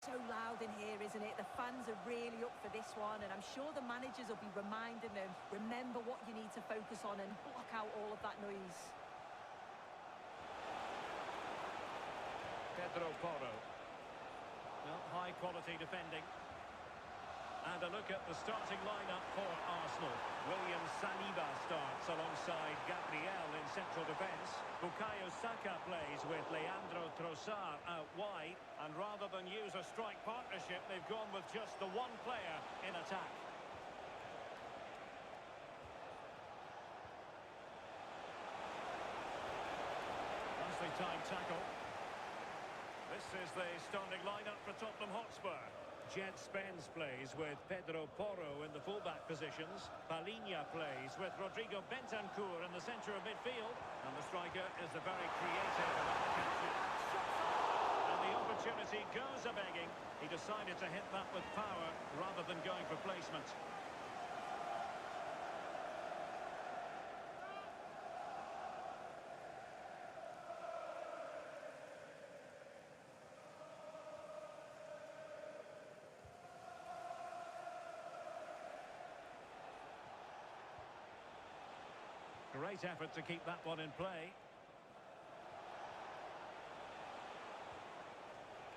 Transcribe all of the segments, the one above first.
So loud in here, isn't it? The fans are really up for this one, and I'm sure the managers will be reminding them, remember what you need to focus on and block out all of that noise. Pedro Porro. Well, high quality defending. And a look at the starting lineup for Arsenal. William Saliba starts alongside Gabriel in central defence. Bukayo Saka plays with Leandro Trossard out wide. And rather than use a strike partnership, they've gone with just the one player in attack. Nicely timed tackle. This is the starting lineup for Tottenham Hotspur. Jet Spence plays with Pedro Porro in the fullback positions. Palhinha plays with Rodrigo Bentancur in the centre of midfield. And the striker is the very creative and catcher. And the opportunity goes a-begging. He decided to hit that with power rather than going for placement. Great effort to keep that one in play.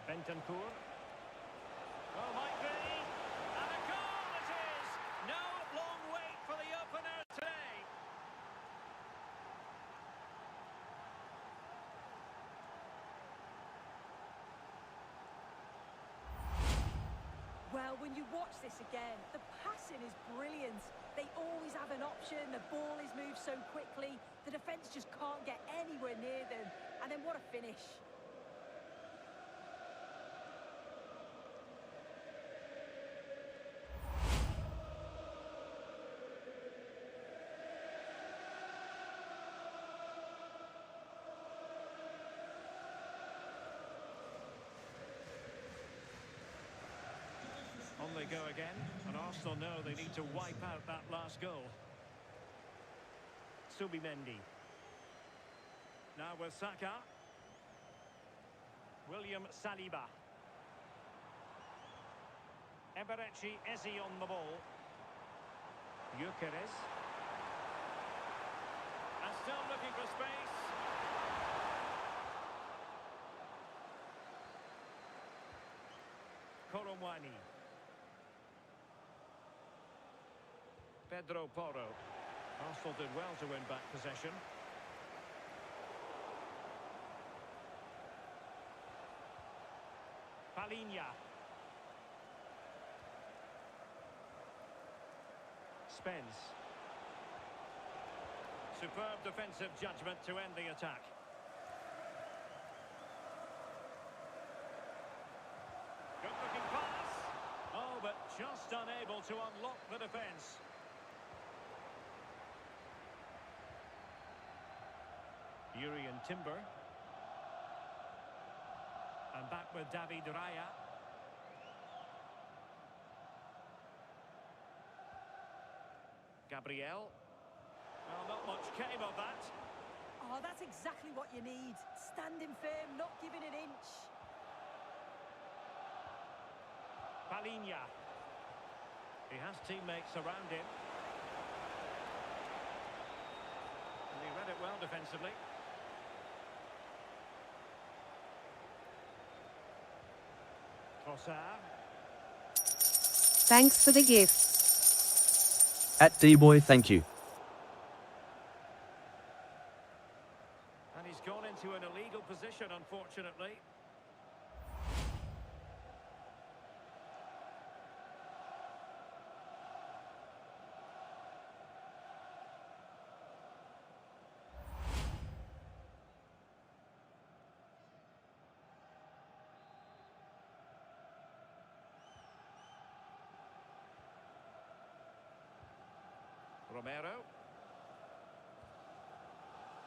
Bentancur. Oh, might be. And a goal it is! No long wait for the opener today. Well, when you watch this again, the passing is brilliant. They always have an option, the ball is moved so quickly, the defence just can't get anywhere near them. And then what a finish. On they go again, and Arsenal know they need to wipe out that last goal. Subimendi. Now with Saka. William Saliba. Eberechi Eze on the ball. Gyökeres. And still looking for space. Koromwani. Pedro Porro. Arsenal did well to win back possession. Palhinha. Spence. Superb defensive judgment to end the attack. Good looking pass. Oh, but just unable to unlock the defence. Urian Timber. And back with David Raya. Gabriel. Well, not much came of that. Oh, that's exactly what you need. Standing firm, not giving an inch. Palhinha. He has teammates around him. And he read it well defensively. Trossard. Thanks for the gift. At Dboy, thank you. And he's gone into an illegal position, unfortunately. Romero.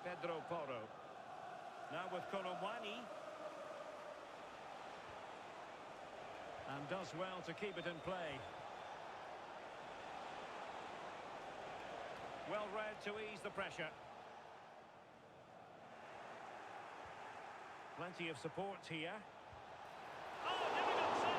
Pedro Porro. Now with Koromwani. And does well to keep it in play. Well read to ease the pressure. Plenty of support here. Oh, difficult save!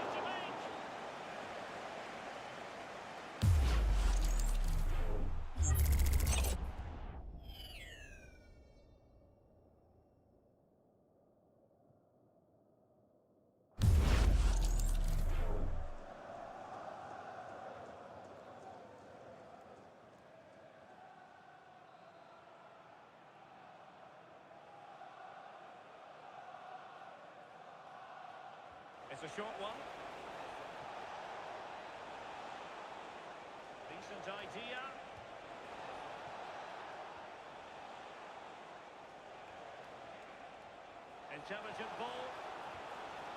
It's a short one. Decent idea. Intelligent ball.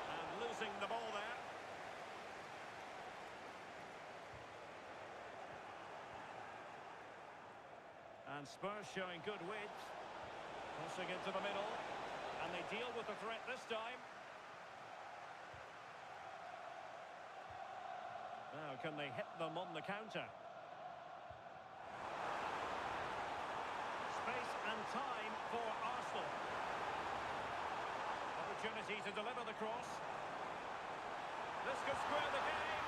And losing the ball there. And Spurs showing good width. Crossing into the middle. And they deal with the threat this time. Now, can they hit them on the counter? Space and time for Arsenal. Opportunity to deliver the cross. This could square the game.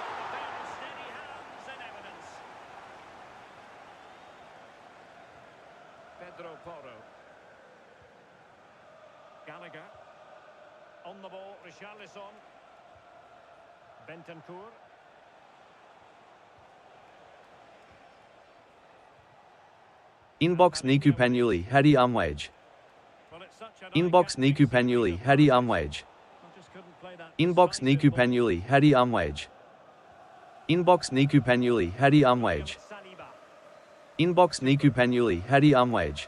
And a pair of steady hands in evidence. Pedro Porro. Gallagher. On the ball, Richarlison. Bentancur. Inbox Niku Panuli Hadi Umwage. Well, it's such an Inbox Niku Panuli Hadi Umwage. just couldn't play that Inbox decisive Niku ball. Panuli Hadi Umwage. Inbox Niku Panuli Hadi Umwage. Saliba. Inbox Niku Panuli Hadi Umwage.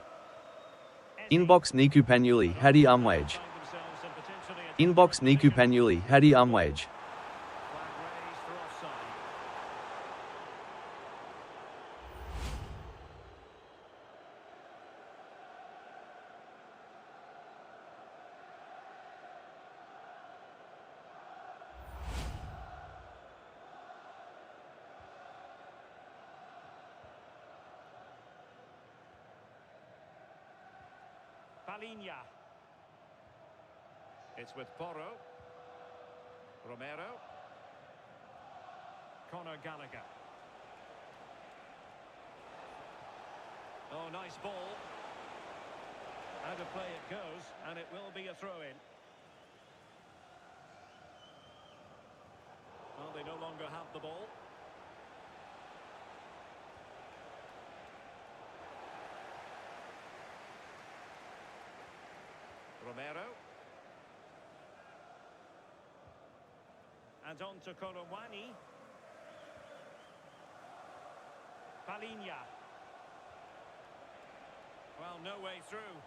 Inbox Niku Panuli Hadi Umwage. Find themselves in potentially a Inbox Niku Panuli Hadi Umwage. flag raised for offside. Palinha. It's with Porro. Romero. Conor Gallagher. Oh, nice ball. Out of play it goes, and it will be a throw-in. Well, they no longer have the ball. Romero. And on to Kolowani. Palinha. Well, no way through.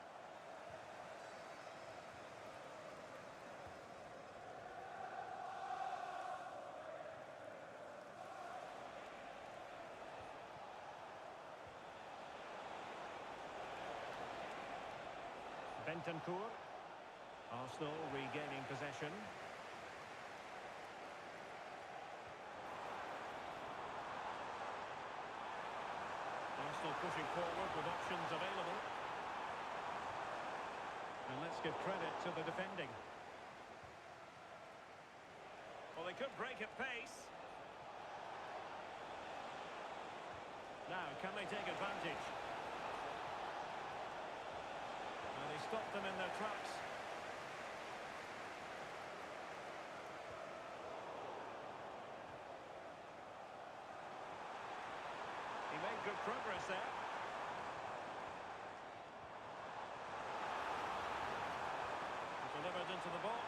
Bentancur. Arsenal regaining possession. Arsenal pushing forward with options available. And let's give credit to the defending. Well, they could break at pace. Now, can they take advantage? Well, they stopped them in their tracks. He made good progress there. Delivered into the box.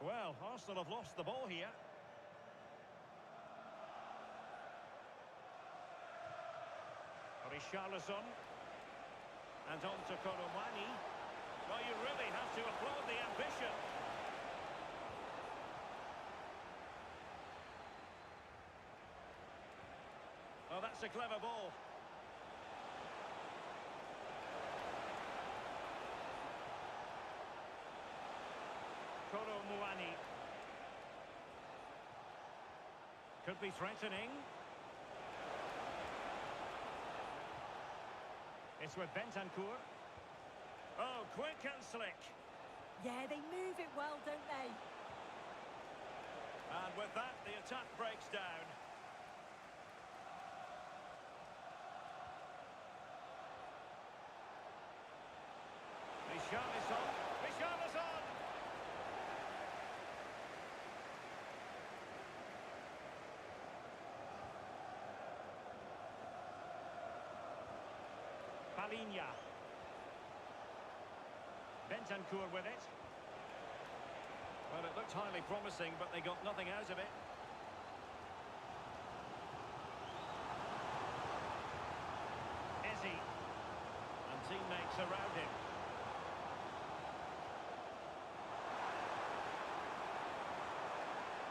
Well, Arsenal have lost the ball here. Richarlison. And on to Kolowani. Well, you really have to applaud the ambition. Oh, that's a clever ball. Kolowani. Could be threatening. It's with Bentancur. Oh, quick and slick. Yeah, they move it well, don't they? And with that, the attack breaks down. Richarlison. Richarlison! Palinha. Bentancur with it. Well, it looked highly promising, but they got nothing out of it. Ezzy. And teammates around him.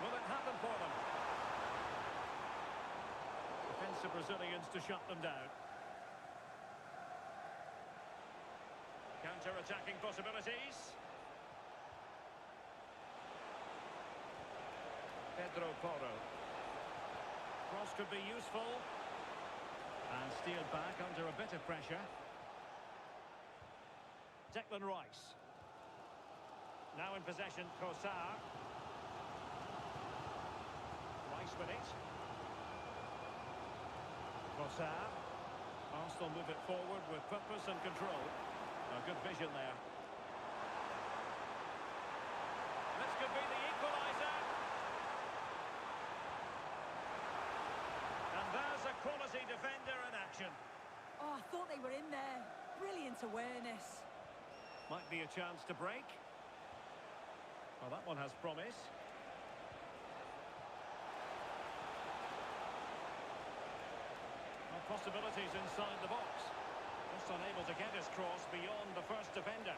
Will it happen for them? Defensive Brazilians to shut them down. Counter-attacking possibilities. Pedro Porro. Cross could be useful. And steered back under a bit of pressure. Declan Rice. Now in possession, Kosar. Rice with it. Kosar. Arsenal move it forward with purpose and control. A good vision there. This could be the equaliser. And there's a quality defender in action. Oh, I thought they were in there. Brilliant awareness. Might be a chance to break. Well, that one has promise. Well, possibilities inside the box. Just unable to get his cross beyond the first defender.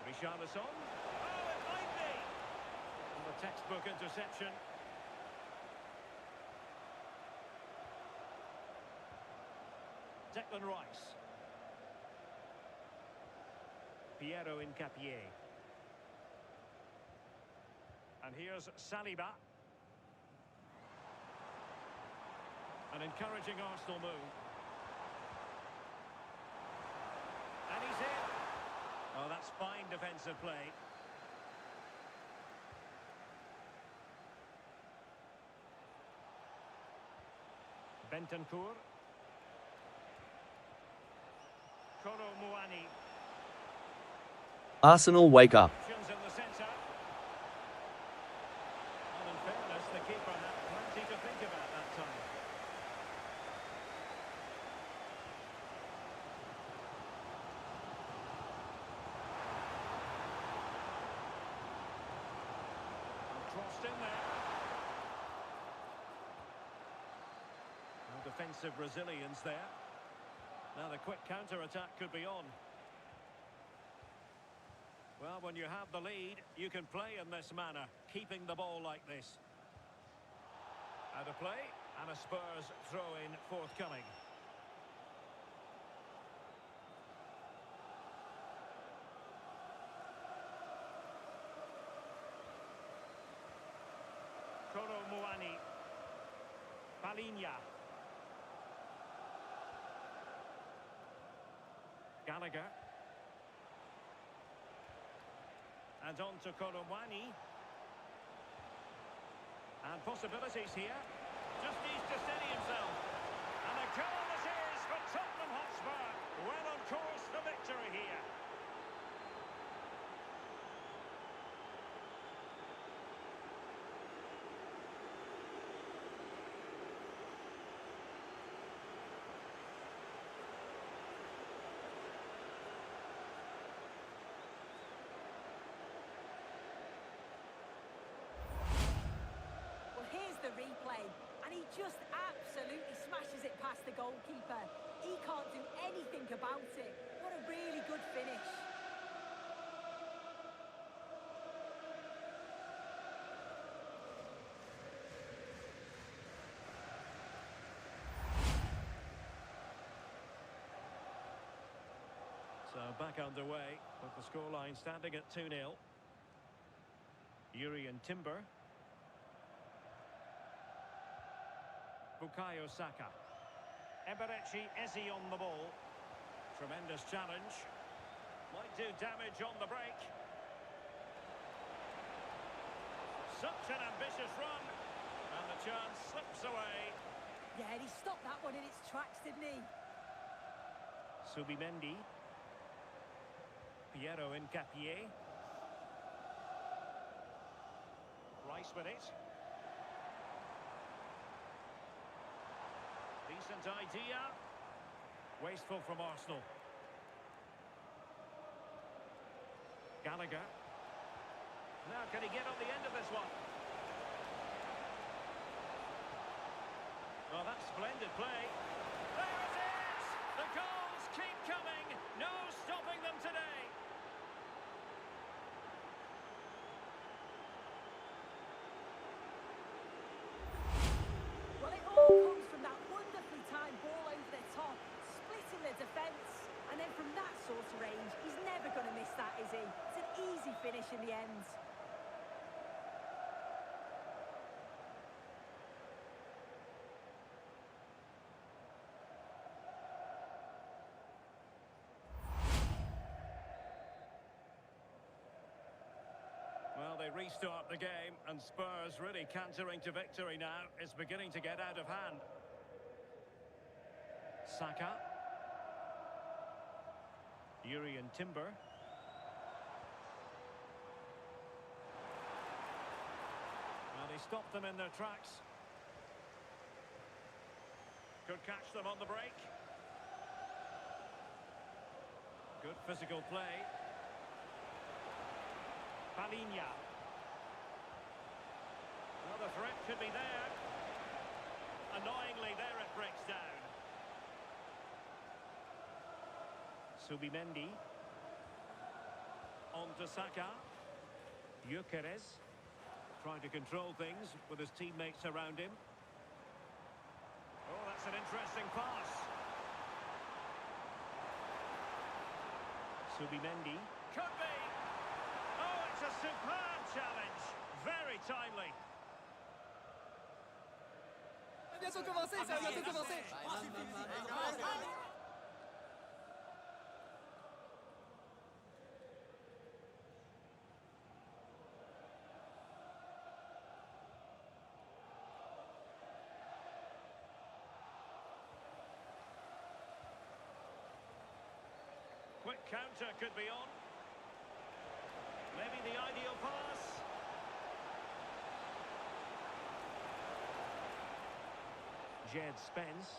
Richarlison. Oh, it might be! And the textbook interception. Declan Rice. Piero Incapié. And here's Saliba. An encouraging Arsenal move. And he's in. Oh, that's fine defensive play. Bentancur. Kolo Muani. Arsenal wake up. Options in the centre. And in fairness, the keeper had plenty to think about that time. And crossed in there. No defensive resilience there. Now the quick counter-attack could be on. Well, when you have the lead, you can play in this manner, keeping the ball like this. Out of play, and a Spurs throw-in forthcoming. Kolo Muani. Palinha. Gallagher. And on to Kolo Muani. And possibilities here. Just needs to steady himself. And a goal it is for Tottenham Hotspur. Well on course for victory here. Here's the replay, and he just absolutely smashes it past the goalkeeper. He can't do anything about it. What a really good finish. So back underway, with the scoreline standing at 2-0. Yuri and Timber. Bukayo Saka. Eberechi Eze on the ball. Tremendous challenge. Might do damage on the break. Such an ambitious run. And the chance slips away. Yeah, he stopped that one in its tracks, didn't he? Subimendi. Piero Incapié. Rice with it. Decent idea. Wasteful from Arsenal. Gallagher. Now can he get on the end of this one? Well, that's splendid play. There it is! The goals keep coming. No stopping them today. Well, it all comes from that wonderfully timed ball over the top, splitting the defence. And then from that sort of range, he's never going to miss that, is he? It's an easy finish in the end. Well, they restart the game, and Spurs really cantering to victory now. It's beginning to get out of hand. Saka. Yuri and Timber. Well, he stopped them in their tracks. Could catch them on the break. Good physical play. Palinya. Well, the threat could be there. Annoyingly, there it breaks down. Subimendi. On to Saka. Gyökeres. Trying to control things with his teammates around him. Oh, that's an interesting pass. Subimendi. Could be. Oh, it's a superb challenge. Very timely. Bientôt commencé, ça va bientôt commencer. Quick counter could be on. Maybe the ideal pass. Jed Spence.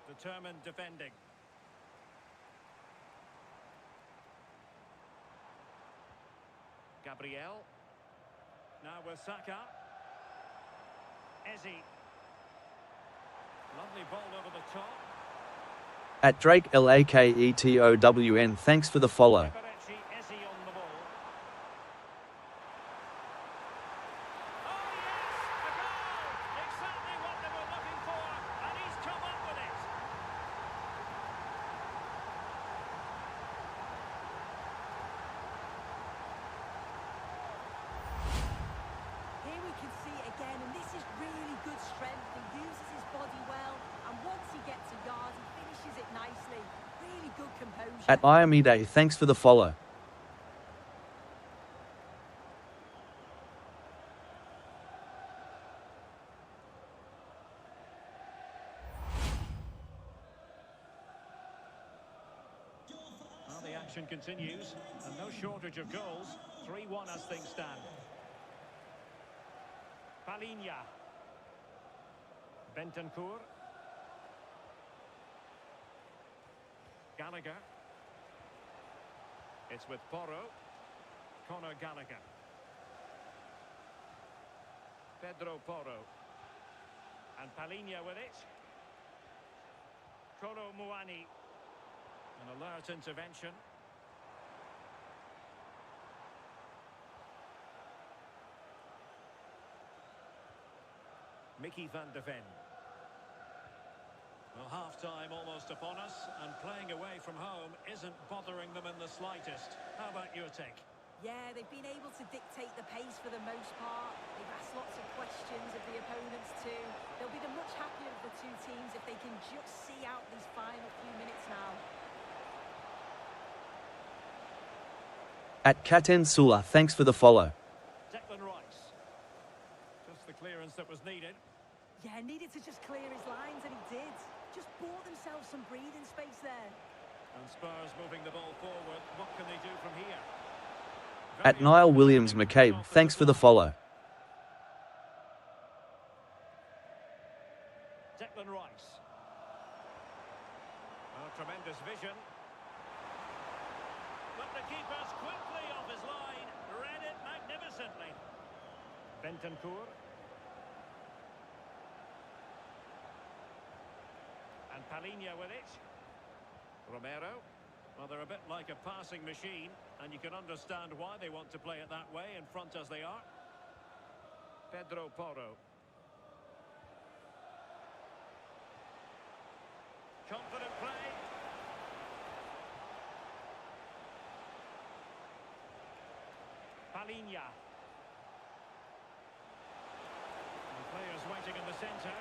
Determined defending. Gabriel. Now with Saka. Eze. Lovely ball over the top. At Drake LAKETOWN, thanks for the follow. Eberechi, Eze on the ball. Oh yes, a goal! Exactly what they were looking for, and he's come up with it. Here we can see it again, and this is really good strength. He uses his body well, and once he gets a yard, he finishes it nicely. Really good composure. At Iamide, thanks for the follow. Well, the action continues, and no shortage of goals. 3-1 as things stand. Palinya. Bentancur. Gallagher. It's with Porro. Conor Gallagher. Pedro Porro. And Palinya with it. Kolo Muani. An alert intervention. Mickey van de Ven. Well, half-time almost upon us, and playing away from home isn't bothering them in the slightest. How about your take? Yeah, they've been able to dictate the pace for the most part. They've asked lots of questions of the opponents too. They'll be the much happier of the two teams if they can just see out these final few minutes now. At Katen Sula, thanks for the follow. Declan Rice. Just the clearance that was needed. Yeah, needed to just clear his lines, and he did. Just bought themselves some breathing space there. And Spurs moving the ball forward. What can they do from here? At Niall Williams McCabe, thanks for the follow. Declan the keeper's quickly off his line. Read it magnificently. Bentancur. And Palinha with it. Romero. Well, they're a bit like a passing machine, and you can understand why they want to play it that way, in front as they are. Pedro Porro. Confident play. Palinha. And players waiting in the centre.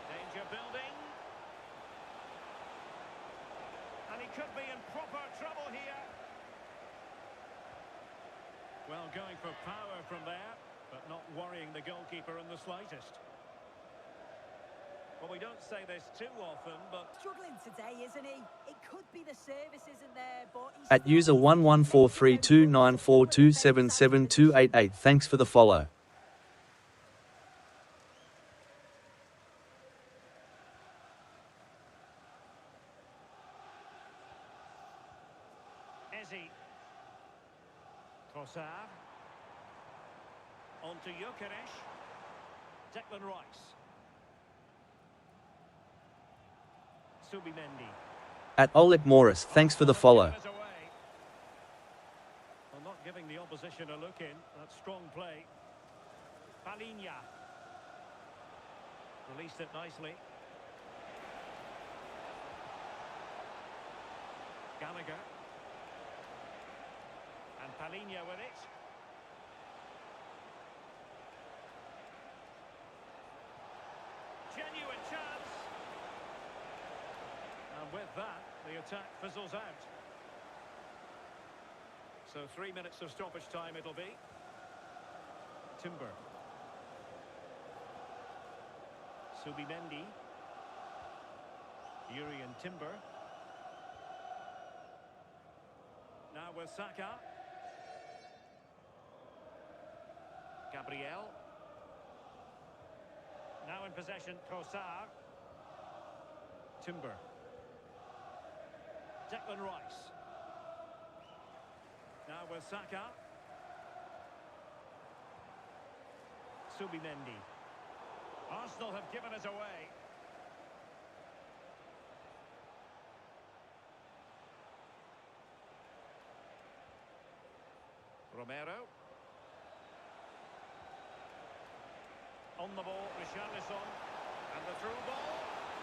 Danger building. And he could be in proper trouble here. Well, going for power from there, but not worrying the goalkeeper in the slightest. Well, we don't say this too often, but... Struggling today, isn't he? It could be the service isn't there, but... At user 11432942777288, thanks for the follow. Trossard. On to Gyökeres. Declan Rice. Subimendi. At Oleg Morris, thanks for the follow. Well, not giving the opposition a look in. That's strong play. Palinha. Released it nicely. Gallagher. And Palinha with it. Genuine chance. And with that, the attack fizzles out. So 3 minutes of stoppage time it'll be. Timber. Subimendi. Yuri and Timber. Now with Saka. Gabriel. Now in possession, Trossard. Timber. Declan Rice. Now with Saka. Subimendi. Arsenal have given it away. Romero. On the ball, Richarlison. And the through ball.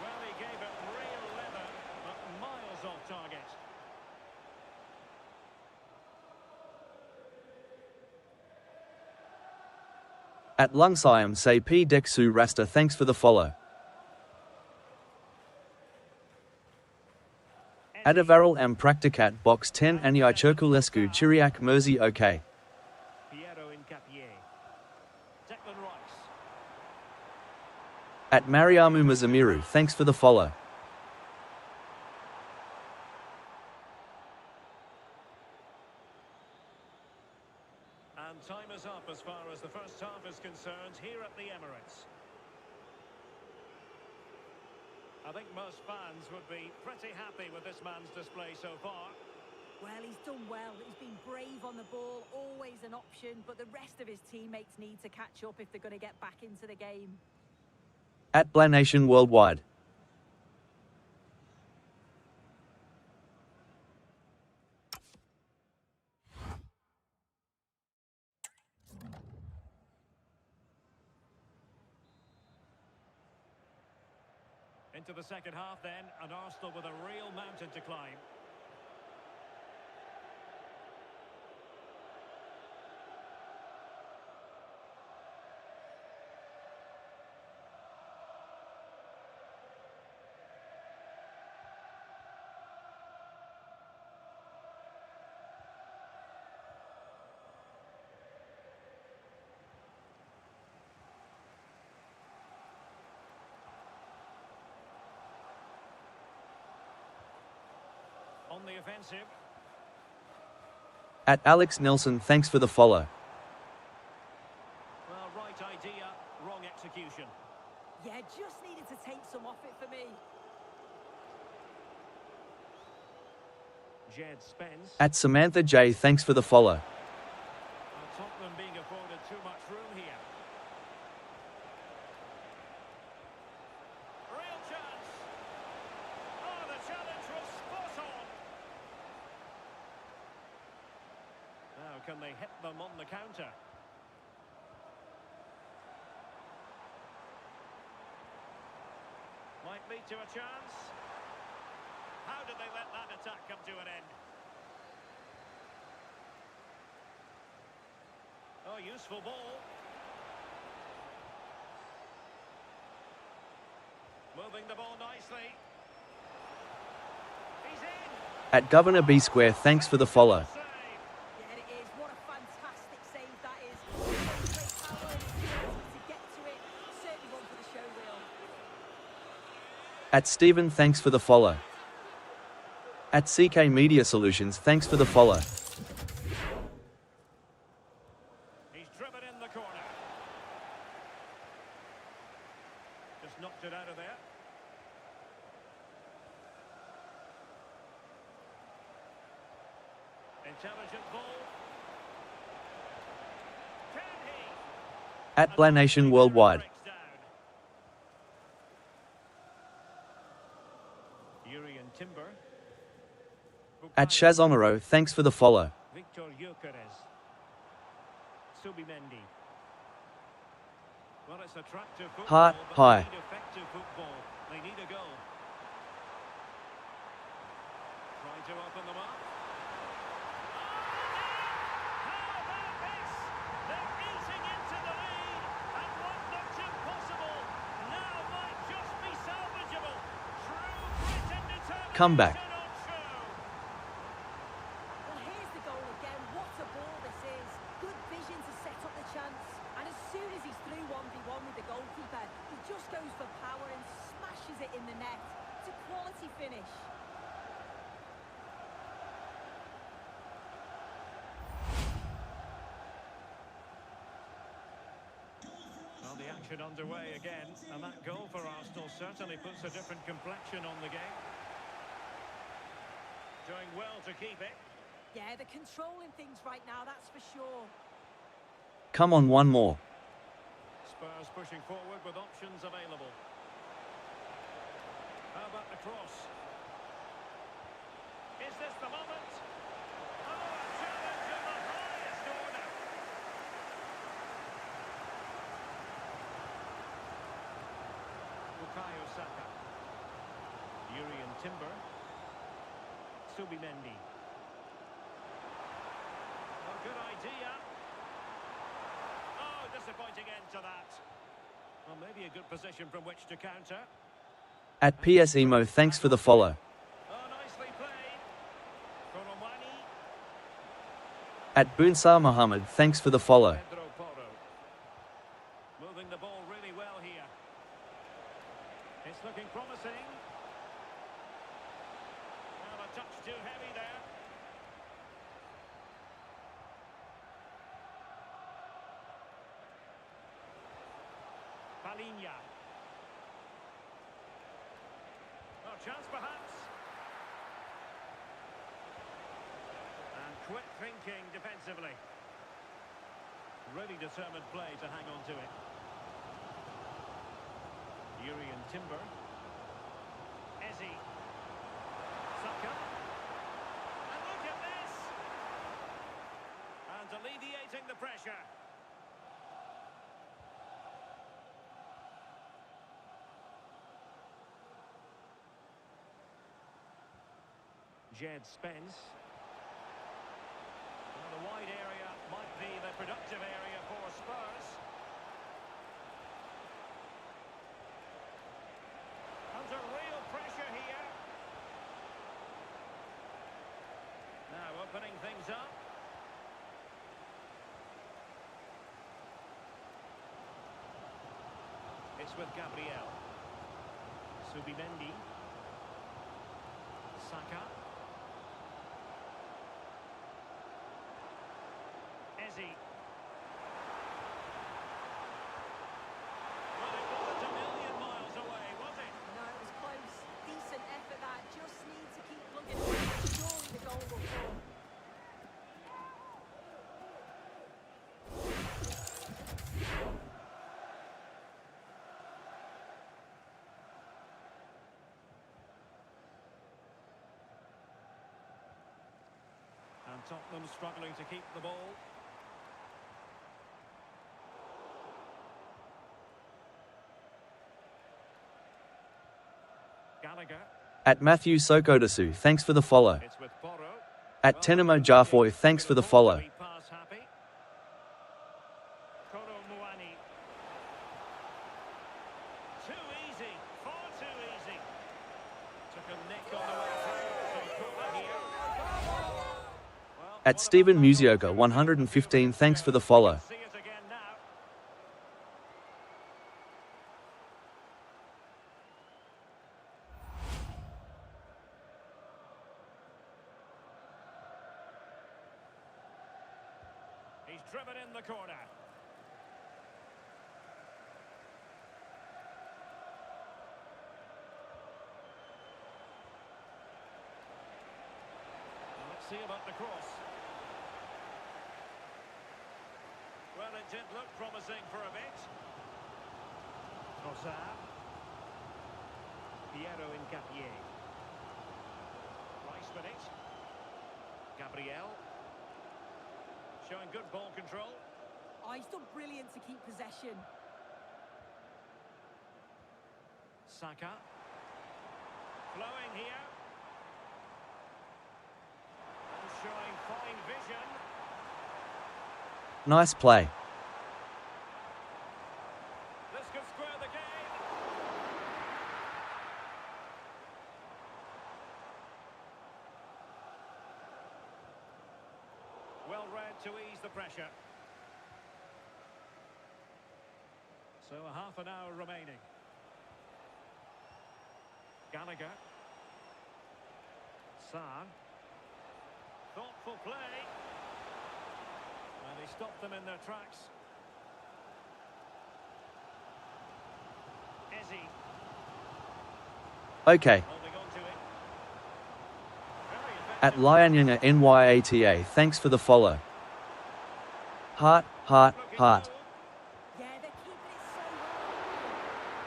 Well, he gave it real leather, but miles off target. At Lungsiam say P Dexu Rasta, thanks for the follow. At Avaral and Practicat box 10 Aniai Cherkulescu Chiriak Mersey OK. At Mariamu Mazamiru, thanks for the follow. And time is up as far as the first half is concerned here at the Emirates. I think most fans would be pretty happy with this man's display so far. Well, he's done well. He's been brave on the ball, always an option, but the rest of his teammates need to catch up if they're going to get back into the game. At Blanation Worldwide. Into the second half then, and Arsenal with a real mountain to climb. On the offensive. At Alex Nelson, thanks for the follow. Well, right idea, wrong execution. Yeah, just needed to take some off it for me. Jed Spence. At Samantha J, thanks for the follow. Well, Tottenham being afforded too much room here. Real chance. Oh, the challenge was spot on. Now, can they hit them on the counter? Might lead to a chance. How did they let that attack come to an end? Oh, useful ball. Moving the ball nicely. He's in. At Governor B Square, thanks for the follow. Save. Yeah, it is. What a fantastic save that is. Great power and ability to get to it. Certainly one for the show reel. At Stephen, thanks for the follow. At CK Media Solutions, thanks for the follow. He's driven in the corner. Just knocked it out of there. Intelligent ball. Can he? At Blanation Worldwide. Breaks down. Yuri and Timber. At Shaz Honoro, thanks for the follow. Victor Gyökeres. Subimendi. Well, it's attractive football, Heart, but high. they need effective football. They need a goal. Trying to open them up. How about this? They're eating into the lead, and what looked impossible now might just be salvageable. True grit and determination Comeback. on show. Well, here's the goal again. What a ball this is. Good vision to set up the chance. And as soon as he's through 1v1 with the goalkeeper, he just goes for power and smashes it in the net. It's a quality finish. Well, the action underway again, and that goal for Arsenal certainly puts a different complexion on the game. Doing well to keep it. Yeah, they're controlling things right now, that's for sure. Come on, one more. Spurs pushing forward with options available. How about the cross? Is this the moment? Oh, a challenge of the highest order. Bukayo Saka. Yuri and Timber. Subimendi. Oh, good idea. Oh, disappointing end to that. Well, maybe a good position from which to counter. At PS Emo, thanks for the follow. Oh, nicely played. Koromani. At Boonsar Muhammad, thanks for the follow. Pedro Porro. Moving the ball really well here. It's looking promising. Well, a touch too heavy there. Palinha. Oh, chance perhaps. And quick thinking defensively. Really determined play to hang on to it. Yuri and Timber. Eze. Saka. And look at this! And alleviating the pressure. Jed Spence. Well, the wide area might be the productive area for Spurs. Under real pressure here. Now opening things up. It's with Gabriel. Subimendi. Saka. Eze. Well, it wasn't a million miles away, was it? No, it was close. Decent effort that. Just need to keep plugging away. Surely the goal will come. Tottenham struggling to keep the ball. Gallagher. At Matthew Sokodasu, thanks for the follow. It's with Porro. At Tenemo Jafoy, thanks for the follow. Pass happy. Koro Muani. Too easy. Far too easy. Took a nick on the way through. So corner here. Well, At Stephen Musioka 115, thanks for the follow. see it again now. He's driven in the corner. Well, let's see about the cross. Well, it did look promising for a bit. Trossard. Piero Incapié. Rice with it. Gabriel. Showing good ball control. Oh, he's done brilliant to keep possession. Saka. Flowing here. And showing fine vision. Nice play. This could square the game. Well read to ease the pressure. So a half an hour remaining. Gallagher. Sarr. Thoughtful play. And he stopped them in their tracks. Ezzy Okay. holding on to it. Very At effective. Lyanyanga NYATA, thanks for the follow. Heart, heart, Looking heart. low. Yeah, they're keeping it so well.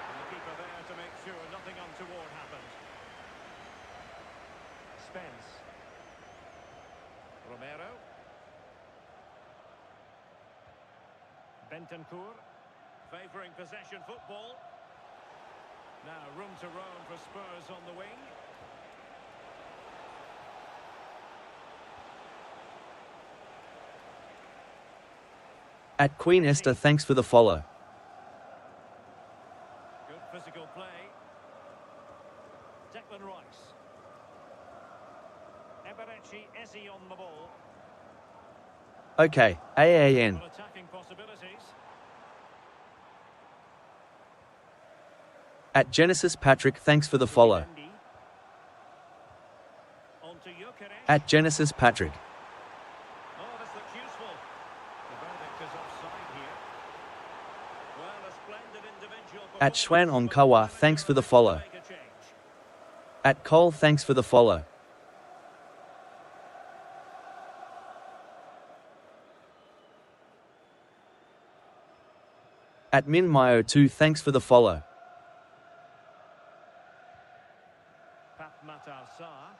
And the keeper there to make sure nothing untoward happened. Spence. Romero. Bentancur. Favouring possession football. Now room to roam for Spurs on the wing. At Queen Esther, thanks for the follow. Good physical play. Declan Rice. Eberechi Ezzy on the ball. Okay, AAN. Well, attacking possibilities. At Genesis Patrick, thanks for the follow. Mendy. On to Gyökeres. At Genesis Patrick. Oh, this looks useful. The verdict is offside here. Well, a splendid individual At Schwan performance, Onkawa, but thanks for the follow. make a change. At Cole, thanks for the follow. At Min Mayo 2, thanks for the follow. Pat Matar Sarr.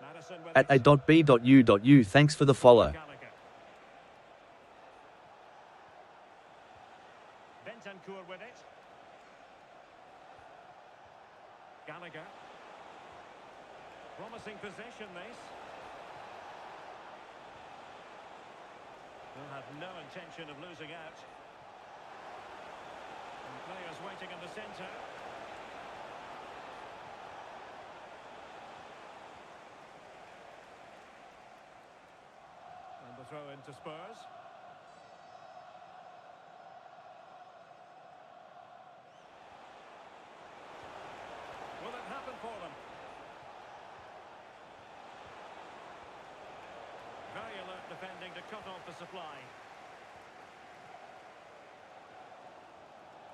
Madison with At it. A.B.U.U, thanks for the follow. Gallagher. Bentancur with it. Gallagher. Promising possession, this. They'll have no intention of losing out. And players waiting in the centre. And the throw into Spurs. Will it happen for them? Very alert defending to cut off the supply.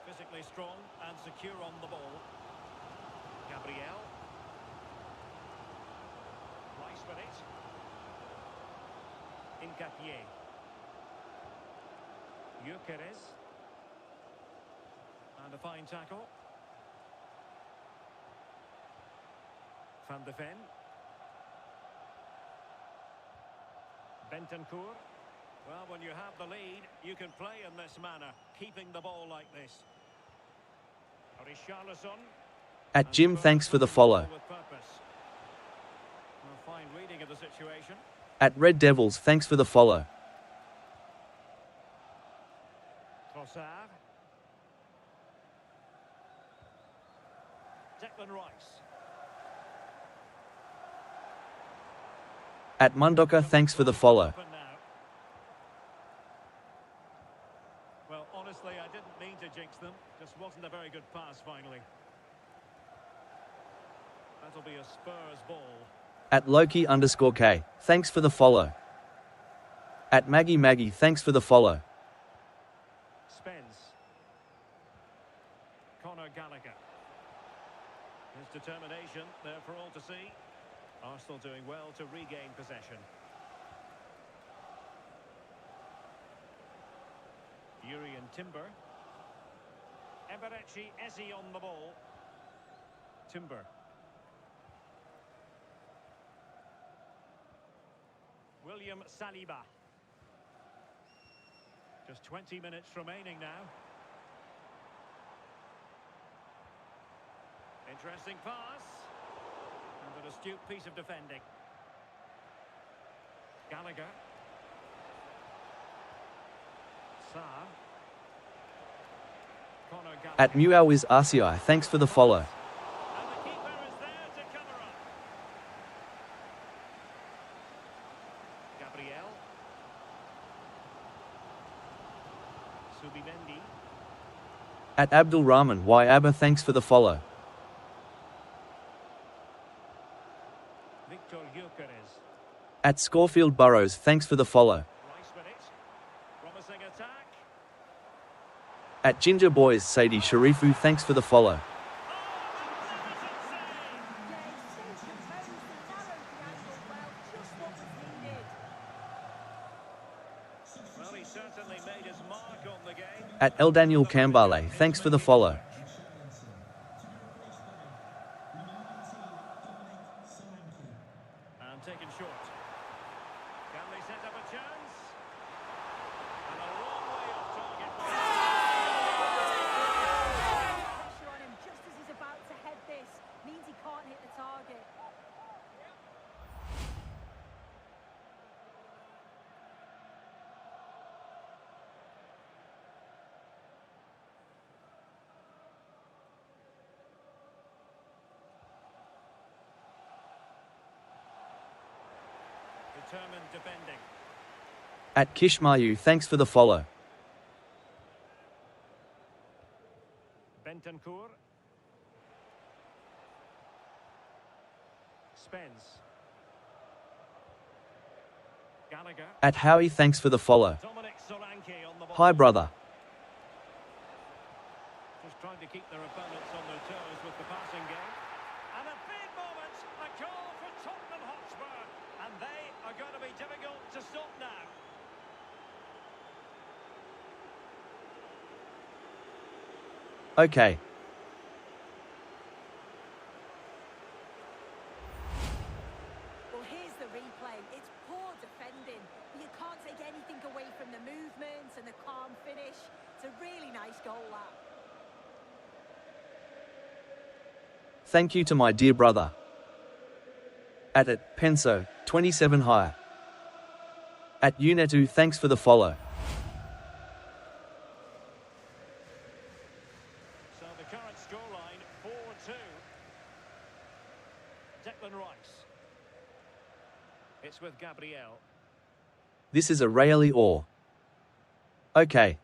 Physically strong and secure on the ball. Gabriel. Rice with it. Incapié. Gyökeres. And a fine tackle. Van de Ven. Bentancur. Well, when you have the lead, you can play in this manner, keeping the ball like this. Richarlison. At Jim, thanks for the follow. With purpose. Well, fine reading of the situation. At Red Devils, thanks for the follow. Trossard. Declan Rice. At Mundoka, thanks for the follow. Well, honestly, I didn't mean to jinx them. Just wasn't a very good pass, finally. That'll be a Spurs ball. At Loki_K, thanks for the follow. At Maggie, thanks for the follow. Spence. Conor Gallagher. His determination there for all to see. Arsenal doing well to regain possession. Urian Timber. Eberechi Eze on the ball. Timber. William Saliba. Just 20 minutes remaining now. Interesting pass. And an astute piece of defending. Gallagher. Sarr. Conor Gallagher. At Muawiz RCI, thanks for the follow. And the keeper is there to cover up. Gabriel. Subimendi. At Abdul Rahman Y Abba, thanks for the follow. Victor Gyökeres. At Scorfield Burrows, thanks for the follow. Rice with it. Promising attack. At Ginger Boys Sadie Sharifu, thanks for the follow. Well, he certainly made his mark on the game. At El Daniel Kambale, thanks for the follow. And taken short. Can they set up a chance? And a long way off target. Pressure on him just as he's about to head this. Means he can't hit the target. Determined defending. At Kishmayu, thanks for the follow. Bentancur. Spence. Gallagher. At Howie, thanks for the follow. Dominic Solanke on the ball. Hi, brother. Just trying to keep their opponents on their toes with the passing game. And a big moment, a goal for Tottenham Hotspur. And they are going to be difficult to stop now. Okay. Well, here's the replay. It's poor defending. But you can't take anything away from the movement and the calm finish. It's a really nice goal, that. Thank you to my dear brother. At it, Penso, 27 higher. At Unetu, thanks for the follow. So the current scoreline, 4-2. Declan Rice. It's with Gabriel. This is a really or. Okay.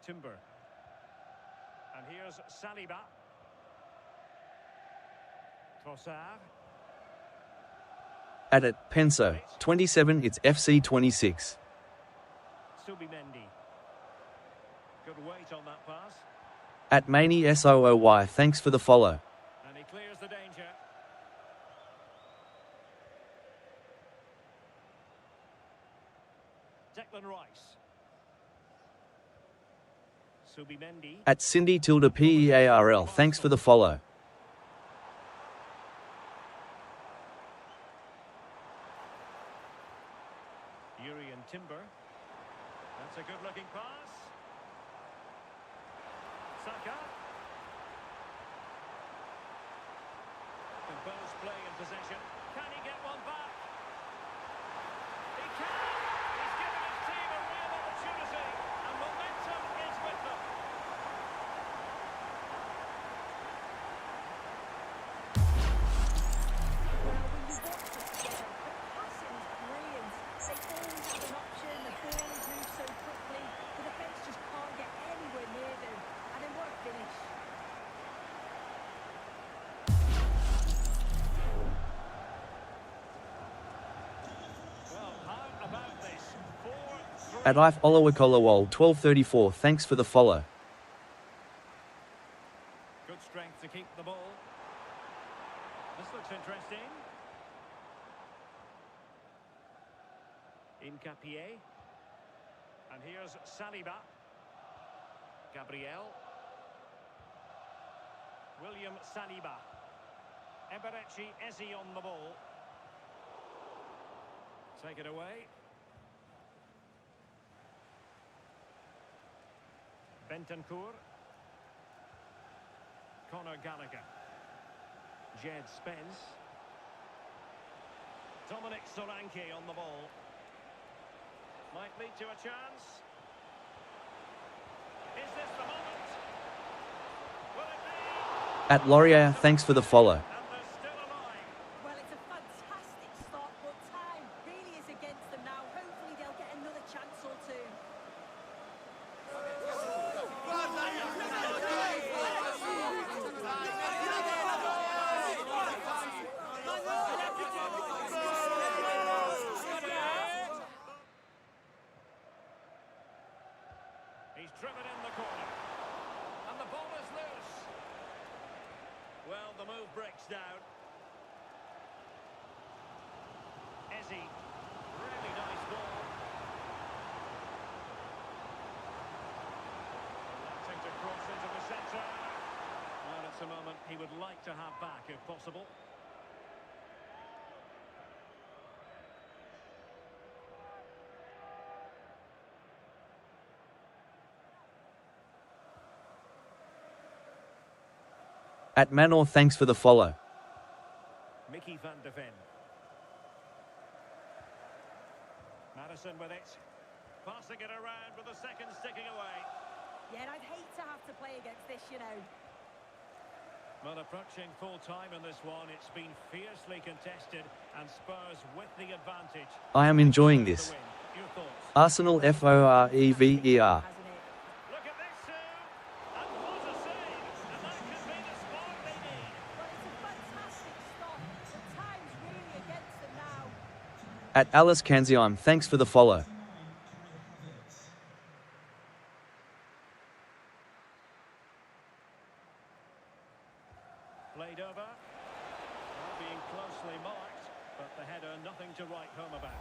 Timber. And here's Saliba. Trossard. At it, Penso, 27, it's FC 26. Subimendi. Good weight on that pass. At Maney SOOY, thanks for the follow. And he clears the danger. Declan Rice. Subimendi. At Cindy Tilda PEARL, thanks for the follow. Urian Timber. That's a good-looking pass. Saka. Composed play in possession. Can he get one back? He can! He's giving his team a real opportunity, and momentum is with them. Well, when you watch the score, the passing is brilliant. They always have an option, the ball is moved so quickly, the defence just can't get anywhere near them. And then what a finish. Well, how about this? 4-3. At If Olawakolawol 1234, thanks for the follow. Good strength to keep the ball. This looks interesting. Incapié. And here's Saliba. Gabriel. William Saliba. Eberechi Eze on the ball. Take it away. Bentancur. Conor Gallagher. Jed Spence. Dominic Solanke on the ball. Might lead to a chance. Is this the moment? Will it be? At Laurier, thanks for the follow. And they're still alive. Well, it's a fantastic start, but time really is against them now. Hopefully they'll get another chance or two. He's driven in the corner. And the ball is loose. Well, the move breaks down. Eze. Really nice ball. Electing to cross into the centre. And it's a moment he would like to have back if possible. At Manor, thanks for the follow. Mickey van de Ven. Madison with it. Passing it around with the second sticking away. Yeah, and I'd hate to have to play against this, you know. Well, approaching full time in this one, it's been fiercely contested and Spurs with the advantage. I am enjoying this. The win. Your thoughts? Arsenal FOREVER. Hasn't it? Look at this, Sue! And what a save! And that could be the spark they need. Well, it's a fantastic stop. The time's really against them now. At Alice Kanziam, thanks for the follow. Played over. Well, being closely marked, but the header nothing to write home about.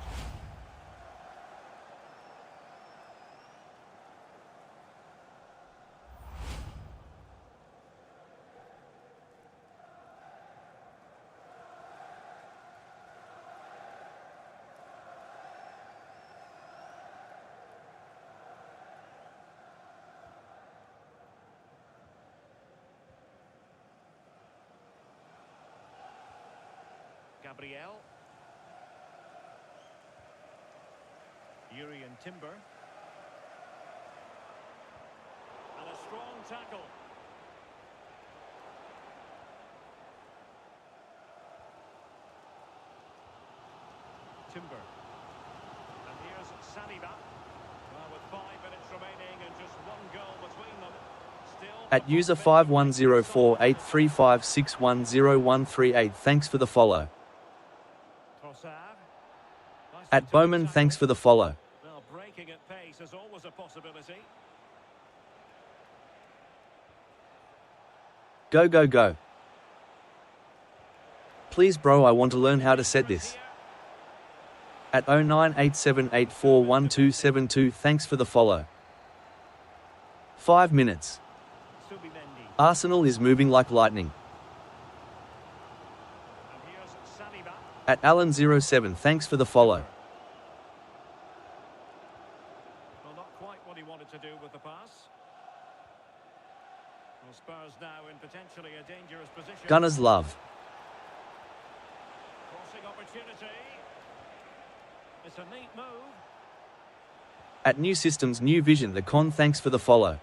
Gabriel. Urian Timber. And a strong tackle. Timber. And here's Saliba. Well, with 5 minutes remaining and just one goal between them. Still At user 51048356101138, thanks for the follow. At Bowman, thanks for the follow. Well, breaking at pace is always a possibility. Go, go, go. Please bro, I want to learn how to set this. At 0987841272, thanks for the follow. 5 minutes. Subimendi. Arsenal is moving like lightning. And here's Saliba. At Alan07, thanks for the follow. quite what he wanted to do with the pass. Well, Spurs now in potentially a dangerous position. Gunners love. Crossing opportunity. It's a neat move. At New Systems New Vision the con thanks for the follow.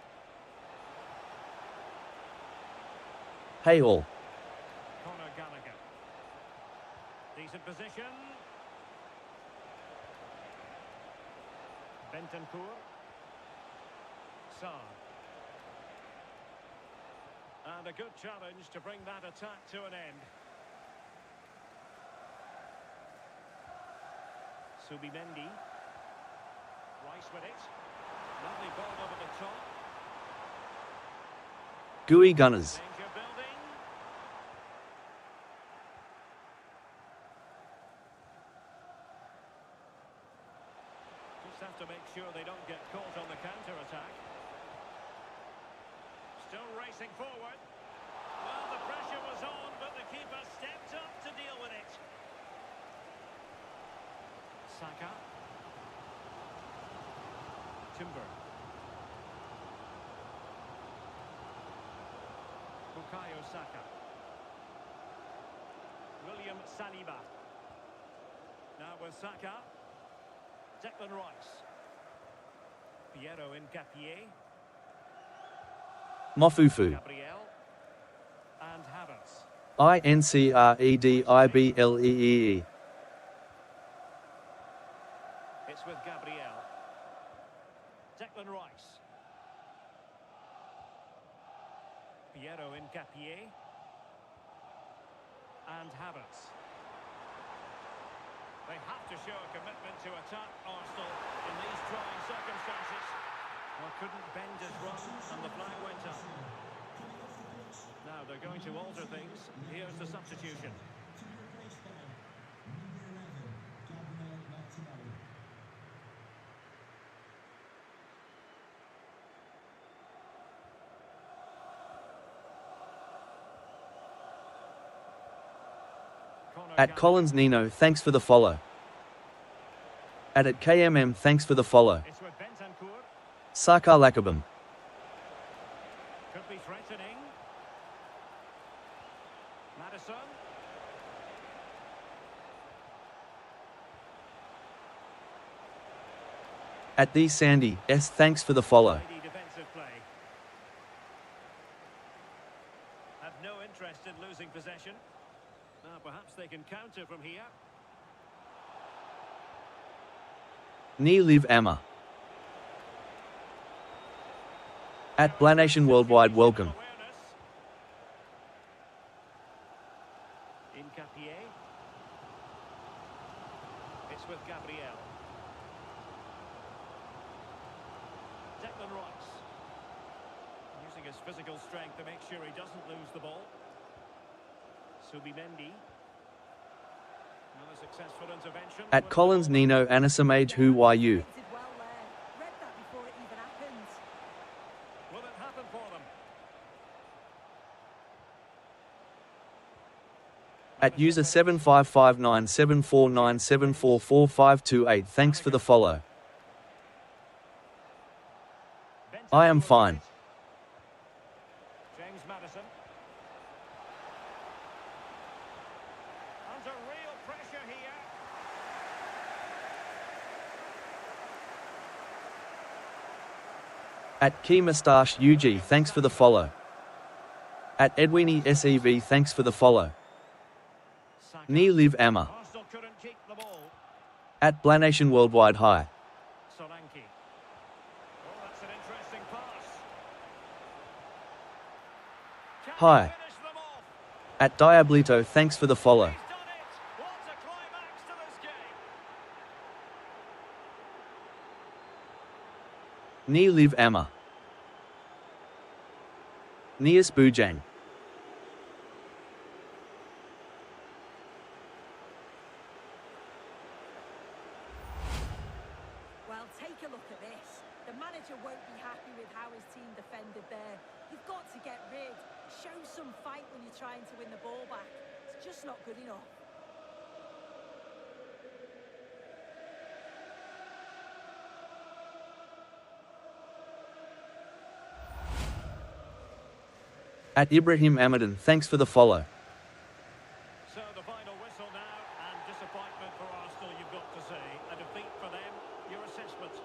Hey all. Conor Gallagher. Decent position. Bentancur. Sarr. And a good challenge to bring that attack to an end. Subimendi. Rice with it. Lovely ball over the top. Gooey Gunners. Danger building. Just have to make sure they don't get caught on the counter-attack. Still racing forward. Well, the pressure was on, but the keeper stepped up to deal with it. Saka. Timber. Bukayo Saka. William Saliba. Now with Saka. Declan Rice. Piero Incapié. Mofufu. Gabriel. And Havertz. Incrediblee. It's with Gabriel. Declan Rice. Piero Incapié. And Havertz. They have to show a commitment to attack Arsenal in these trying circumstances. Well, couldn't bend his run and the flag went up. Now they're going to alter things. Here's the substitution. At Collins Nino thanks for the follow. At KMM thanks for the follow. It's with Bentancur. Saka Lakabam. Could be threatening. Madison. At the Sandy S thanks for the follow. Tidy defensive play. Have no interest in losing possession. Now perhaps they can counter from here. Ni Live Amma. At Blanation Worldwide welcome. Incapié. It's with Gabriel. Declan Rice. Using his physical strength to make sure he doesn't lose the ball. Subimendi. Another successful intervention. At Collins Nino Anasamage Who Why You. Did well there. Read that before it even happened. Will it happen for them? At user 75597497444528 thanks for the follow. I am fine. James Madison. Under real pressure here. At Key Moustache UG thanks for the follow. At Edwini SEV thanks for the follow. Saka. Ni Live Amma. Arsenal couldn't keep the ball. At Blanation Worldwide High. Solanke. Oh, that's an interesting pass. Can Hi. he finish them off? At Diablito thanks for the follow. He's done it. What a climax to this game. Ni Live Amma. Nias Bujang. Well, take a look at this. The manager won't be happy with how his team defended there. You've got to get rid. Show some fight when you're trying to win the ball back. It's just not good enough. At Ibrahim Amadan, thanks for the follow. So the final whistle now, and disappointment for Arsenal, you've got to say. A defeat for them. Your assessment?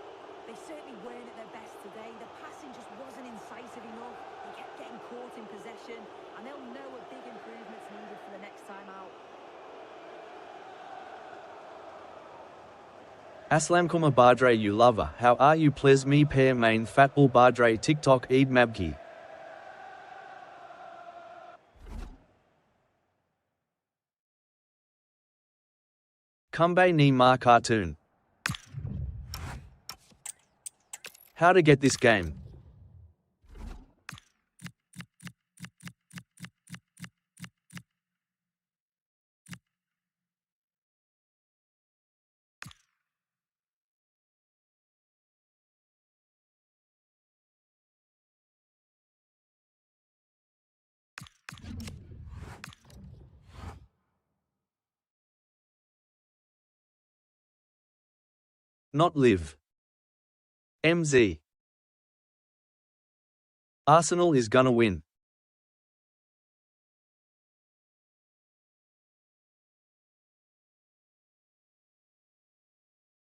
They certainly weren't at their best today. The passing just wasn't incisive enough. They kept getting caught in possession, and they'll know a big improvement's needed for the next time out. Aslam Kuma Badre you lover, how are you please me pair main fatball Badre TikTok Eid Mabki. Kumbe ni ma cartoon. How to get this game. Not live. MZ. Arsenal is gonna win.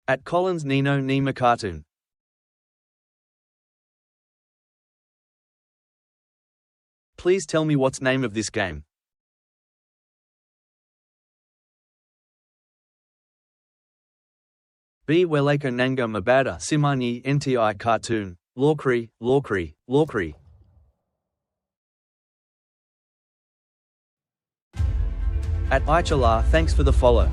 At Collins Nino Nima cartoon. Please tell me what's name of this game. B. Weleko Nanga Mabada Simani NTI cartoon, Lawkri. At Ichala, thanks for the follow.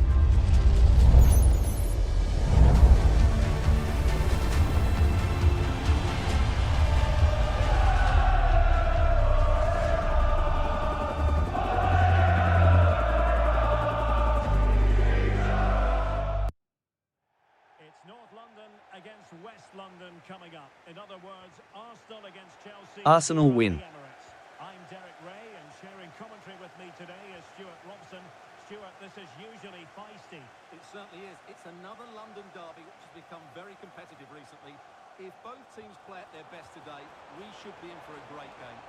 It's North London against West London coming up. In other words, Arsenal against Chelsea. Arsenal win. I'm Derek Ray, and sharing commentary with me today is Stuart Robson. Stuart, this is usually feisty. It certainly is. It's another London derby which has become very competitive recently. If both teams play at their best today, we should be in for a great game.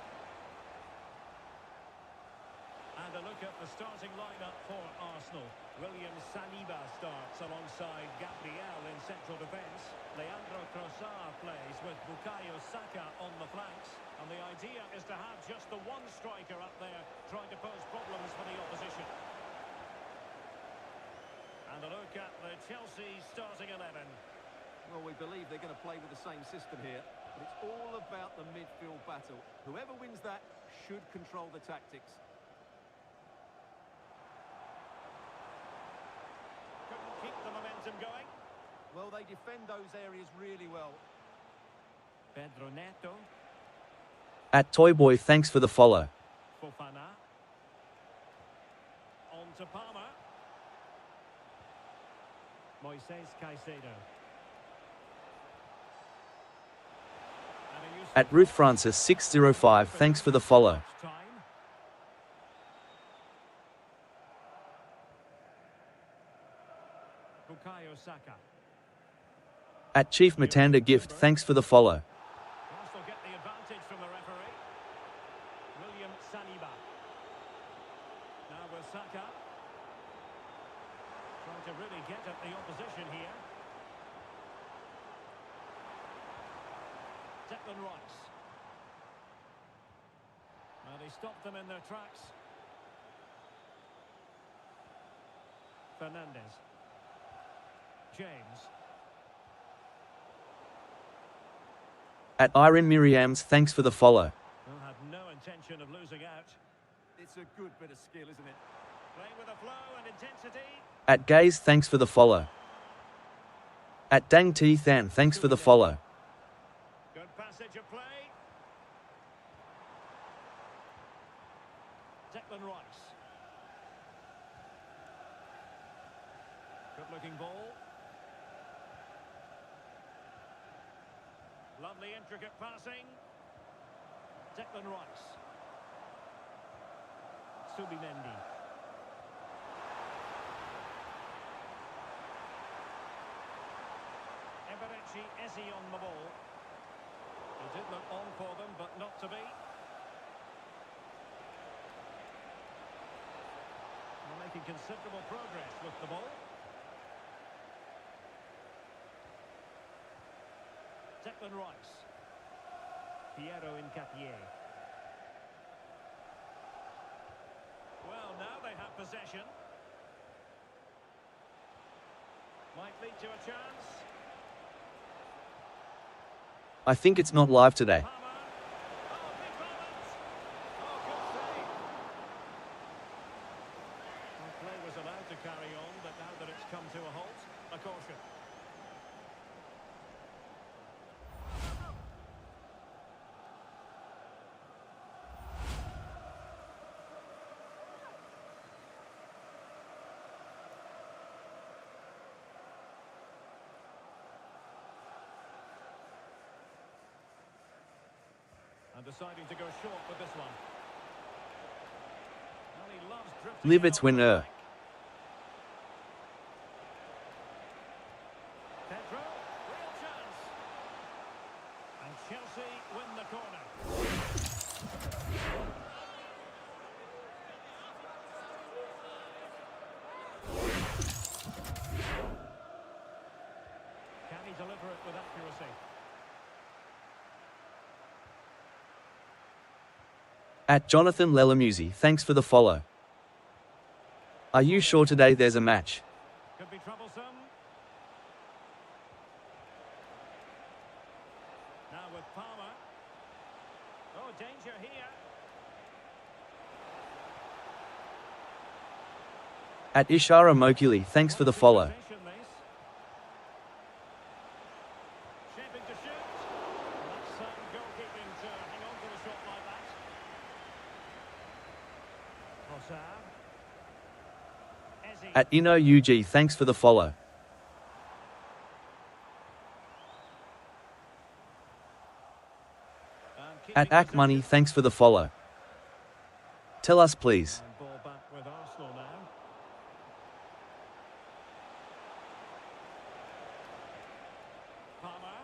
And a look at the starting lineup for Arsenal. William Saliba starts alongside Gabriel in central defence. Leandro Trossard plays with Bukayo Saka on the flanks. And the idea is to have just the one striker up there trying to pose problems for the opposition. And a look at the Chelsea starting 11. Well, we believe they're going to play with the same system here, but it's all about the midfield battle. Whoever wins that should control the tactics. Couldn't keep the momentum going. Well, they defend those areas really well. Pedro Neto. At Toyboy, thanks for the follow. Fofana. On to Palmer. Moises Caicedo. At Ruth Francis 605, thanks for the follow. Bukayo Saka. At Chief Matanda Gift, thanks for the follow. Arsenal get the advantage from the referee. William Saliba. Now with Saka. Trying to really get at the opposition here. Declan Rice. Well, he stopped them in their tracks. Fernandes. James. At Irene Miriams, thanks for the follow. Well, had no intention of losing out. It's a good bit of skill, isn't it? Playing with a flow and intensity. At Gaze, thanks for the follow. At Dang T Than, thanks for the follow. Good passage of play. Declan Rice. Good looking ball. Lovely intricate passing. Declan Rice. Subimendi. Eberechi Eze on the ball. He did look on for them, but not to be. making considerable progress with the ball. Declan Rice. Piero Incapié. Well, now they have possession. Might lead to a chance. I think it's not live today. Palmer. Oh, big moment. Oh, good save. Well, play was allowed to carry on, but now that it's come to a halt, a caution. And deciding to go short with this one. Well, he loves drifting Live out its on the winner. flank. Pedro, real chance. And Chelsea win the corner. Can he deliver it with accuracy? At Jonathan Lellamusi, thanks for the follow. Are you sure today there's a match? Could be troublesome. Now with Palmer. Oh, danger here. At Ishara Mokili, thanks for the follow. Possession, this. Shaping to shoot. That's sound goalkeeping to hang on to a shot like that. Trossard. Ezzy. At Ino UG, thanks for the follow. And At keeping Ak Money, possession. thanks for the follow. Tell us please. And ball back with Arsenal now. Palmer.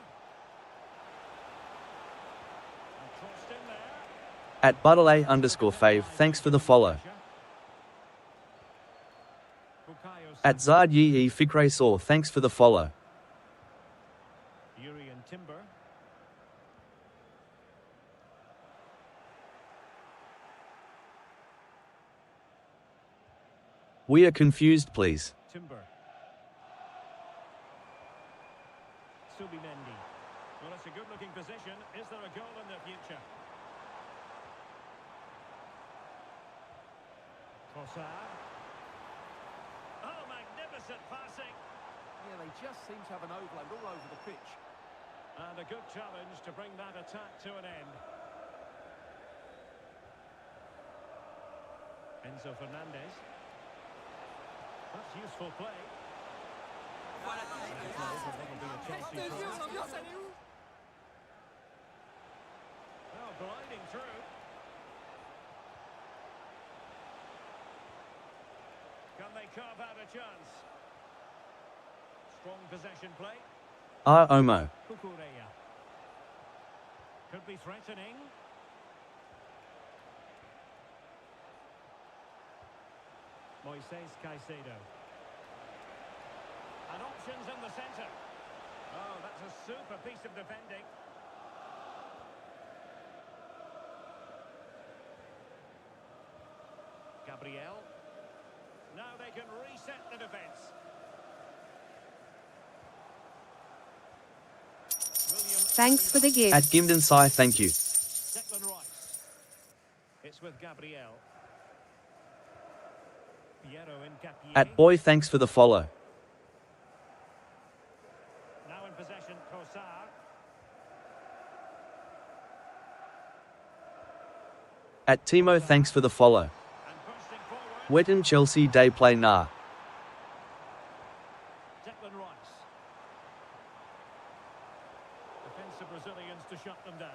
And crossed in there. At Buddle_fave, thanks for the follow. Bukayo At Saka. Zard Yee Fikre Saw, thanks for the follow. Yuri and Timber. We are confused, please. Timber. Subimendi. Well, it's a good-looking position. Is there a goal in the future? Trossard. Oh, magnificent passing. Yeah, they just seem to have an overload all over the pitch. And a good challenge to bring that attack to an end. Enzo Fernandez. That's useful play. That'll be a Chelsea try. Well, gliding through. Can they carve out a chance? Strong possession play. Omo. Kukureya. Could be threatening. Moises Caicedo. And options in the centre. Oh, that's a super piece of defending. Gabriel. Now they can reset the defence. Thanks for the gift. At Gimden Sai, thank you. Declan Rice. It's with Gabriel. Piero Incapié. At Boy, thanks for the follow. Now in possession, Trossard. At Timo, thanks for the follow. And bursting forward. Wetton Chelsea Day Play Nah. Declan Rice. Defensive Brazilians to shut them down.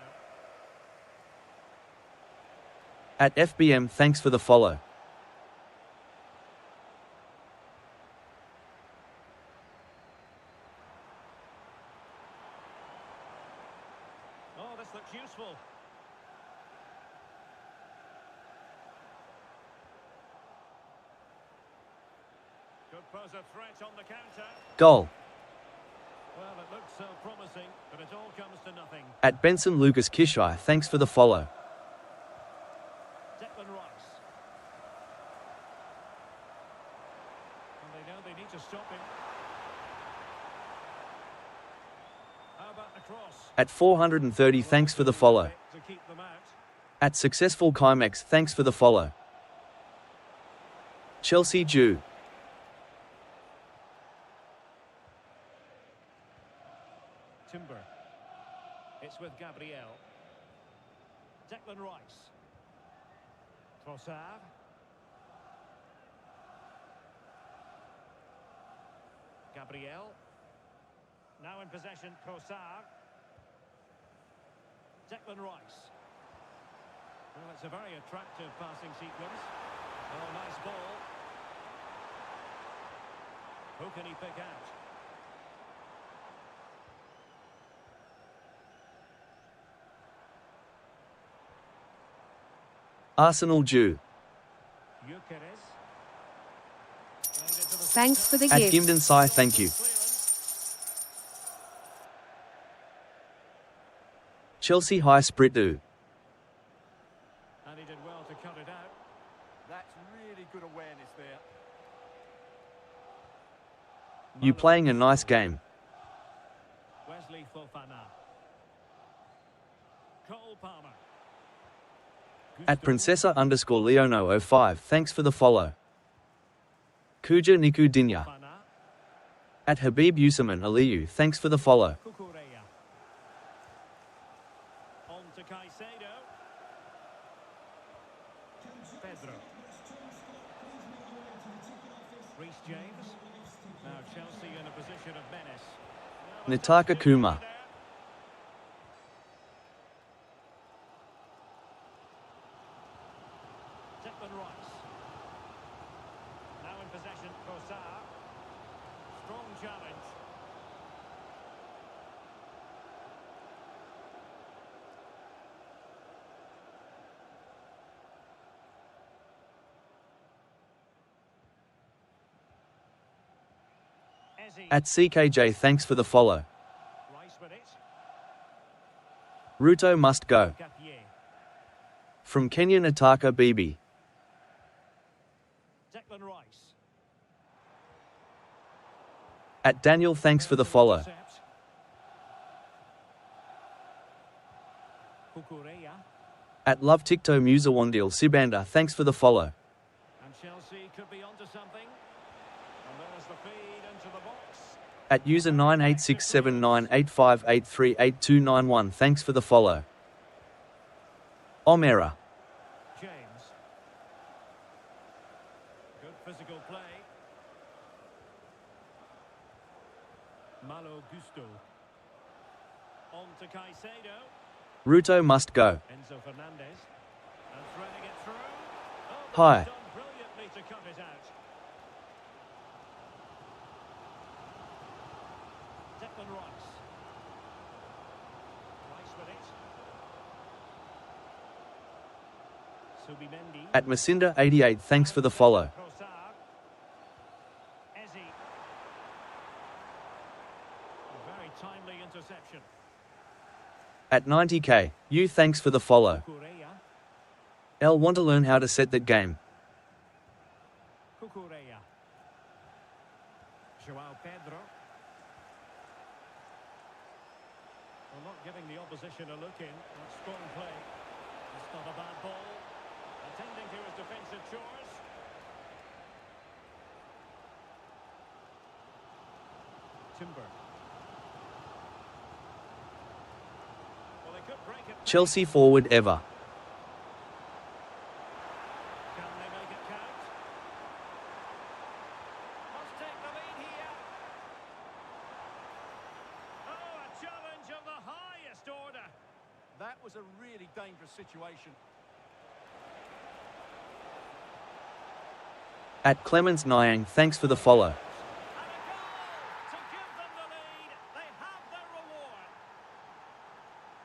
At FBM, thanks for the follow. Oh, this looks useful. Pose a threat on the counter. Goal. Well, it looks so promising, but it all comes to nothing. At Benson Lucas Kishai, thanks for the follow. Declan Rice. And they know they need to stop him. How about the cross? At 430, thanks for the follow. To keep them out. At Successful Chimex, thanks for the follow. Chelsea Jew. Timber. It's with Gabriel. Declan Rice. Trossard. Gabriel. Now in possession, Trossard. Declan Rice. Well, it's a very attractive passing sequence. Oh, nice ball. Who can he pick out? Arsenal Jew. Gyökeres. Thanks for the At gift. Gimden Sai, thank you. Chelsea High Sprit. And he did well to cut it out. That's really good awareness there. You playing a nice game. Wesley Fofana. Cole Palmer. At Princessa_Leono05, thanks for the follow. Kuja Niku Dinya. Fofana. At Habib Yusaman Aliyu, thanks for the follow. Cucurella. On to Caicedo. Pedro. Reece James. Now Chelsea in a position of menace. Nataka Kuma. Declan Rice. Now in possession, Trossard. Strong challenge. Ezzy. At CKJ, thanks for the follow. Rice with it. Ruto must go. Gapier. From Kenya Nataka Bibi. Declan Rice. At Daniel, thanks for the follow. Intercept. Cucurella. At Love Tikto Musawandil Sibanda, thanks for the follow. And Chelsea could be onto something. And there's the feed into the box. At user 98679858389291, thanks for the follow. Omera. James. Good physical play. Malo Gusto. On to Caicedo. Ruto must go. Enzo Fernandez. And threading it through. Oh, Hi. he's done brilliantly to cut it out. Declan Rice. Rice with it. Subimendi. At Masinda88, thanks for the follow. Trossard. Ezzy. A very timely interception. At 90k, you thanks for the follow. Cucurella. L want to learn how to set that game. Cucurella. Joao Pedro. Well, not giving the opposition a look in. That's strong play. It's not a bad ball. Attending to his defensive chores. Timber. Well, they could break it. Chelsea forward ever. Can they make it count? Must take the lead here. Oh, a challenge of the highest order. That was a really dangerous situation. At Clemens Nyang, thanks for the follow. And a goal to give them the lead. They have their reward.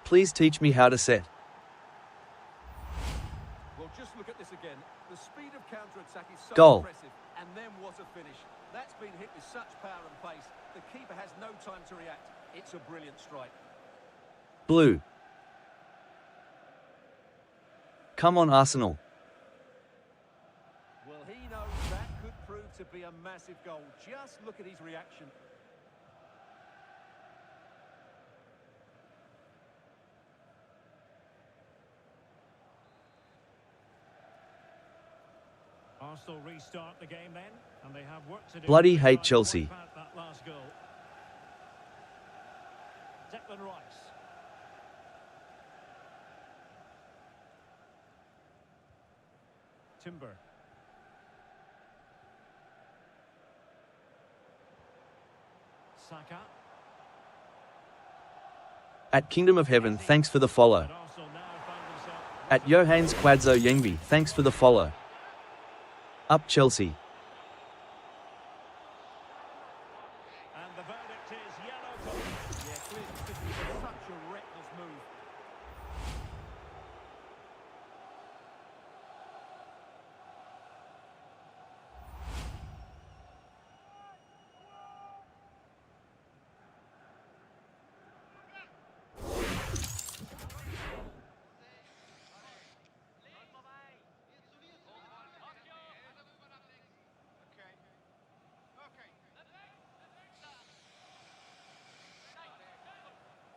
Please teach me how to set. Well, just look at this again. The speed of counter-attack is so Goal. impressive. And then what a finish. That's been hit with such power and pace. The keeper has no time to react. It's a brilliant strike. Blue. Come on, Arsenal. Well, he knows that could prove to be a massive goal. Just look at his reaction. Arsenal restart the game then, and they have work to do. Bloody hate to try and Chelsea. wipe out that last goal. Declan Rice. Timber. Saka. At Kingdom of Heaven, thanks for the follow. And Arsenal now find themselves. At Johannes Quadzo Yengvi, thanks for the follow. Up Chelsea. And the verdict is yellow card. Yeah, clearly this is such a reckless move.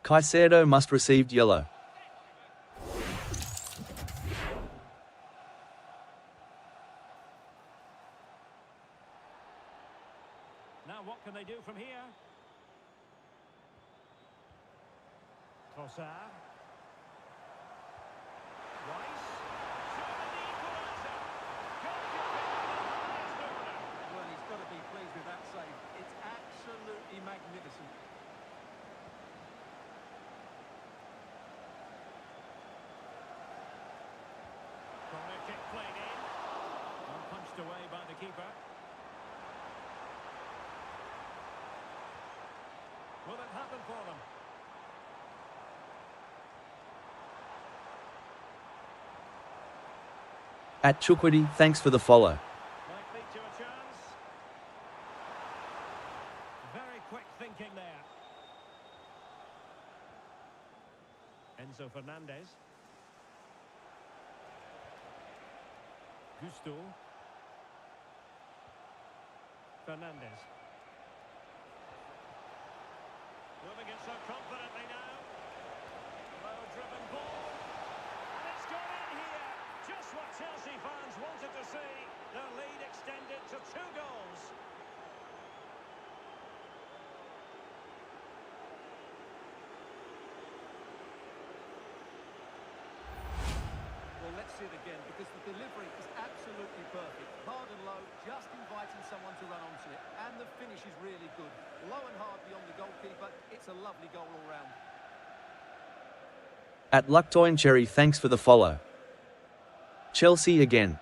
Caicedo must receive yellow. Now what can they do from here? Trossard. Rice. Surely the equaliser. Well, he's got to be pleased with that save. It's absolutely magnificent. Corner kick played in. Well punched away by the keeper. Will it happen for them? At Chukwudi, thanks for the follow. Might lead to a chance. Very quick thinking there. Enzo Fernandez. Gusto. Fernandez. Moving it so confidently now. Low-driven ball. And it's gone in here. Just what Chelsea fans wanted to see. Their lead extended to 2 goals. Well, let's see it again, because the delivery is absolutely perfect. Hard and low, just inviting someone to run onto it. And the finish is really good. Low and hard beyond the goalkeeper. It's a lovely goal all round. At Luctoin Cherry, thanks for the follow. Chelsea again.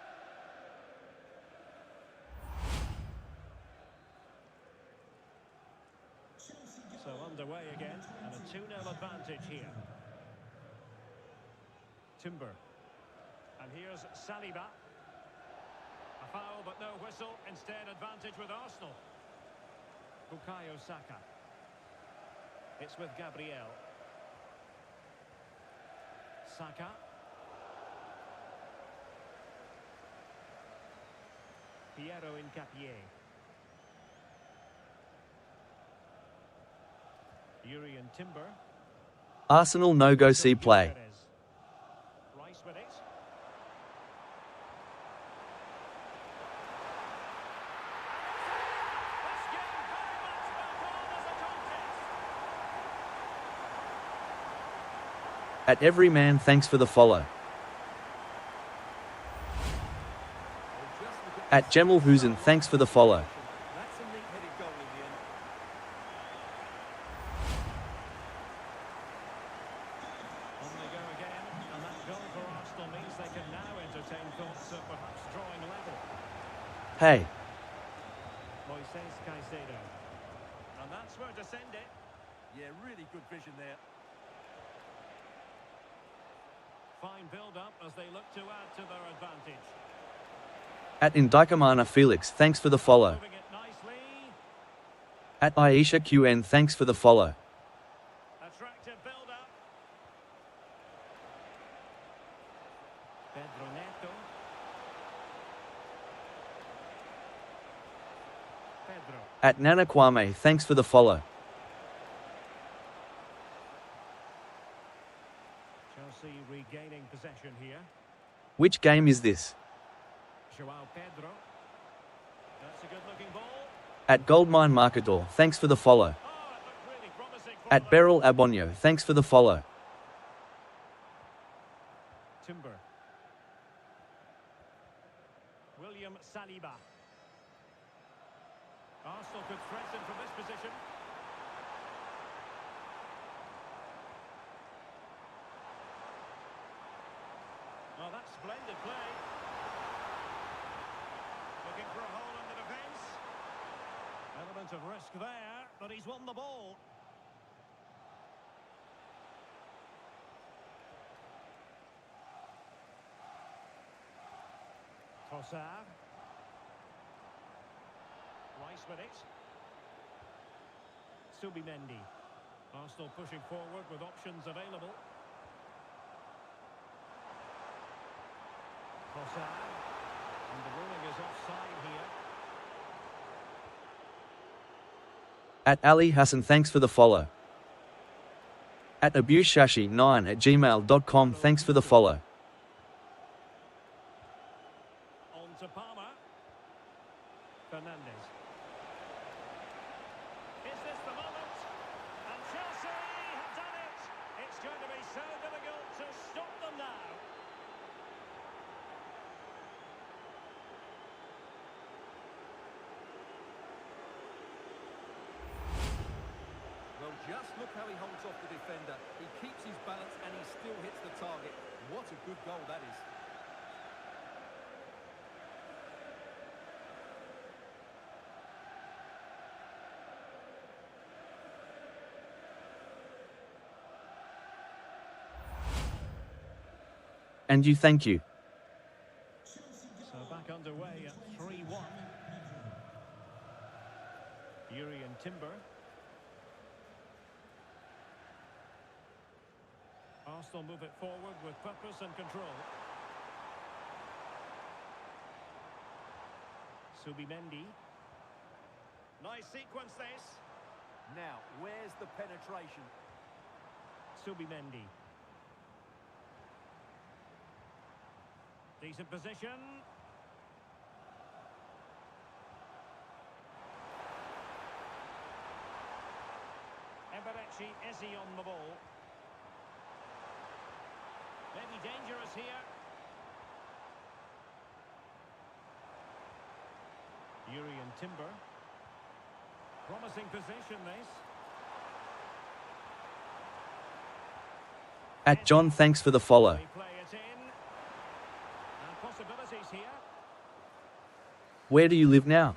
So underway again, and a 2-0 advantage here. Timber. And here's Saliba. A foul, but no whistle. Instead, advantage with Arsenal. Bukayo Saka. It's with Gabriel. Saka. Piero Incapié. Yuri and Timber. Arsenal no-go see play. Rice with it. This game very much went on as a contest. At every man, thanks for the follow. At Jemal Husen, thanks for the follow. That's a neat-headed goal in the end. On they go again, and that goal for Arsenal means they can now entertain thoughts of perhaps drawing level. Hey. Moises Caicedo. And that's where to send it. Yeah, really good vision there. Fine build-up as they look to add to their advantage. At Indicamana Felix, thanks for the follow. Moving it nicely. At Aisha QN, thanks for the follow. Attractive build-up. Pedro Neto. Pedro. At Nana Kwame, thanks for the follow. Chelsea regaining possession here. Which game is this? Joao Pedro. That's a good-looking ball. At Goldmine Marketdoor, thanks for the follow. Oh, it looked really promising for At them. Beryl Abonio, thanks for the follow. Timber. William Saliba. Arsenal could threaten from this position. Oh, that's splendid play. Looking for a hole in the defence. Element of risk there, but he's won the ball. Trossard. Rice with it. Subimendi. Arsenal pushing forward with options available. Trossard. And the ruling is offside here. At Ali Hassan, thanks for the follow. At abuseshashi9@gmail.com, thanks for the follow. On to Palmer. Fernandes. Is this the moment? And Chelsea have done it. It's going to be so difficult to stop them now. Well, just look how he holds off the defender. He keeps his balance and he still hits the target. What a good goal that is. And you, thank you. So back underway at 3-1. Yuri and Timber. Arsenal move it forward with purpose and control. Subimendi. Nice sequence this. Now, where's the penetration? Subimendi. Decent position. Eberechi Eze on the ball. Maybe dangerous here. Yuri and Timber. Promising position this. At John, thanks for the follow. They play it in. And possibilities here. Where do you live now?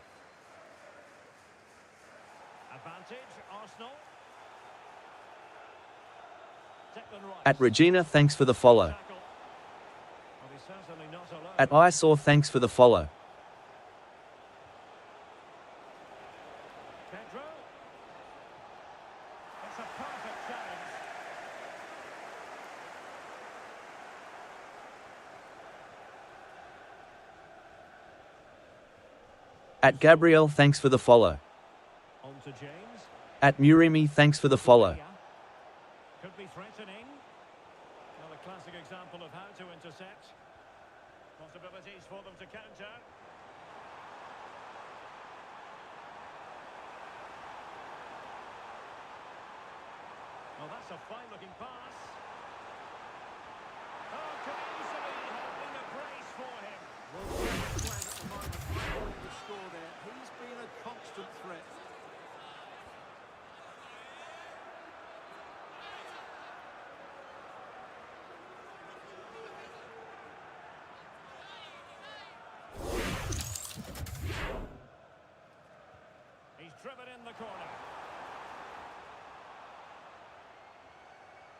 Advantage, Arsenal. Declan Rice. At Regina, thanks for the follow. Tackle. Well, he's certainly not alone. At I saw, thanks for the follow. Pedro. It's a perfect challenge. At Gabriel, thanks for the follow. On to James. At Murimi, thanks for the follow. Could be threatening. Well, a classic example of how to intercept. Possibilities for them to counter. Well, that's a fine-looking pass. Oh, could easily have been a brace for him. Well, playing at the moment, controlling the score there. He's been a constant threat. He's driven in the corner.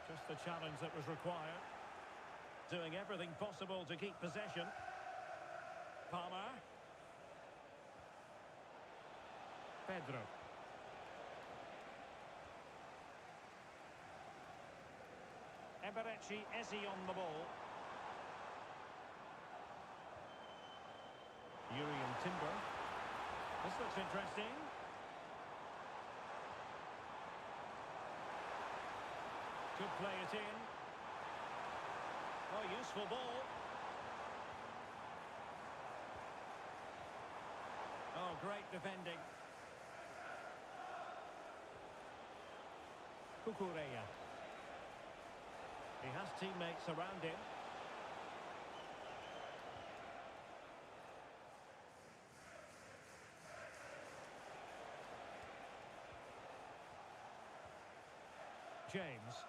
Just the challenge that was required. Doing everything possible to keep possession. Palmer. Pedro. Eberechi Eze on the ball. Urian Timber. This looks interesting. Could play it in. Oh, useful ball. Oh, great defending. Kukureya. He has teammates around him. James.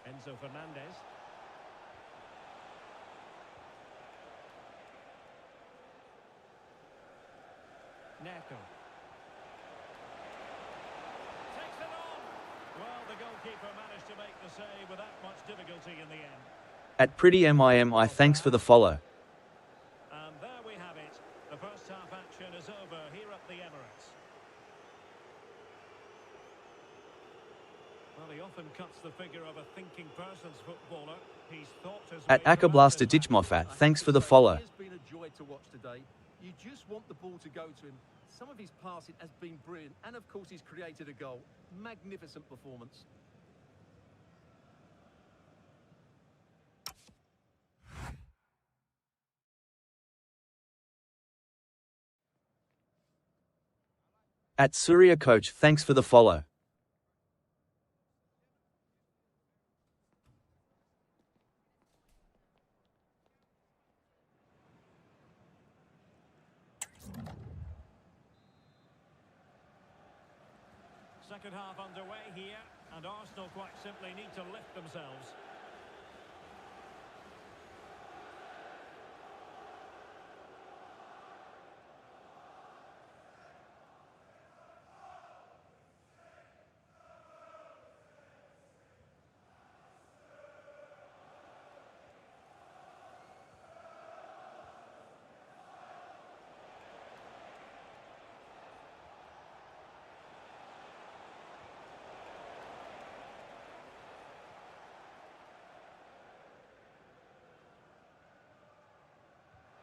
Enzo Fernandez. Neto. Takes it on. Well, the goalkeeper managed to make the save without much difficulty in the end. At Pretty MIMI, thanks for the follow. And there we have it. The first half action is over here at the Emirates. Well, he often cuts the figure of a thinking person's footballer. He's thought his At way through Akablaster this match. Ditchmofat, thanks for the follow. It's been a joy to watch today. You just want the ball to go to him. Some of his passing has been brilliant, and of course he's created a goal. Magnificent performance. At Surya Coach, thanks for the follow. Second half underway here, and Arsenal quite simply need to lift themselves.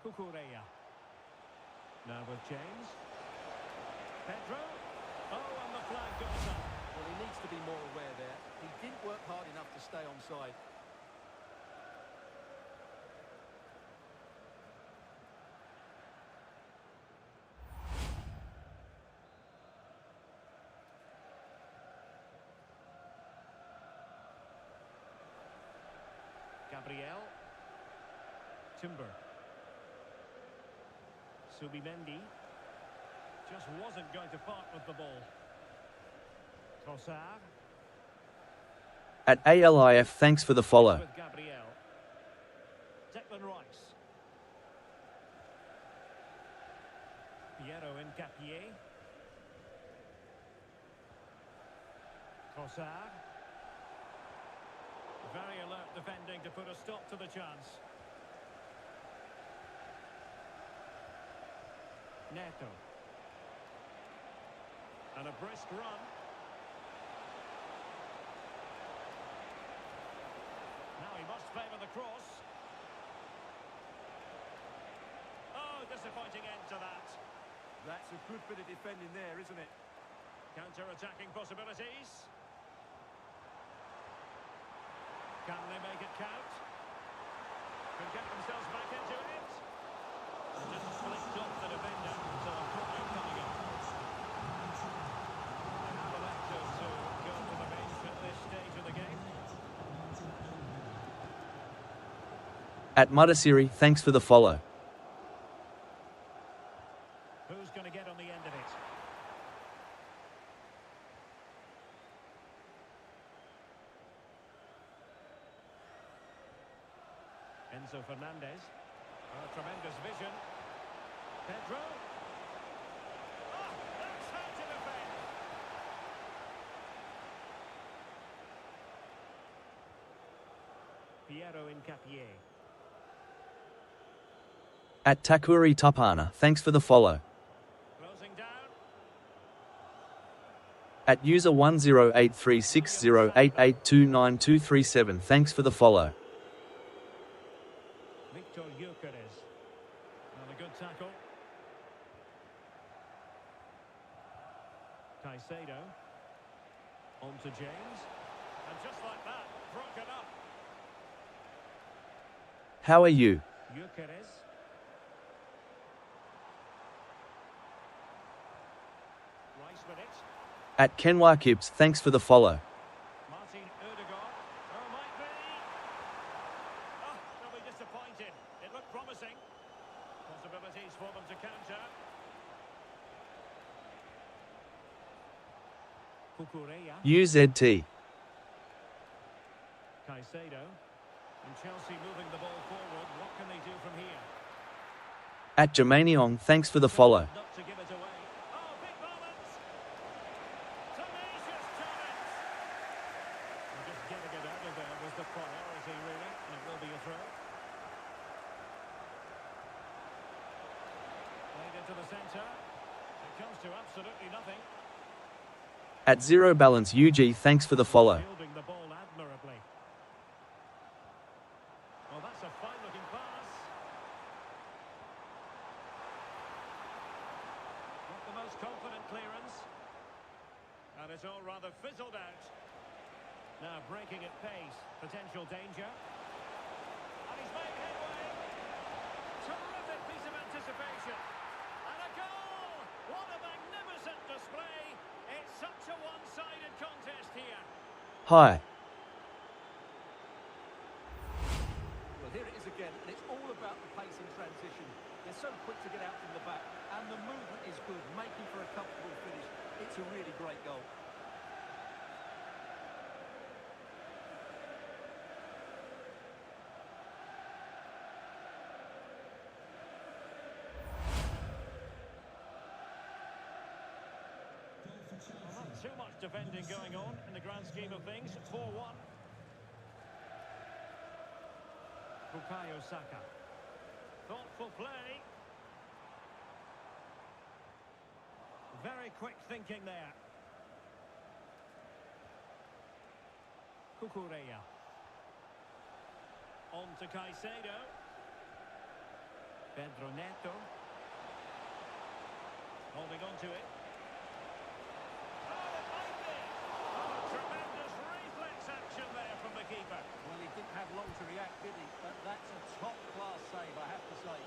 Kukureya. Now with James. Pedro. Oh, and the flag goes up. Well, he needs to be more aware there. He didn't work hard enough to stay onside. Gabriel. Timber. Subimendi. Just wasn't going to part with the ball. Trossard. At ALIF, thanks for the follow. With Gabriel. Declan Rice. Piero Incapié. Trossard. Very alert defending to put a stop to the chance. Neto. And a brisk run. Now he must favour the cross. Oh, disappointing end to that. That's a good bit of defending there, isn't it? Counter-attacking possibilities. Can they make it count? Can get themselves back into it. Just flicked off the defender, so a corner coming up. They have elected to go to the bench at this stage of the game. At Mudasiri, thanks for the follow. Who's going to get on the end of it? Enzo Fernandez. Oh, tremendous vision. Pedro. Oh, that's how to defend. Piero Incapié. At Takuri Tapana, thanks for the follow. Closing down. At user 10836088292237, thanks for the follow. Victor Gyökeres. And a good tackle. Caicedo. On to James. And just like that, broken up. How are you? Gyökeres. Rice with it. At Kenwa Kips, thanks for the follow. Martin Ødegaard. Oh, might be. Oh, they'll be disappointed. It looked promising. Possibilities for them to counter. Cucurella. UZT. Caicedo. And Chelsea moving the ball forward. What can they do from here? At Jermaine, thanks for the follow. Not to give it away. Oh, big moments. Tenacious challenge. And just getting it out of there was the priority, really. And it will be a throw. Played into the centre. It comes to absolutely nothing. At Zero Balance UG, thanks for the follow. Fielding the ball admirably. Well, that's a fine-looking pass. Not the most confident clearance. And it's all rather fizzled out. Now breaking at pace. Potential danger. And he's made headway. Terrific piece of anticipation. And a goal! What a magnificent display. It's such a one-sided contest here. Hi. Well, here it is again, and it's all about the pace in transition. They're so quick to get out from the back, and the movement is good, making for a comfortable finish. It's a really great goal. Well, not too much defending going on in the grand scheme of things. 4-1. Bukayo Saka. Thoughtful play. Very quick thinking there. Cucurella. On to Caicedo. Pedro Neto. Holding on to it. Oh, it might be. Oh, tremendous reflex action there from the keeper. Well, he didn't have long to react, did he? But that's a top-class save, I have to say.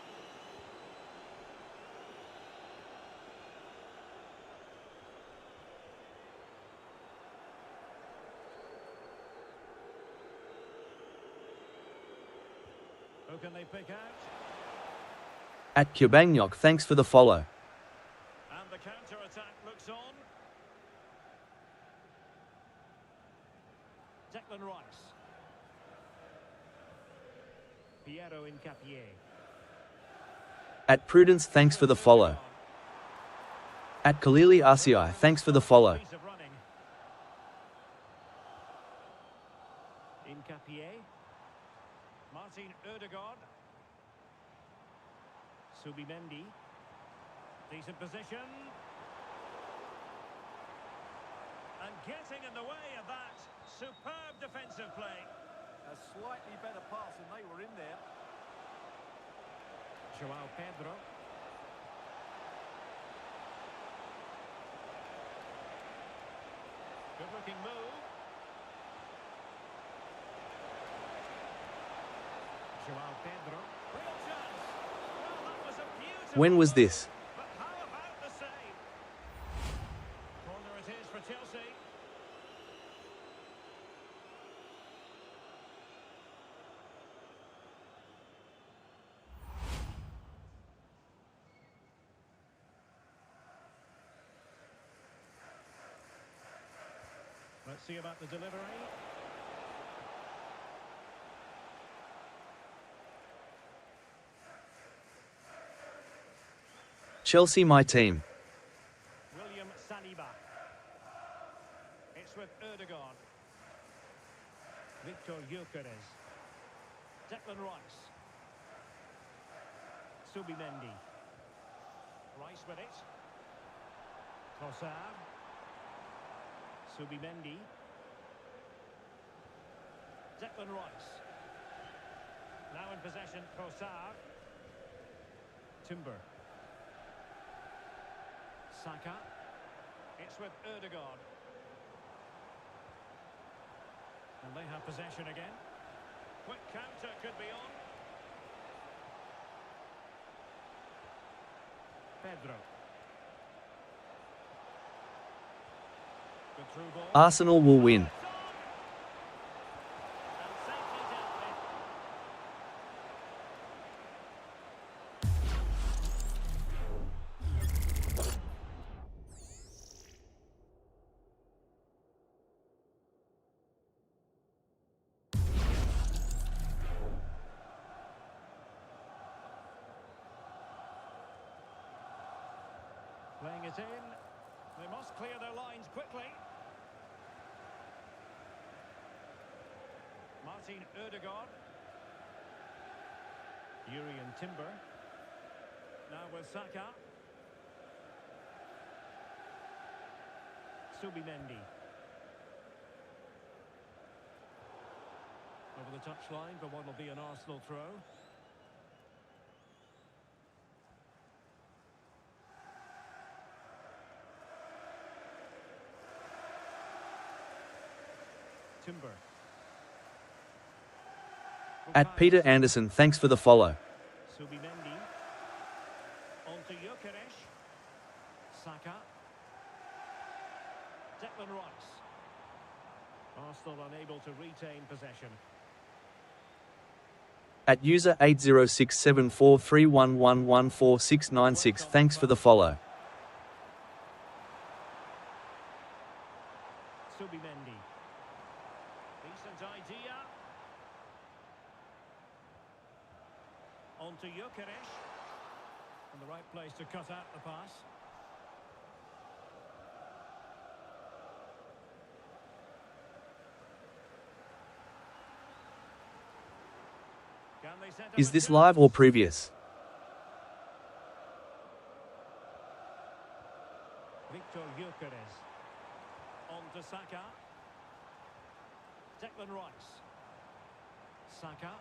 Who can they pick out? At Kubanyok, thanks for the follow. And the counter-attack looks on. Declan Rice. Piero Incapié. At Prudence, thanks for the follow. At Khalili RCI, thanks for the follow. Piece of running. Incapié. Martin Ødegaard. Subimendi. Decent position. And getting in the way of that. Superb defensive play. A slightly better pass than they were in there. João Pedro. Good looking move. João Pedro. Real chance. Well, that was a beautiful When was this? But how about the save? Corner it is for Chelsea. Let's see about the delivery. Chelsea, my team. William Saliba. It's with Ødegaard. Victor Gyökeres. Declan Rice. Subimendi. Rice with it. Trossard. Subimendi. Declan Rice. Now in possession, Trossard. Timber. Saka. It's with Ødegaard. And they have possession again. Quick counter could be on. Pedro. Good through ball. Arsenal will win. And safely dealt with. Playing it in. They must clear their lines quickly. Martin Ødegaard. Urian Timber. Now with Saka. Subimendi. Over the touchline for what will be an Arsenal throw. Timber. At Peter Anderson, thanks for the follow. Subimendi. On to Gyökeres. Saka. Declan Rice. Arsenal unable to retain possession. At user 80674311146996, thanks for the follow. Subimendi. Decent idea. On to Gyökeres. In the right place to cut out the pass. Can they set up Is a this chance? live or previous? Victor Gyökeres. On to Saka. Declan Rice. Saka.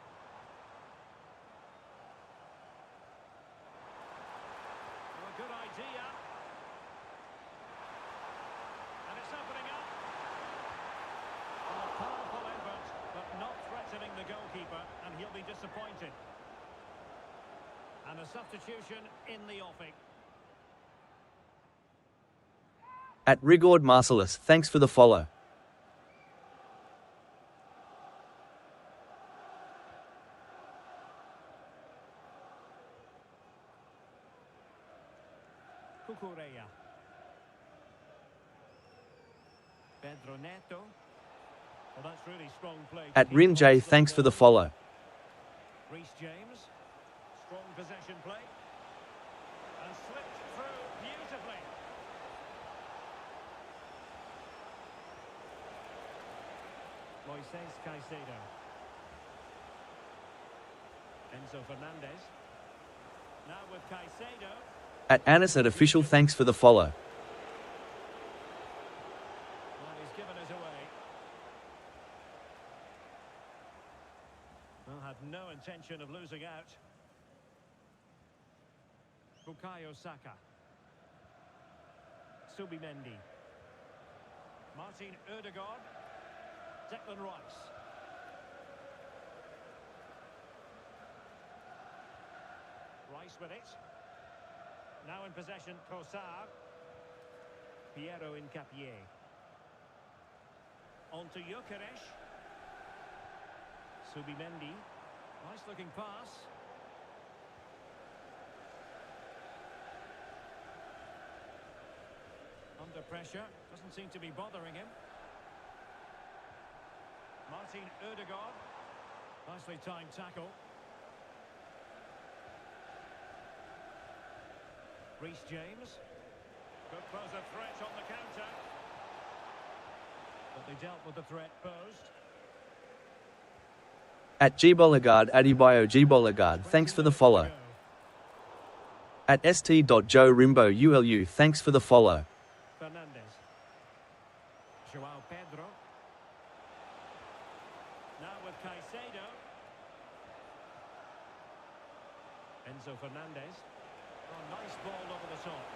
Oh, a good idea. And it's opening up. A powerful effort, but not threatening the goalkeeper, and he'll be disappointed. And a substitution in the offing. At Rigord Marcellus, thanks for the follow. Cucurella. Pedro Neto. Well, that's really strong play. At Rin J, thanks for the follow. Reece James. Strong possession play. And slipped through beautifully. Moises Caicedo. Enzo Fernandez. Now with Caicedo. At Anis at official, thanks for the follow. Well, he's given it away. Well, had no intention of losing out. Bukayo Saka. Subimendi. Martin Ødegaard. Declan Rice. Rice with it. Now in possession, Trossard. Piero Incapié. On to Gyökeres. Subimendi. Nice looking pass. Under pressure. Doesn't seem to be bothering him. Martin Ødegaard. Nicely timed tackle. Reece James. Could pose a threat on the counter. But they dealt with the threat posed. At Gboligard, Dboy Gboligard, thanks for the follow. At st.joe rimbo ulu, thanks for the follow. Fernandez. Joao with Caicedo. Enzo Fernandez. Oh, nice ball over the top.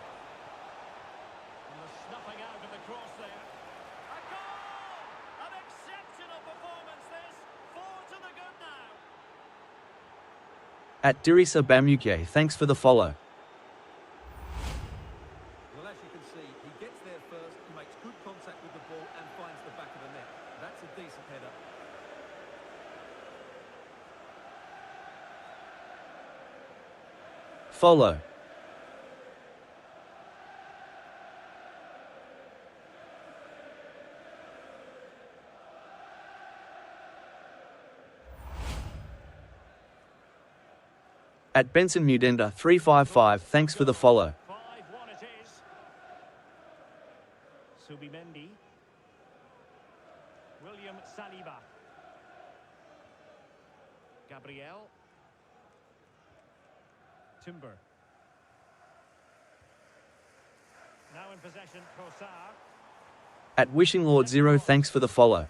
And the snuffing out of the cross there. A goal! An exceptional performance this. 4 to the good now. At Dirisa Bamuke, thanks for the follow. Well, as you can see, he gets there first, he makes good contact with the ball and finds the back of the net. That's a decent header. Follow. At Benson Mudenda 355, thanks for the follow. 5-1 it is. Subimendi. William Saliba. Gabriel. Timber. Now in possession, Trossard. At Wishing Lord 0, thanks for the follow.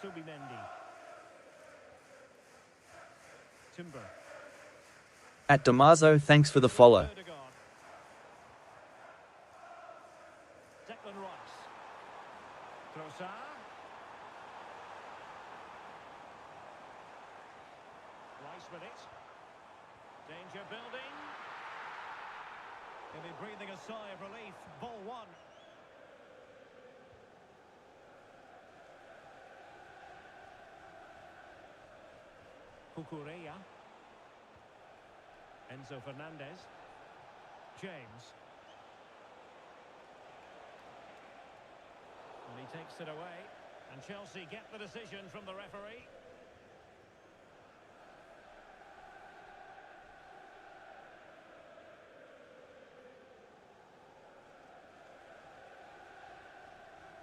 Subimendi. Timber. At Damaso, thanks for the follow. Ødegaard. Declan Rice. Trossard. Rice with it. Danger building. He'll be breathing a sigh of relief. Ball one. Cucurella. Enzo Fernandez. James. And he takes it away. And Chelsea get the decision from the referee.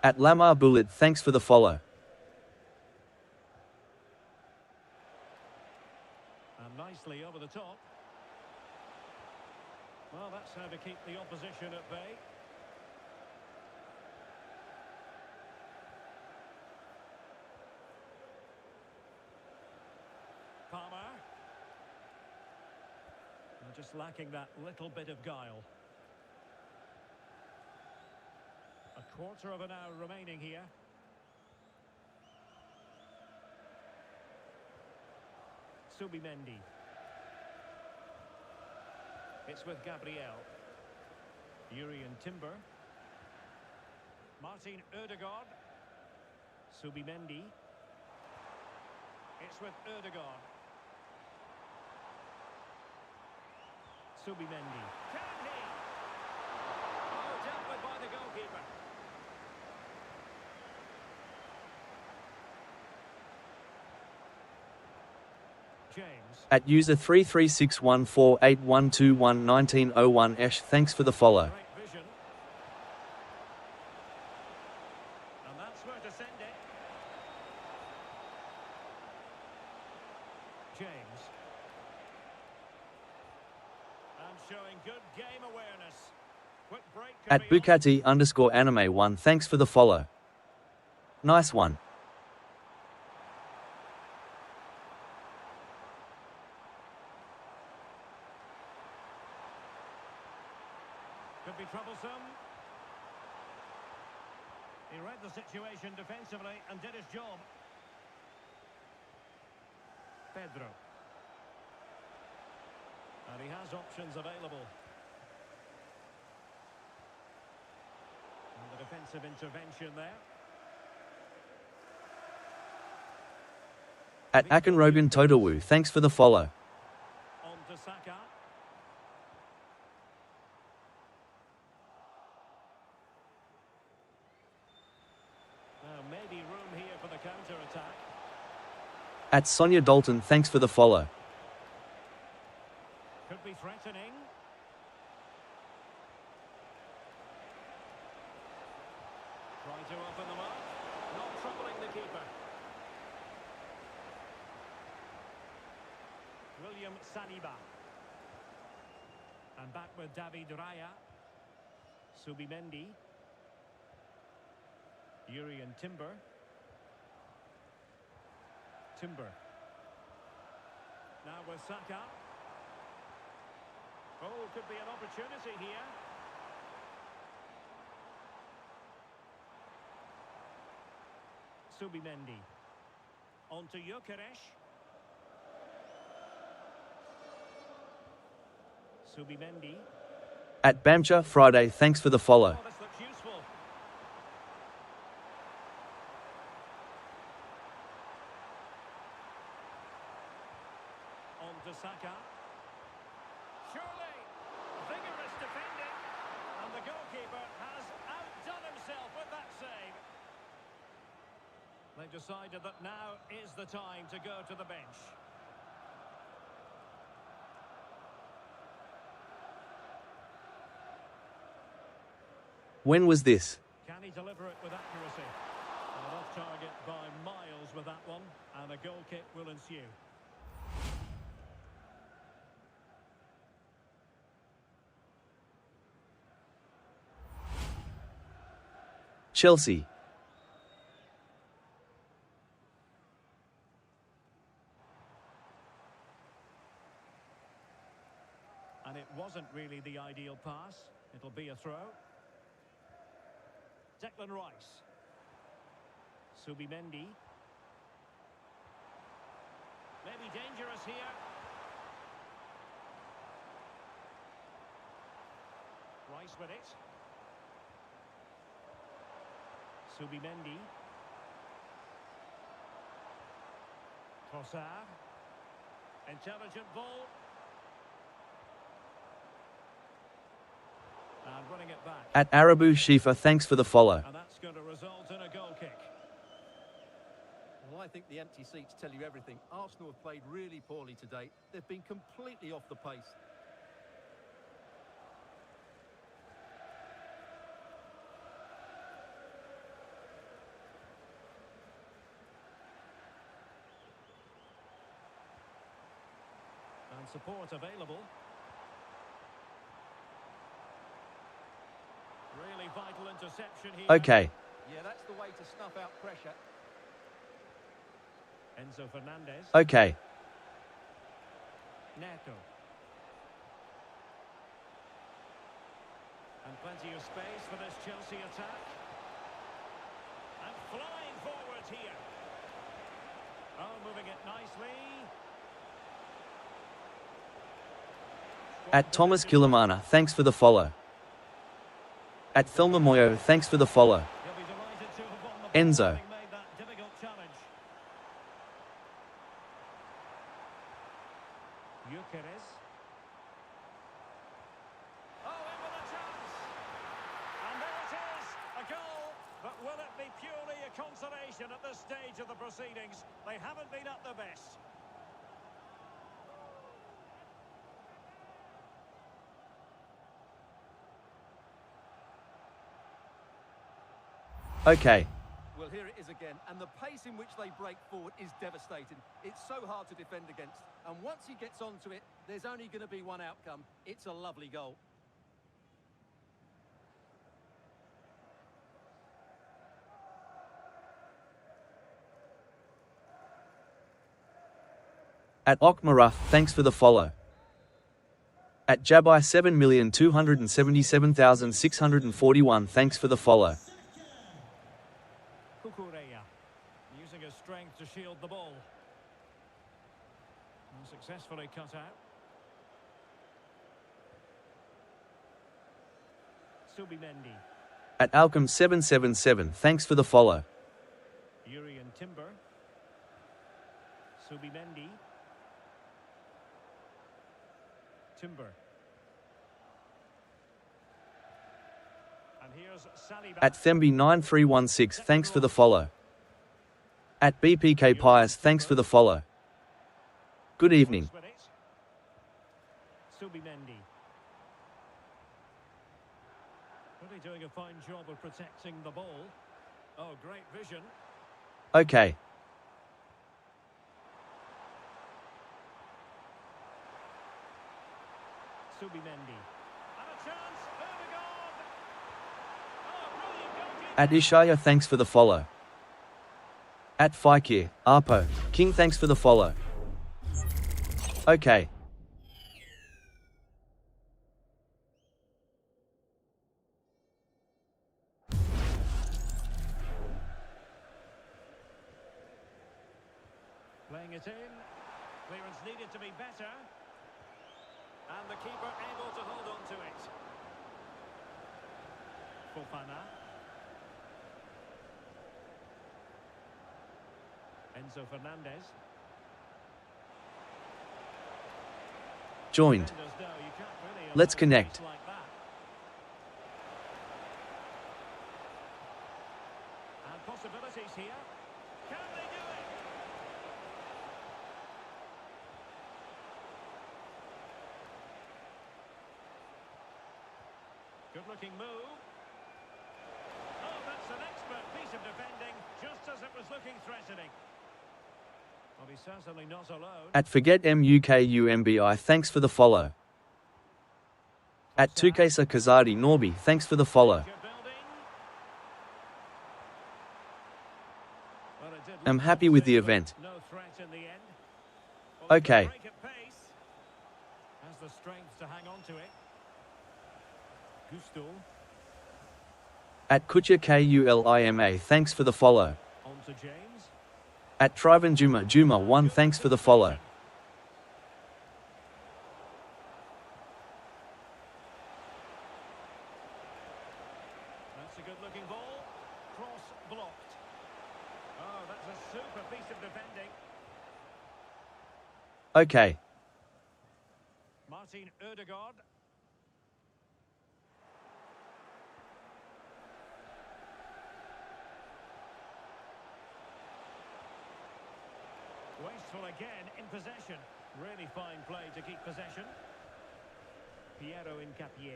At Lamar Bullet, thanks for the follow. And nicely over the top. Well, that's how to keep the opposition at bay. Palmer. And just lacking that little bit of guile. A quarter of an hour remaining here. Subimendi. It's with Gabriel. Urian Timber. Martin Ødegaard. Subimendi. It's with Ødegaard. Subimendi. Can he? Oh, dealt with by the goalkeeper. James. At user 33614812111901 thanks for the follow. Great vision. And that's where to send it. James. And showing good game awareness. Quick break. At Bukati_anime1, thanks for the follow. Nice one. Could be troublesome. He read the situation defensively and did his job. Pedro. And he has options available. And the defensive intervention there. At Akinrogan Totowu, thanks for the follow. On to Saka. Now maybe room here for the counter-attack. At Sonia Dalton, thanks for the follow. Could be threatening. Trying to open them up. Not troubling the keeper. William Saliba. And back with David Raya. Subimendi. Urian Timber. Timber. Now with Saka. Oh, could be an opportunity here. Subimendi. On to Gyökeres. Subimendi. At Bamcha Friday, thanks for the follow. Oh, this looks useful. On to Saka. Surely, vigorous defending. And the goalkeeper has outdone himself with that save. They've decided that now is the time to go to the bench. When was this? Can he deliver it with accuracy? Well, off target by miles with that one, and a goal kick will ensue. Chelsea. And it wasn't really the ideal pass. It'll be a throw. Declan Rice. Subimendi. Maybe dangerous here. Rice with it. Subimendi. Trossard. Intelligent ball. And running it back. At Arabu Shifa, thanks for the follow. And that's going to result in a goal kick. Well, I think the empty seats tell you everything. Arsenal have played really poorly today. They've been completely off the pace. And support available. Really vital interception here. Okay. Yeah, that's the way to snuff out pressure. Enzo Fernandez. Okay. Neto. And plenty of space for this Chelsea attack. And flying forward here. Oh, moving it nicely. At Thomas Kilimana, thanks for the follow. At Thelma Moyo, thanks for the follow. He'll be delighted to have won the ball, Enzo. having made that difficult challenge. Gyökeres. Oh, in with a chance. And there it is, a goal. But will it be purely a consolation at this stage of the proceedings? They haven't been at their best. Okay. Well, here it is again, and the pace in which they break forward is devastating. It's so hard to defend against, and once he gets onto it, there's only going to be one outcome. It's a lovely goal. At Okmaruf, thanks for the follow. At Dboy 7,277,641, thanks for the follow. Cucurella, using his strength to shield the ball. And successfully cut out. Subimendi. At Alcom 777, thanks for the follow. Yuri and Timber. Subimendi. Timber. And here's Saliba. At Thembi 9316, thanks for the follow. At BPK Pius, thanks for the follow. Good evening. With it. Subimendi. Really doing a fine job of protecting the ball. Oh, great vision. Okay. Subimendi. And a chance. Odegaard. Oh, brilliant goalkeeping. At Ishaya, thanks for the follow. At Fikir, Arpo. King, thanks for the follow. Okay. Playing it in. Clearance needed to be better. And the keeper able to hold on to it. Fofana. Enzo Fernandez. Joined. Defenders know you can't really Let's allow connect. space like that. And possibilities here. Can they do it? Good-looking move. Oh, that's an expert piece of defending, just as it was looking threatening. Well, he's certainly not alone. At Forget MUKUMBI, thanks for the follow. At Tukesa Kazadi Norby, thanks for the follow. Good building. Well, it did look I'm happy with the promising, event. but no threat in the end. Well, he can Okay. break at pace. Has the strength to hang on to it. Gusto. At Kucha KULIMA, thanks for the follow. On to James. At Trivan Juma 1, thanks for the follow. That's a good-looking ball. Cross blocked. Oh, that's a super piece of defending. Okay. Martin Ødegaard. Wasteful again in possession. Really fine play to keep possession. Piero Incapié.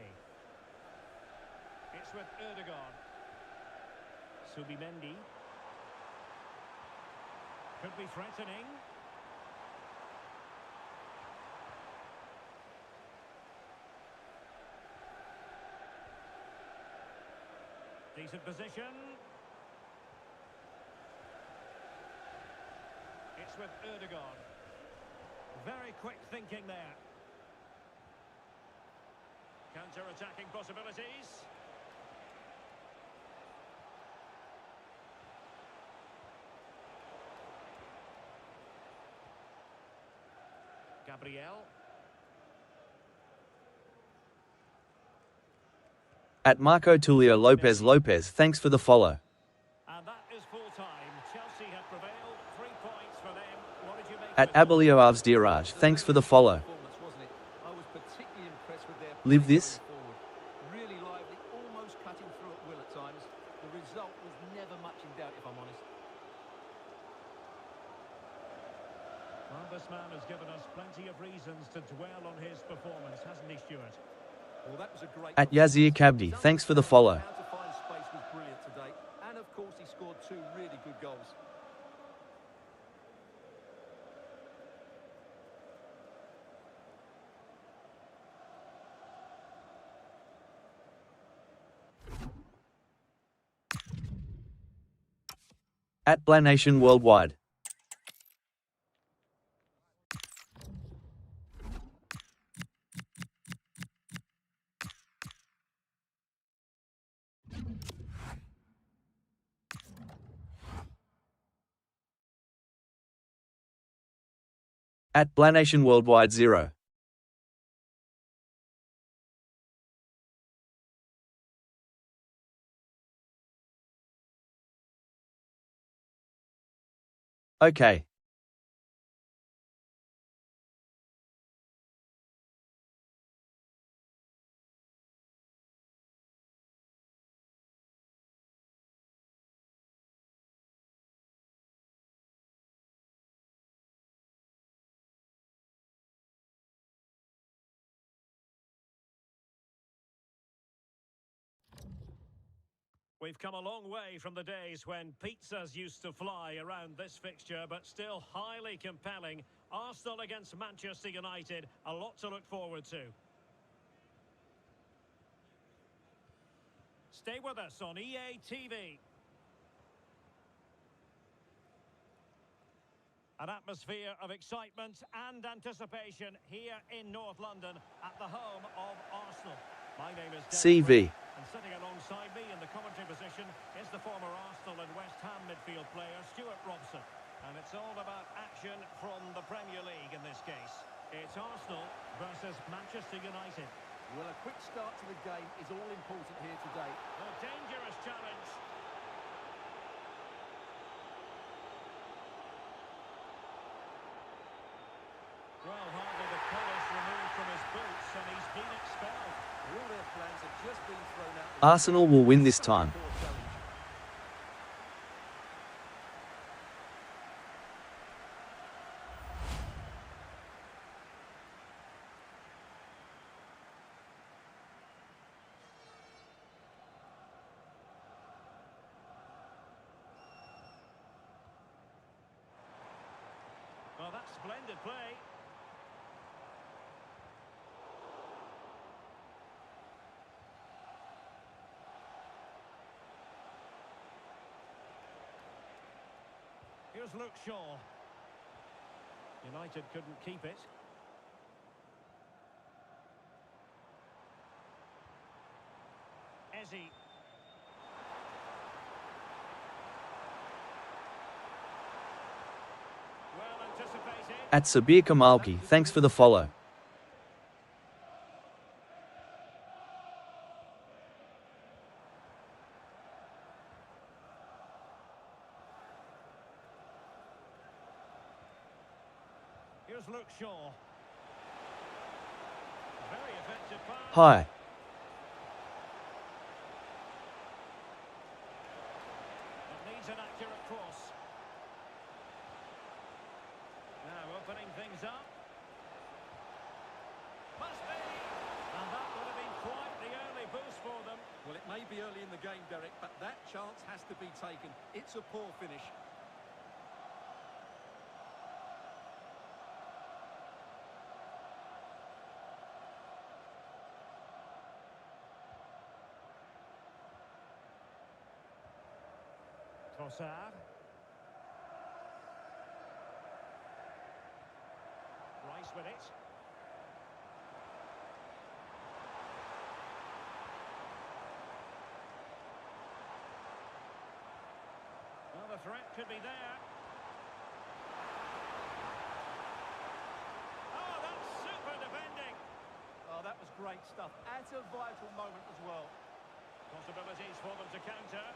It's with Ødegaard. Subimendi. Could be threatening. Decent position. It's with Ødegaard. Very quick thinking there. Counter-attacking possibilities. Gabriel. At Marco Tulio Lopez, thanks for the follow. And that is full time. Chelsea have prevailed. 3 points for them. What did you make At of it? Abilio Avsdiraj, thanks for the follow. Performance, wasn't it? I was particularly impressed with their Live play this. going forward. Really lively, almost cutting through at will at times. The result was never much in doubt, if I'm honest. Well, this man has given us plenty of reasons to dwell on his performance, hasn't he, Stuart? Well, that was a great At Yazir Kabdi, thanks for the follow. How to find space was brilliant today, and of course he scored 2 really good goals. At Blanation Worldwide. At Blanation Worldwide 0. Okay. We've come a long way from the days when pizzas used to fly around this fixture, but still highly compelling. Arsenal against Manchester United, a lot to look forward to. Stay with us on EA TV. An atmosphere of excitement and anticipation here in North London at the home of Arsenal. My name is CV. and sitting alongside me in the commentary position is the former Arsenal and West Ham midfield player Stuart Robson. And it's all about action from the Premier League in this case. It's Arsenal versus Manchester United. Well, a quick start to the game is all important here today. A dangerous challenge. Well, hardly the polish removed from his boots, and he's been expelled. All their plans have just been thrown out. Arsenal will win this time. Well, that's splendid play. Here's Luke Shaw. United couldn't keep it. Eze. Well anticipated. At Sabir Kamalki, thanks for the follow. Here's Luke Shaw. Very effective pass. Hi. It needs an accurate cross. Now opening things up. Must be. And that would have been quite the early boost for them. Well, it may be early in the game, Derek, but that chance has to be taken. It's a poor finish. Trossard. Rice with it. Well, the threat could be there. Oh, that's super defending. Oh, that was great stuff. At a vital moment as well. Possibilities for them to counter.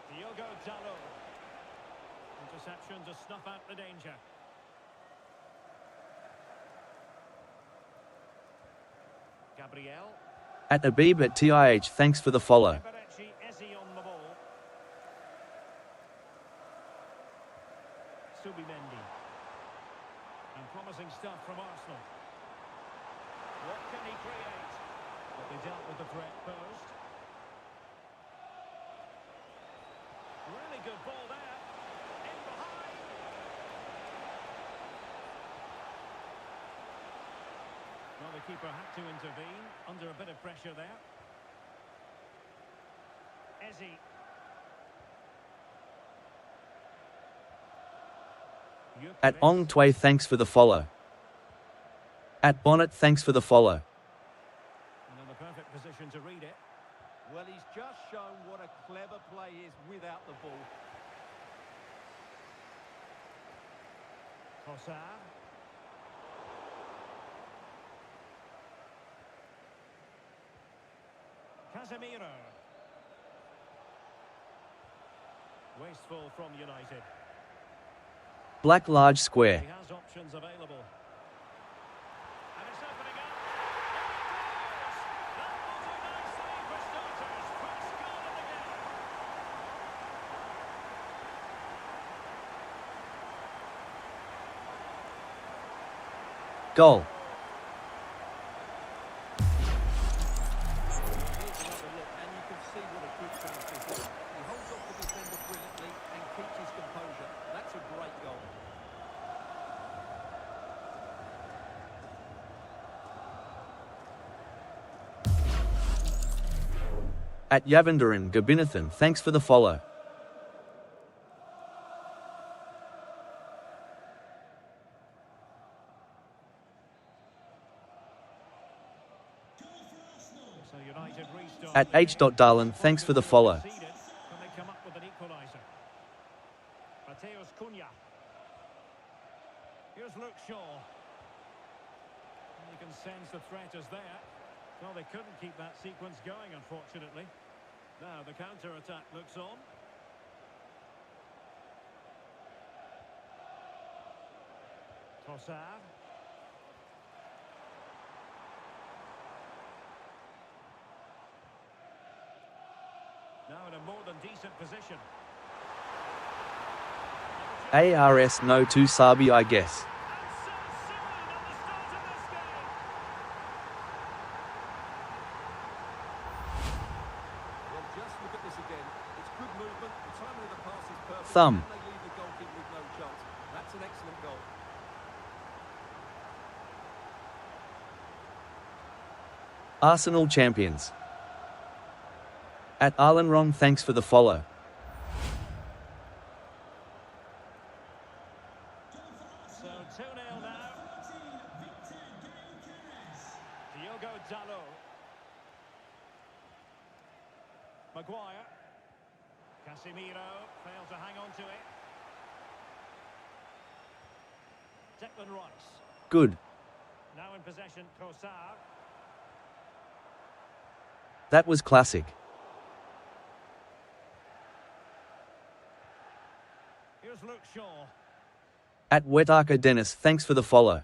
Diogo Dalot. Interception to snuff out the danger. Gabriel. At Abib at TIH, thanks for the follow. Eberechi Eze on the ball. Subimendi. And promising stuff from Arsenal. What can he create? But they dealt with the threat posed. Really good ball there. In behind. Well, the keeper had to intervene under a bit of pressure there. Eze. At Ong Tway, thanks for the follow. At Bonnet, thanks for the follow. And in the perfect position to read it. Well, he's just shown what a clever play is without the ball. Trossard. Casemiro. Wasteful from United. Black large square. He has options available. And it's opening up. That will do nicely for starters. First goal of the game. Goal. Here's another look, and you can see what a good finish this is. He holds off the defender brilliantly and keeps his composure. That's a great goal. At Yavindaran Gabinathan, thanks for the follow. So United restart At the H. game. Darlin, thanks for the follow. Can they come up with an equaliser? Mateus Cunha. Here's Luke Shaw. And you can sense the threat is there. Well, they couldn't keep that sequence going, unfortunately. Now the counter-attack looks on. Trossard. Now in a more than decent position. ARS no to Sabi, I guess. And so soon at the start of this game. Well, just look at this again. It's good movement. The timing of the pass is perfect. Thumb. And they leave the goalkeeper with no chance. That's an excellent goal. Arsenal champions. At Arlen Ron, thanks for the follow. So 2-0 now. Diogo Dalot. Maguire. Casemiro failed to hang on to it. Declan Rice. Good. Now in possession, Trossard. That was classic. Here's Luke Shaw. At Wetarka Dennis, thanks for the follow.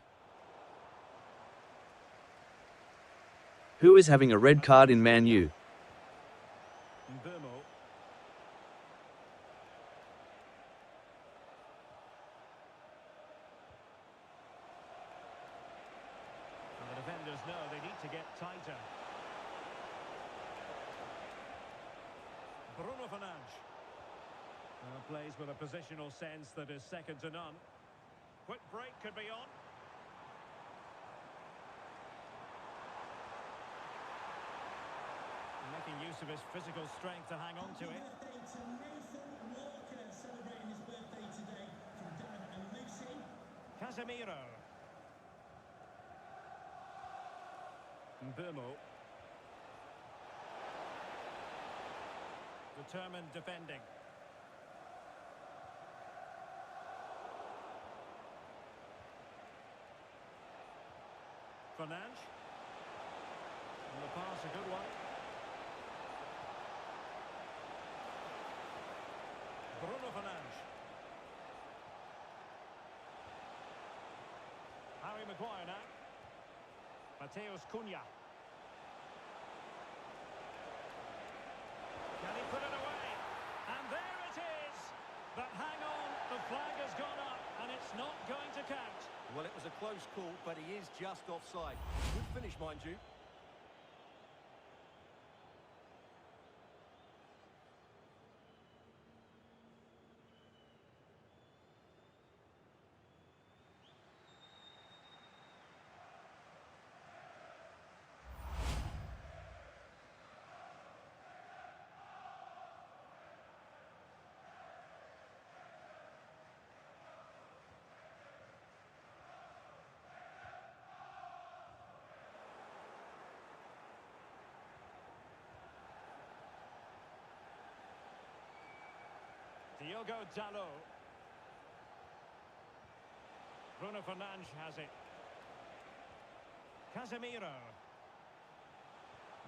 Who is having a red card in Man U? Mbumo. And the defenders know they need to get tighter. Bruno Fernandes. Plays with a positional sense that is second to none. Quick break could be on. Making use of his physical strength to hang on to it. Casemiro. Mbumo. Determined defending. Fernandes. And the pass, a good one. Bruno Fernandes. Harry Maguire now. Mateus Cunha. Can he put it away? And there it is! But hang on, the flag has gone up and it's not going to count. Well, it was a close call, but he is just offside. Good finish, mind you. Diogo Dalot. Bruno Fernandes has it. Casemiro.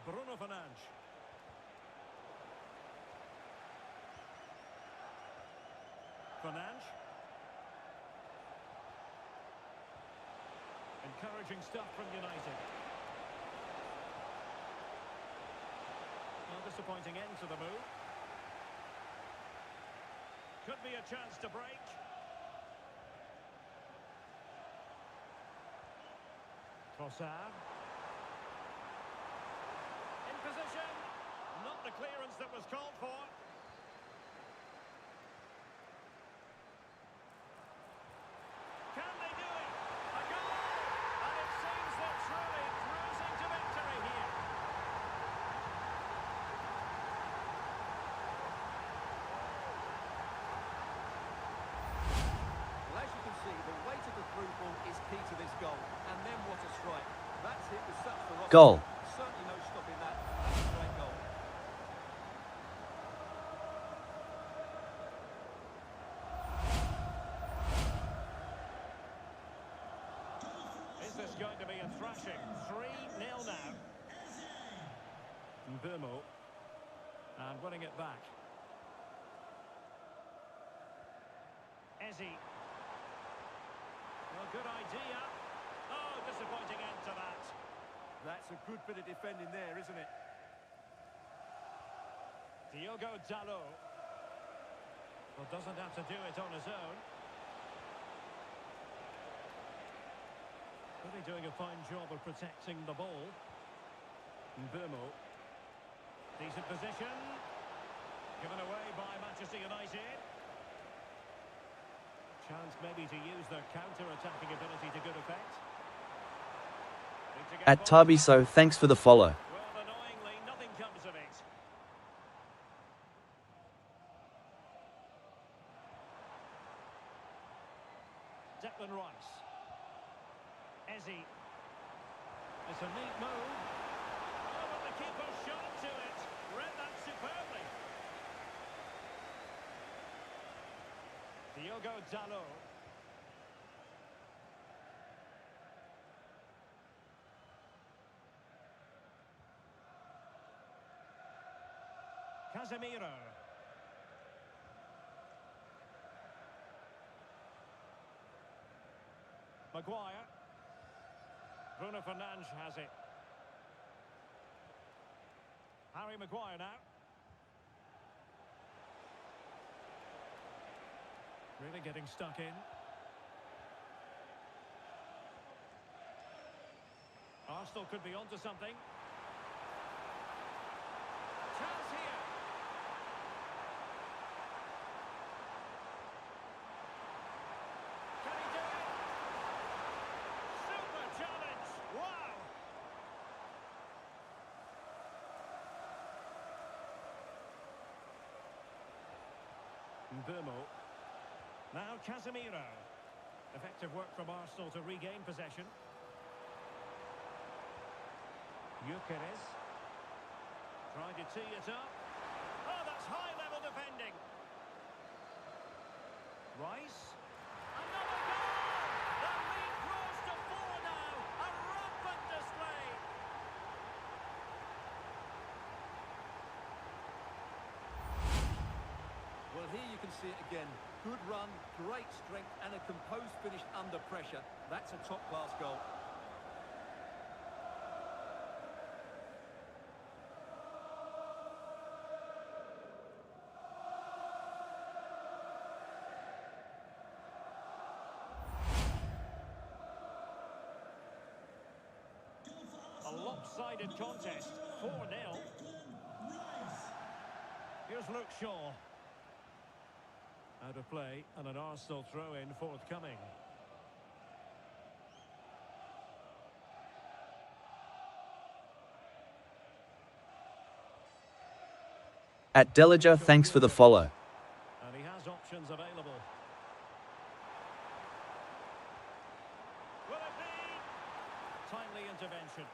Bruno Fernandes. Fernandes. Encouraging stuff from United. Well, disappointing end to the move. Could be a chance to break. Trossard. In position. Not the clearance that was called for. Can they do it? A goal! And it seems they're truly cruising to victory here. Goal. Certainly no stopping that. That's a great goal. Is this going to be a thrashing? 3-0 now. Mbumo. And winning it back. Eze. Well, good idea. Oh, disappointing end to that. That's a good bit of defending there, isn't it? Diogo Dalot. Well, doesn't have to do it on his own. Really doing a fine job of protecting the ball. Mbumo. Decent position. Given away by Manchester United. Chance maybe to use their counter-attacking ability to good effect. At Tarbiso, thanks for the follow. Well, annoyingly, nothing comes of it. Declan Rice. Eze. It's a neat move. Oh, but the keeper shot to it. Read that superbly. Diogo Dalot. Casemiro. Maguire. Bruno Fernandes has it. Harry Maguire now. Really getting stuck in. Arsenal could be onto something. Chance here. Can he do it? Super challenge. Wow. Mbumo. Now Casemiro. Effective work from Arsenal to regain possession. Gyökeres. Trying to tee it up. Oh, that's high-level defending. Rice. Another goal! The lead grows to 4 now. A rampant display. Well, here you can see it again. Good run, great strength, and a composed finish under pressure. That's a top-class goal. A lopsided contest. 4-0. Here's Luke Shaw. Out of play, and an Arsenal throw-in forthcoming. At Deliger, thanks for the follow. And he has options available. Will it be? Timely intervention.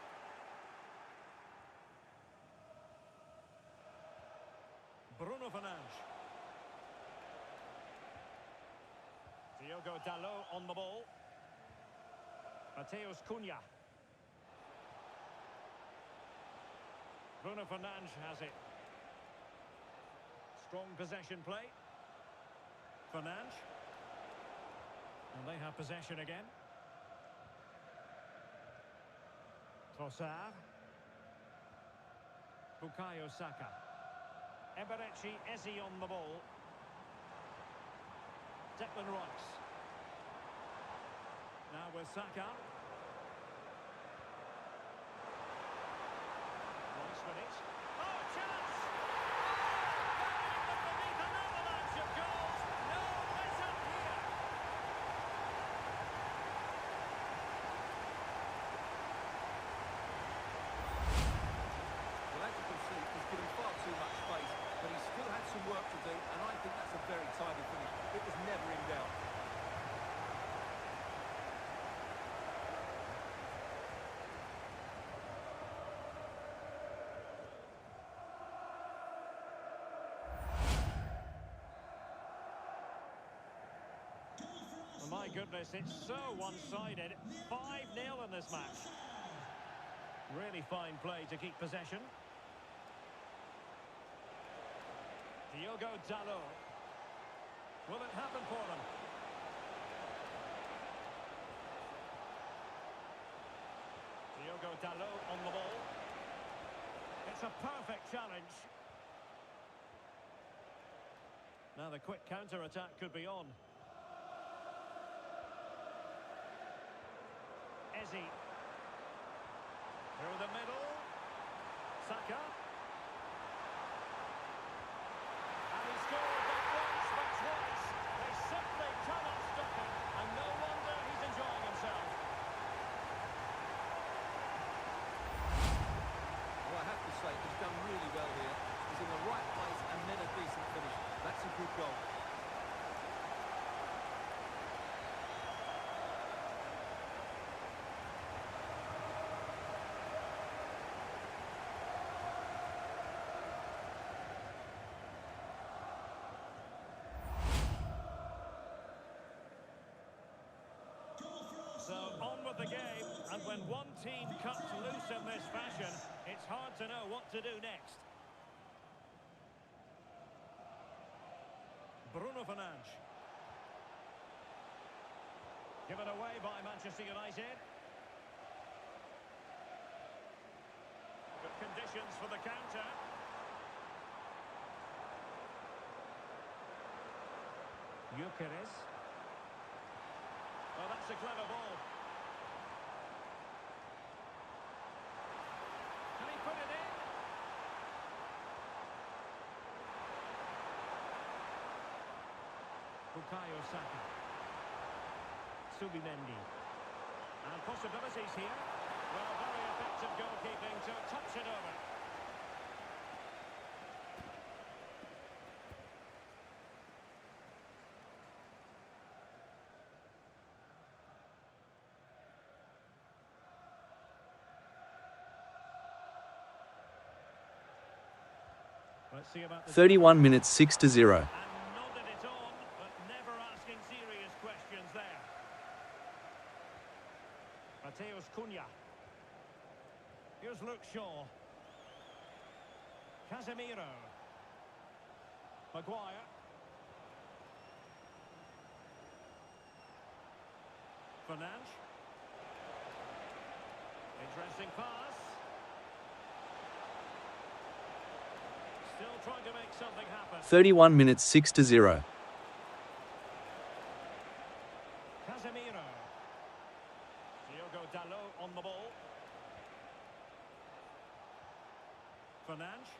Bruno Fernandes. Diogo Dalot on the ball. Mateus Cunha. Bruno Fernandes has it. Strong possession play. Fernandes. And they have possession again. Trossard. Bukayo Saka. Eberechi Eze on the ball. Declan Rice. Now with Saka. Rice with it. Oh, chance! Beneath an avalanche of goals. No let up here. Well, as you can see, he's given far too much space, but he still had some work to do, and I think that's a very tidy finish. It was never in doubt. goodness, it's so one-sided. 5-0 in this match. Really fine play to keep possession. Diogo Dalot. Will it happen for them? Diogo Dalot on the ball. It's a perfect challenge. Now the quick counter-attack could be on. Ezzy. Through the middle. Saka. And he scored not once but twice. They simply cannot stop him. And no wonder he's enjoying himself. Well, I have to say, he's done really well here. He's in the right place and then a decent finish. That's a good goal. So on with the game, and when one team cuts loose in this fashion, it's hard to know what to do next. Bruno Fernandes. Given away by Manchester United. Good conditions for the counter. Gyökeres. Oh, that's a clever ball. Can he put it in? Bukayo Saka. Subimendi. And possibilities here. Well, very effective goalkeeping to touch it over. Let's see about the 31 minutes 6-0. and nodded it on, but never asking serious questions there. Mateus Cunha. Here's Luke Shaw. Casemiro. Maguire. Fernandes. Interesting pass. Still trying to make something happen. 31 minutes 6-0. Casemiro. Diogo Dalot on the ball. Fernandes.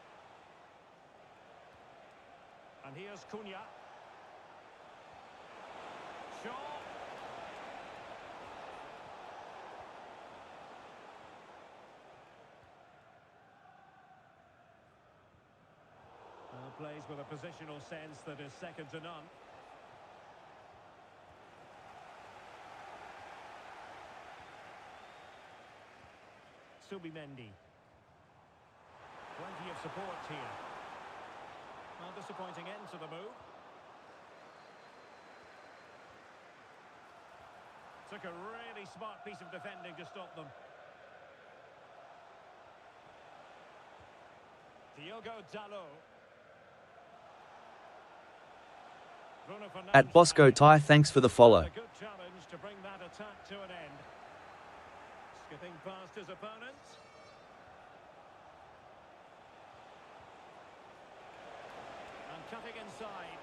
And here's Cunha. Shaw. Plays with a positional sense that is second to none. Subimendi. Plenty of support here. Well, disappointing end to the move. Took a really smart piece of defending to stop them. Diogo Dalot. Bruno Fernandes. At Bosco Ty, thanks for the follow. A good challenge to bring that attack to an end. Skipping past his opponent. And cutting inside.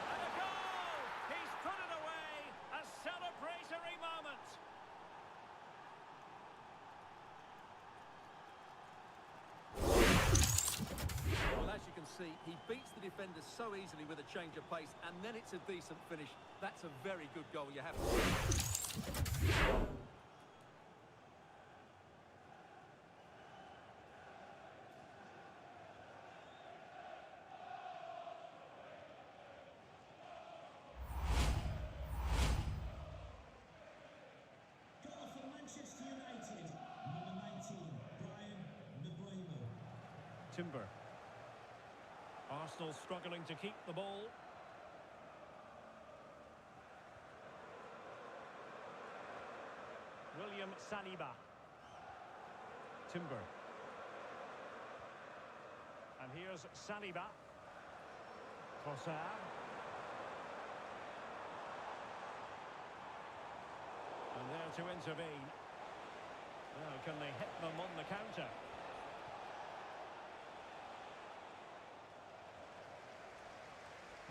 And a goal! He's put it away! A celebratory moment! Well, as you can see, he beats the defender so easily with a change of pace, and then it's a decent finish. That's a very good goal, you have to say. Goal for Manchester United, number 19, Dboy. Timber. Arsenal struggling to keep the ball. Saliba. Timber. And here's Saliba. Trossard. And there to intervene. Now, can they hit them on the counter?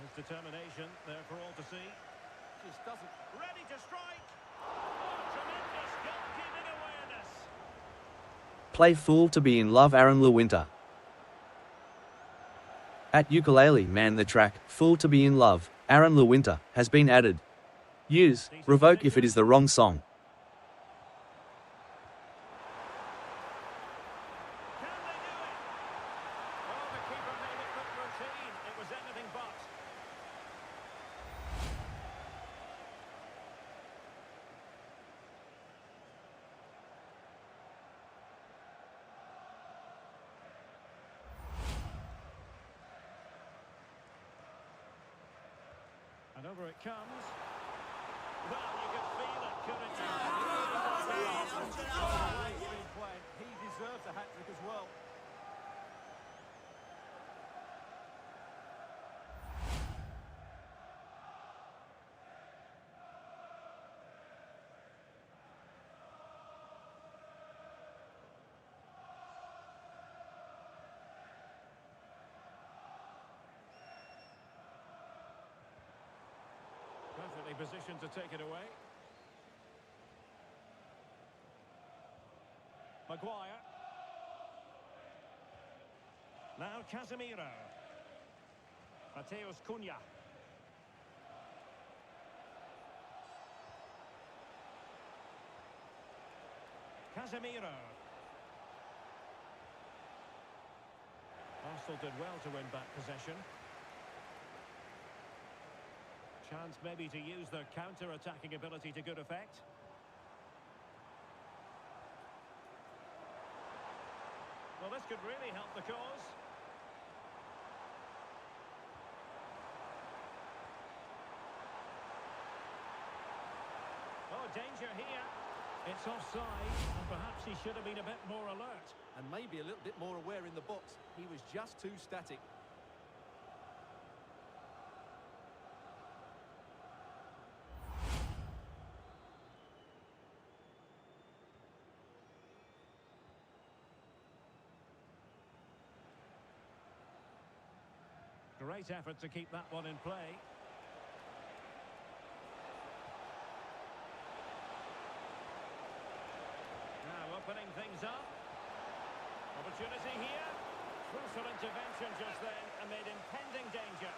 His determination there for all to see. Just doesn't... Ready to strike! Oh, tremendous goalkeeping awareness! Play Fool to Be in Love Aaron Lewinter. At Ukulele Man the track, Fool to Be in Love, Aaron Lewinter, has been added. Use, revoke if it is the wrong song. Can they do it? Oh, the keeper made it look routine. It was anything but. And over it comes. Well, you could feel it, couldn't you? He deserves a hat-trick as well. Perfectly positioned to take it away. Maguire. Now Casemiro. Mateus Cunha. Casemiro. Arsenal did well to win back possession. Chance maybe to use their counter-attacking ability to good effect. Well, this could really help the cause. Oh, danger here. It's offside, and perhaps he should have been a bit more alert. And maybe a little bit more aware in the box. He was just too static. Great effort to keep that one in play. Now opening things up. Opportunity here. Crucial intervention just then amid impending danger.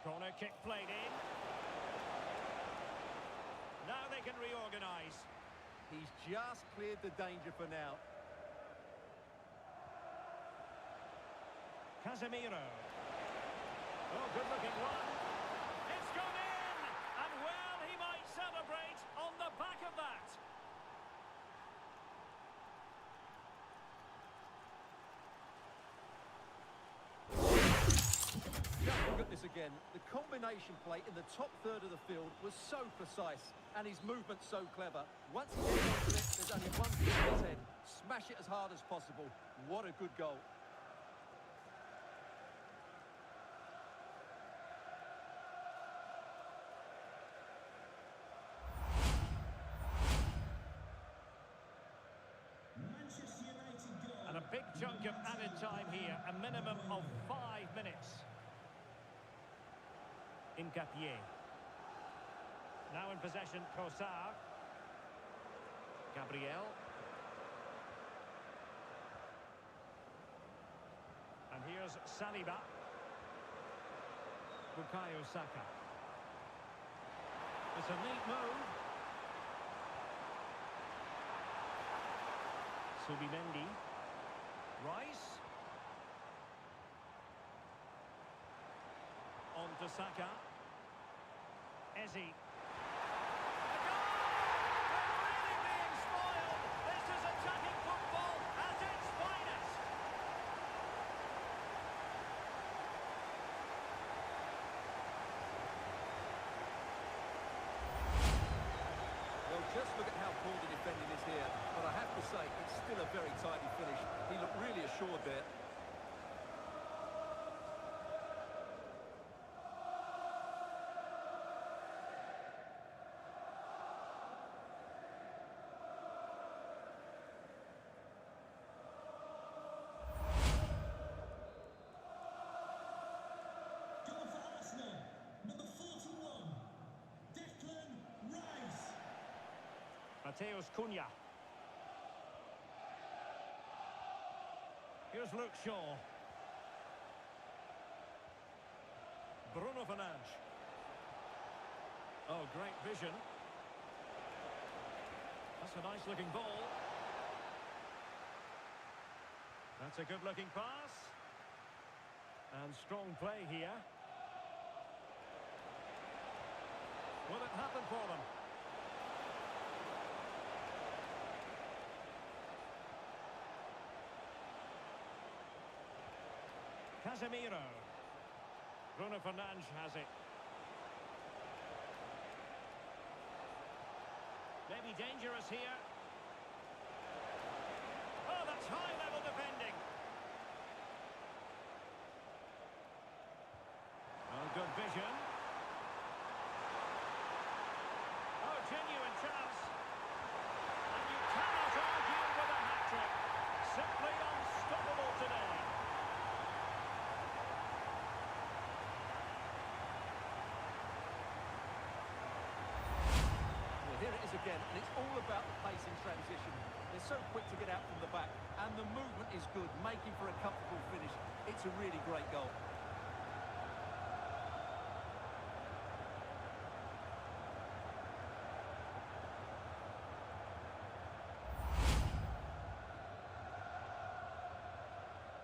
Corner kick played in. Now they can reorganise. He's just cleared the danger for now. Casemiro. Oh, good-looking one. It's gone in! And well, he might celebrate on the back of that. Just look at this again. The combination play in the top third of the field was so precise, and his movement so clever. Once he gets onto it, there's only one thing in his head. Smash it as hard as possible. What a good goal. Manchester United goal. And a big chunk of added time here, a minimum of 5 minutes. Incapié. Now in possession, Trossard. Gabriel. And here's Saliba. Bukayo Saka. It's a neat move. Subimendi. Rice. On to Saka. Ezzy. A goal! say, it's still a very tidy finish. He looked really assured there. Goal for Arsenal, number 41, Declan Rice. Mateus Cunha. Here's Luke Shaw. Bruno Fernandes. Oh, great vision. That's a nice-looking ball. That's a good-looking pass. And strong play here. Will it happen for them? Casemiro. Bruno Fernandes has it. Maybe dangerous here. Oh, that's high-level defending. Oh, good vision. Oh, genuine chance. And you cannot argue with a hat-trick. Simply unstoppable today. Well, here it is again, and it's all about the pace in transition. They're so quick to get out from the back, and the movement is good, making for a comfortable finish. It's a really great goal.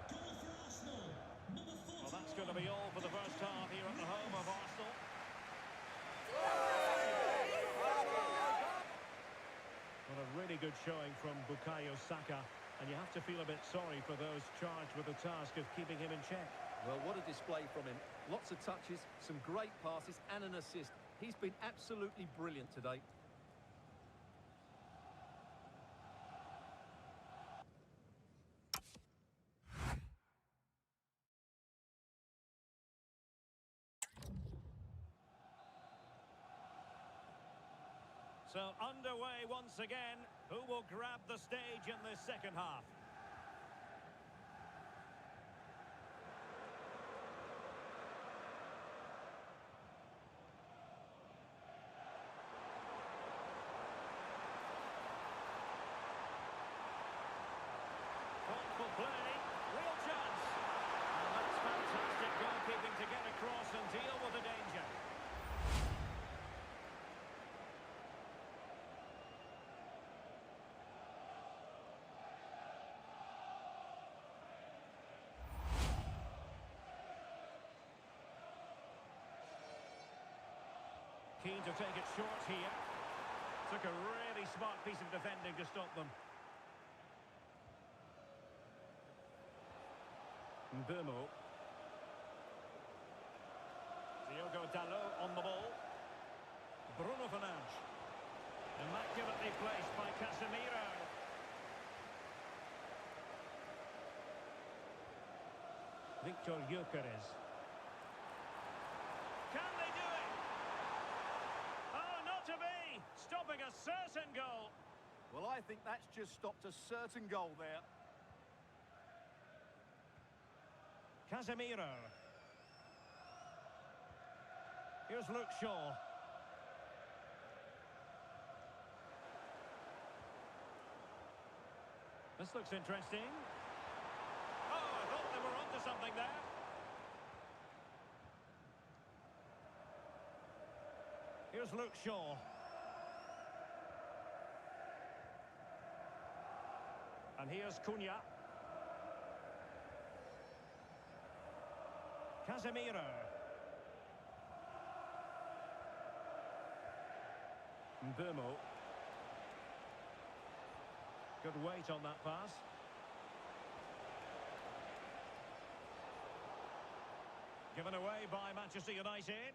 Goal for Arsenal, number 41. Well, that's going to be all for the first half here at the home of Arsenal. Well, a really good showing from Bukayo Saka, and you have to feel a bit sorry for those charged with the task of keeping him in check. Well, what a display from him. Lots of touches, some great passes, and an assist. He's been absolutely brilliant today. So underway once again. Who will grab the stage in this second half? Thoughtful play, real chance. And that's fantastic goalkeeping to get across and deal with the danger. Keen to take it short here. Took a really smart piece of defending to stop them. Mbeumo. Diogo Dalot on the ball. Bruno Fernandes. Immaculately placed by Casemiro. Victor Gyökeres. Can they do it? Oh, not to be! Stopping a certain goal. Well, I think that's just stopped a certain goal there. Casemiro. Here's Luke Shaw. This looks interesting. Oh, I thought they were onto something there. Here's Luke Shaw. And here's Cunha. Casemiro. Mbeumo. Good weight on that pass. Given away by Manchester United.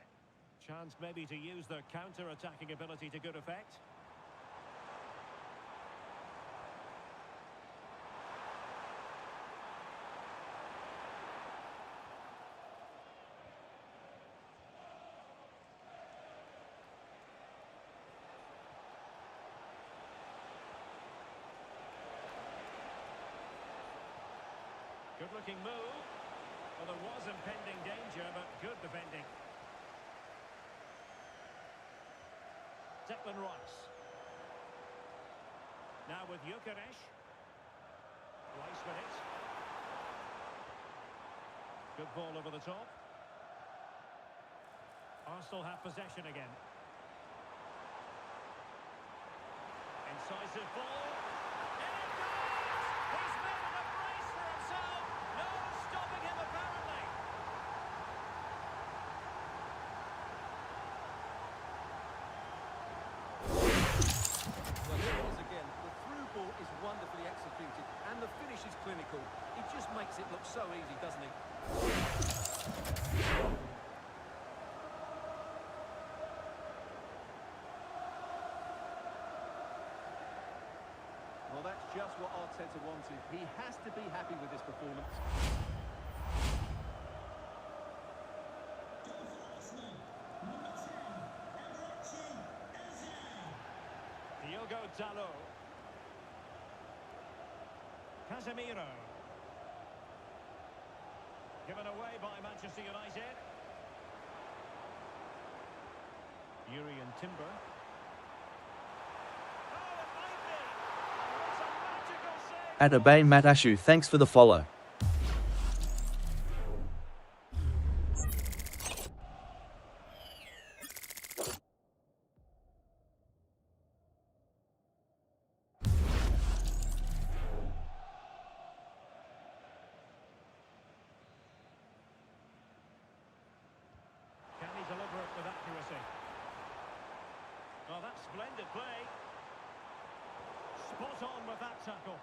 Chance maybe to use their counter-attacking ability to good effect. Good-looking move. Well, there was impending danger, but good defending. Declan Rice. Now with Gyökeres. Rice with it. Good ball over the top. Arsenal have possession again. Incisive ball. In it goes! He's made it a brace for himself. No stopping him, apparently. Well, here it is again. The through ball is wonderfully executed, and the finish is clinical. He just makes it look so easy, doesn't he? Well, that's just what Arteta wanted. He has to be happy with this performance. Diogo Dalot. Casemiro. Given away by Manchester United. Urian Timber. Oh, it might be. It's a magical save. Dboy Matashu, thanks for the follow. Can he deliver it with accuracy? Oh, that's splendid play. Spot on with that tackle.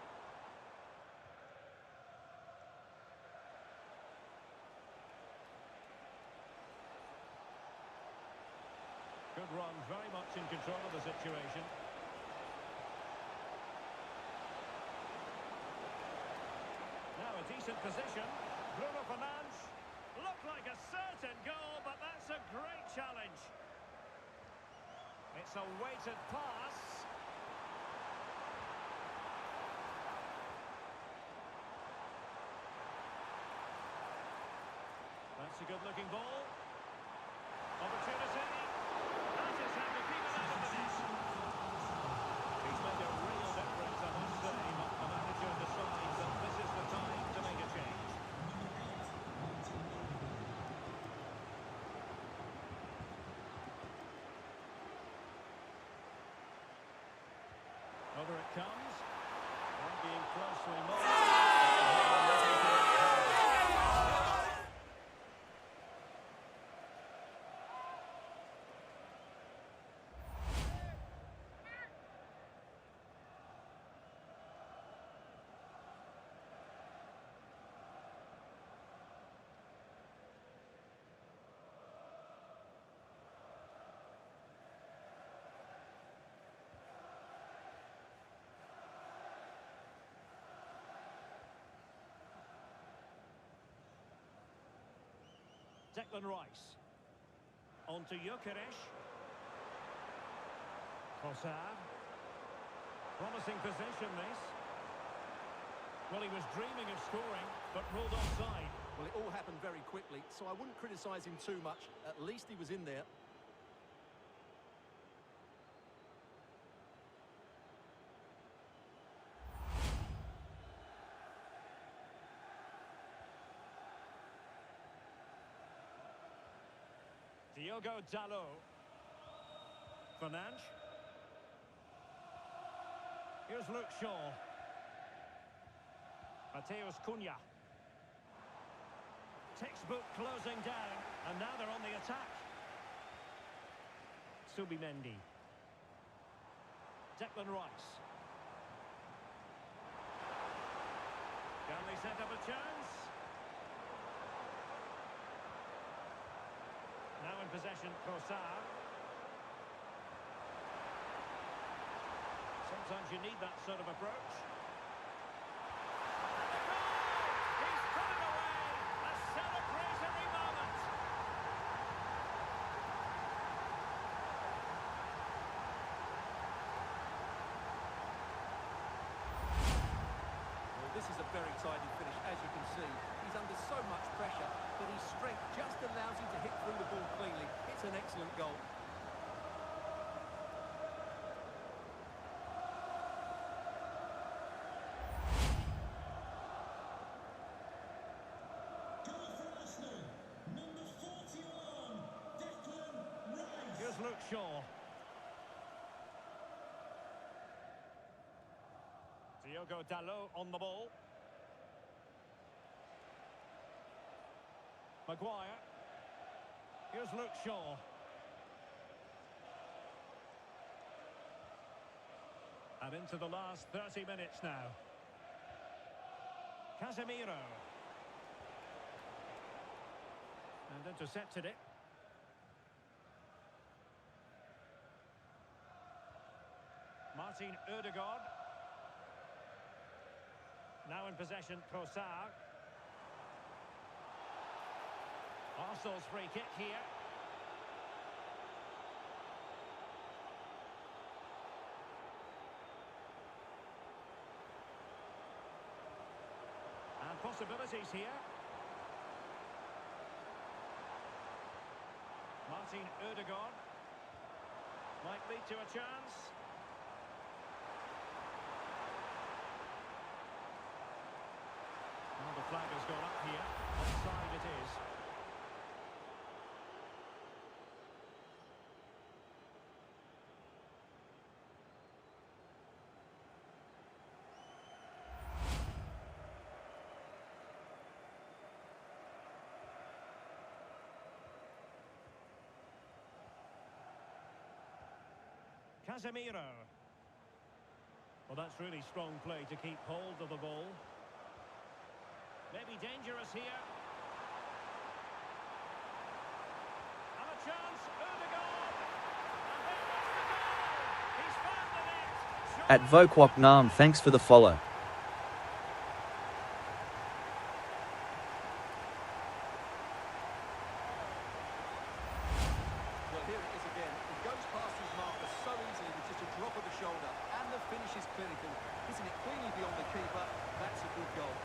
Good run, very much in control of the situation. Now a decent position. Bruno Fernandes. Looked like a certain goal, but that's a great challenge. It's a weighted pass. That's a good-looking ball. Opportunity. That is how to keep it out of the net. He's made a real difference, I must say, but the manager decides that this is the time to make a change. Over it comes. One being closely monitored. Declan Rice. On to Gyökeres. Trossard. Promising possession, this. Well, he was dreaming of scoring, but ruled offside. Well, it all happened very quickly, so I wouldn't criticise him too much. At least he was in there. Diogo Dalot. Fernandes. Here's Luke Shaw. Mateus Cunha. Textbook closing down, and now they're on the attack. Subimendi. Declan Rice. Can they set up a chance? Now in possession, Trossard. Sometimes you need that sort of approach. And the goal! He's put it away! A celebratory moment! Well, this is a very tidy finish. as you can see. He's under so much pressure, but his strength just allows him to hit through the ball cleanly. It's an excellent goal. Goal for Arsenal. Number 41, Declan Rice. Here's Luke Shaw. Diogo Dalot on the ball. Maguire. Here's Luke Shaw. And into the last 30 minutes now. Casemiro. And intercepted it. Martin Ødegaard. Now in possession, Trossard. Arsenal's free kick here. And possibilities here. Martin Ødegaard. Might lead to a chance. Well, the flag has gone up here. Offside it is. Casemiro. Well, that's really strong play to keep hold of the ball. Maybe dangerous here. And a chance, Ødegaard. And there was the goal. He's found the net. At Vokwok Nam, thanks for the follow. Well, here it is again. It goes past his marker so easily with just a drop of the shoulder. And the finish is clinical. Hitting it cleanly beyond the keeper. That's a good goal.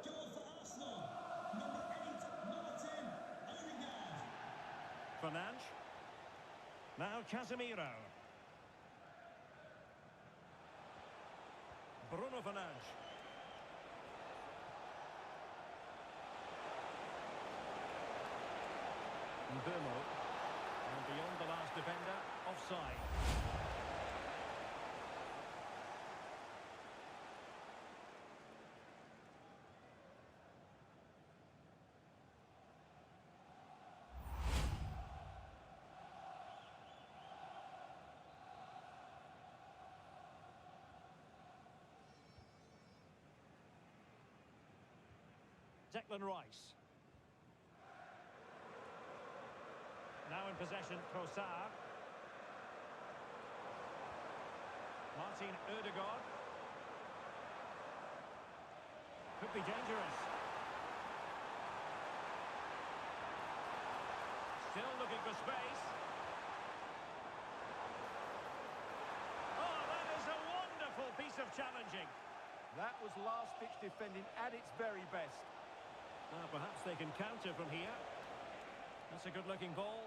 Goal for Arsenal. Number 8, Martin Ødegaard. Fernandes. Now Casemiro. Bruno Fernandes. Dboy. And beyond the last defender, offside. Declan Rice. Now in possession, Trossard. Martin Ødegaard. Could be dangerous. Still looking for space. Oh, that is a wonderful piece of challenging. That was last-ditch defending at its very best. Perhaps they can counter from here. That's a good-looking ball.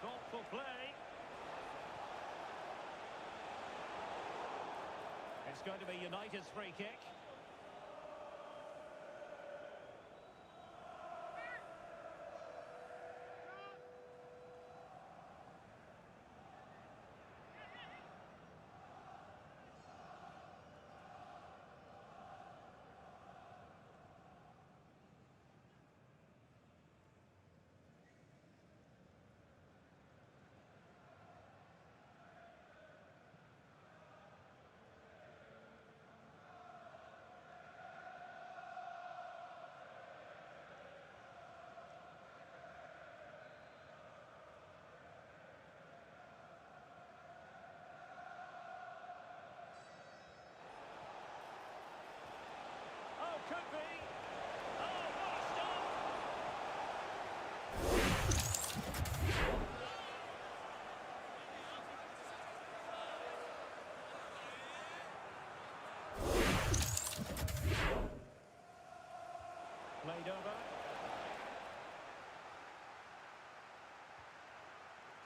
Thoughtful play. It's going to be United's free kick.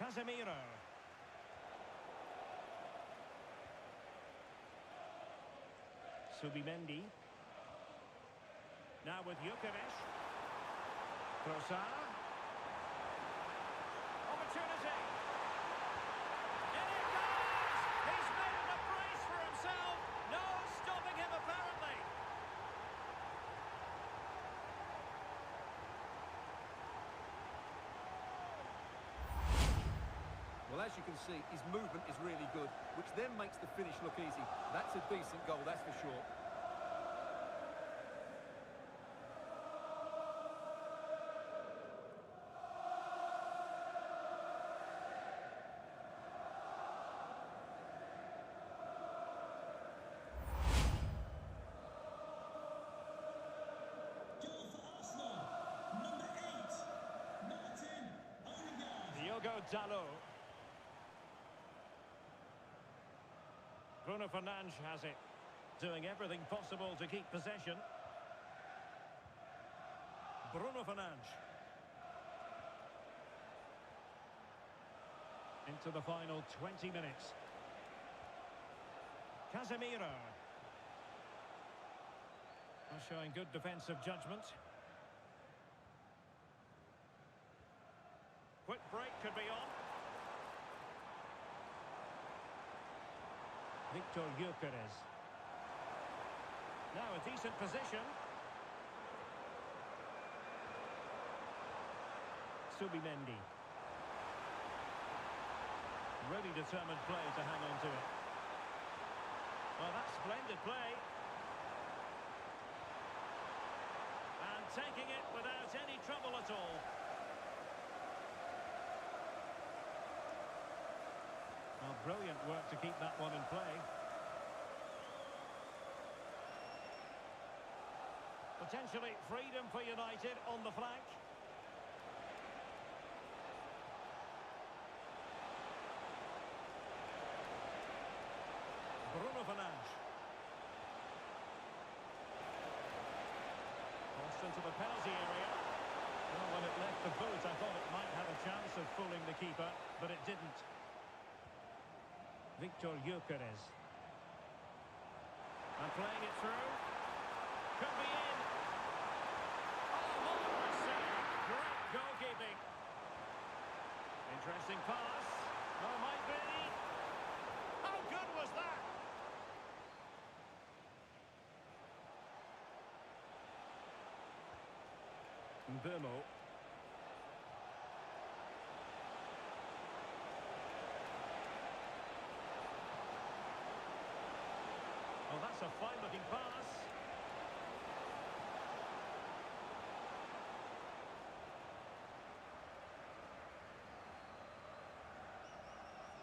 Casemiro. Subimendi. Now with Gyökeres. Trossard. Opportunity. And it goes! He's made a brace for himself. No stopping him apparently. Well, as you can see, his movement is really good, which then makes the finish look easy. That's a decent goal, that's for sure. Goal for Arsenal. Number 8, Martin Odegaard. Diogo Dalot. Bruno Fernandes has it, doing everything possible to keep possession. Bruno Fernandes. Into the final 20 minutes. Casemiro. Showing good defensive judgment. Quick break could be on. Victor Gyökeres. Now a decent position. Subimendi. Really determined play to hang on to it. Well, that's splendid play. And taking it without any trouble at all. Well, brilliant work to keep that one in play. Potentially freedom for United on the flank. Bruno Fernandes. Crossed into the penalty area. Well, when it left the boot, I thought it might have a chance of fooling the keeper, but it didn't. Victor Gyökeres. And playing it through. Could be in. Oh, marvellous save. Great goalkeeping. Interesting pass. Oh, might be. How good was that? Mbemo. Oh, that's a fine-looking pass.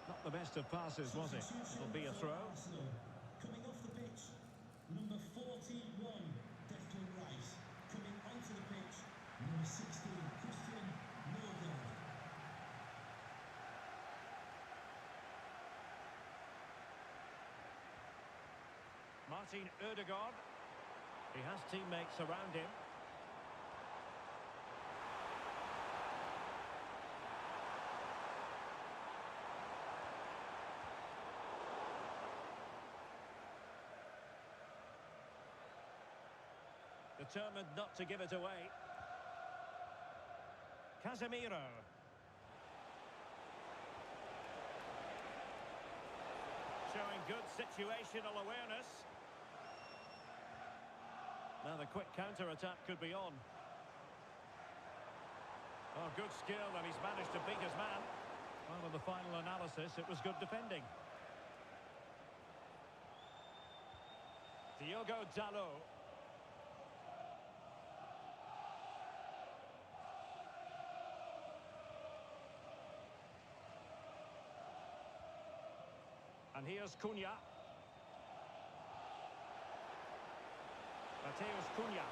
Not the best of passes, was it? It'll be a throw. Arsenal. Coming off the pitch, number 41, Declan Rice. Coming onto the pitch, number 16, Christian Norgard. Martin Odegaard. He has teammates around him. Determined not to give it away. Casemiro. Showing good situational awareness. Now the quick counter-attack could be on. Oh, good skill, and he's managed to beat his man. Well, in the final analysis, it was good defending. Diogo Dalot. And here's Cunha. Mateus Cunha.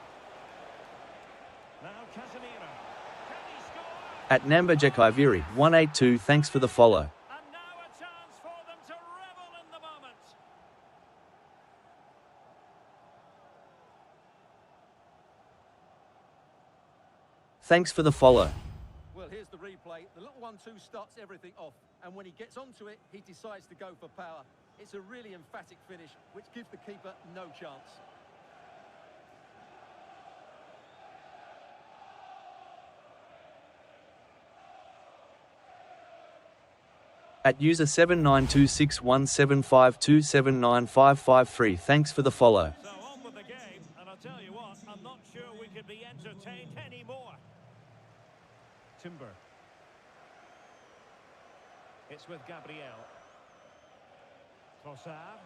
Now Casemiro. Can he score? At Namba Jekaiviri 182, thanks for the follow. And now a chance for them to revel in the moment. Thanks for the follow. Well, here's the replay. play. The little 1-2 starts everything off, and when he gets onto it, he decides to go for power. It's a really emphatic finish, which gives the keeper no chance. At user 79261752795553. Thanks for the follow. So on with the game, and I'll tell you what, I'm not sure we could be entertained anymore. Timber. It's with Gabriel. Trossard.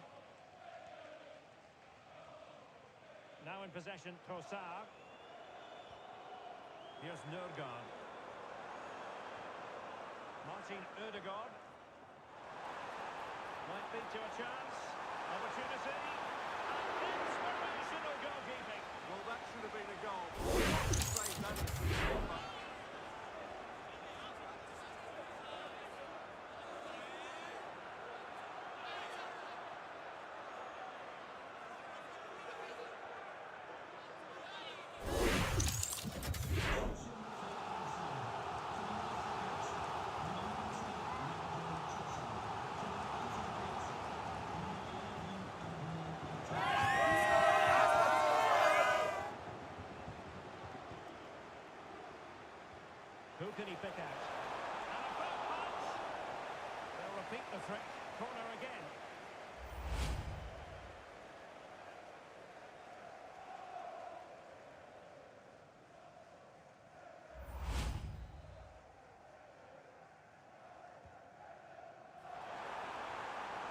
Now in possession, Trossard. Here's Nørgaard. Martin Ødegaard. Might lead to a chance. Opportunity. And inspirational goalkeeping. Well, that should have been a goal. Save that is the goal. Who can he pick out? And a back punch! They'll repeat the trick. Corner again.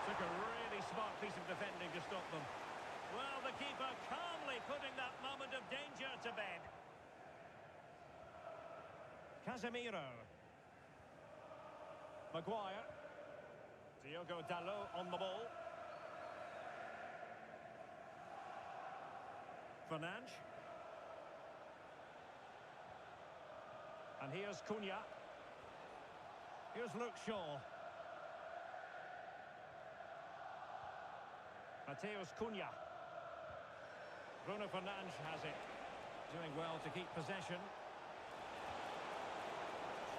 Took a really smart piece of defending to stop them. Well, the keeper calmly putting that moment of danger to bed. Casemiro. Maguire. Diogo Dalot on the ball. Fernandes. And here's Cunha. Here's Luke Shaw. Mateus Cunha. Bruno Fernandes has it. Doing well to keep possession.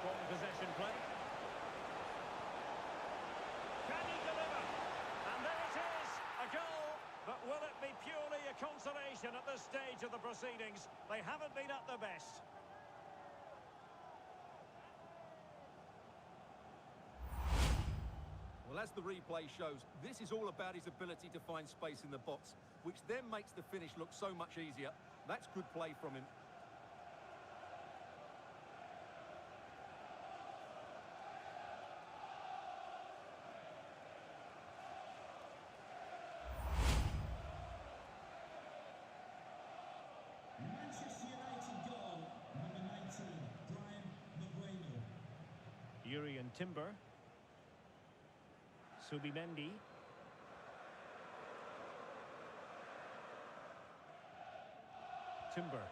Strong possession play. Can he deliver? And there it is, a goal. But will it be purely a consolation at this stage of the proceedings? They haven't been at their best. Well, as the replay shows, this is all about his ability to find space in the box, which then makes the finish look so much easier. That's good play from him. Manchester United goal, number 19, Brian Maguire. Urian Timber. Subimendi. Timber.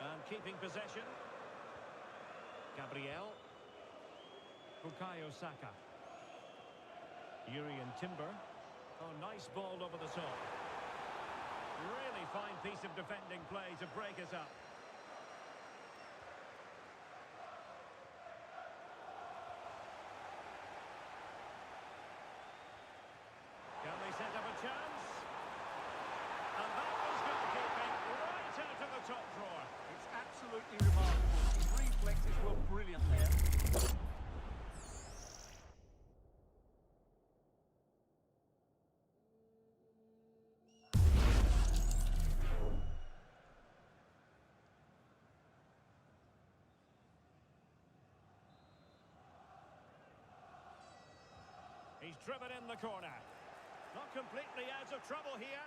And keeping possession. Gabriel. Bukayo Saka. Urian Timber. Oh, nice ball over the top. Really fine piece of defending play to break us up. Can they set up a chance? And that was goalkeeping right out of the top drawer. It's absolutely remarkable. His reflexes were brilliant there. He's driven in the corner. Not completely out of trouble here.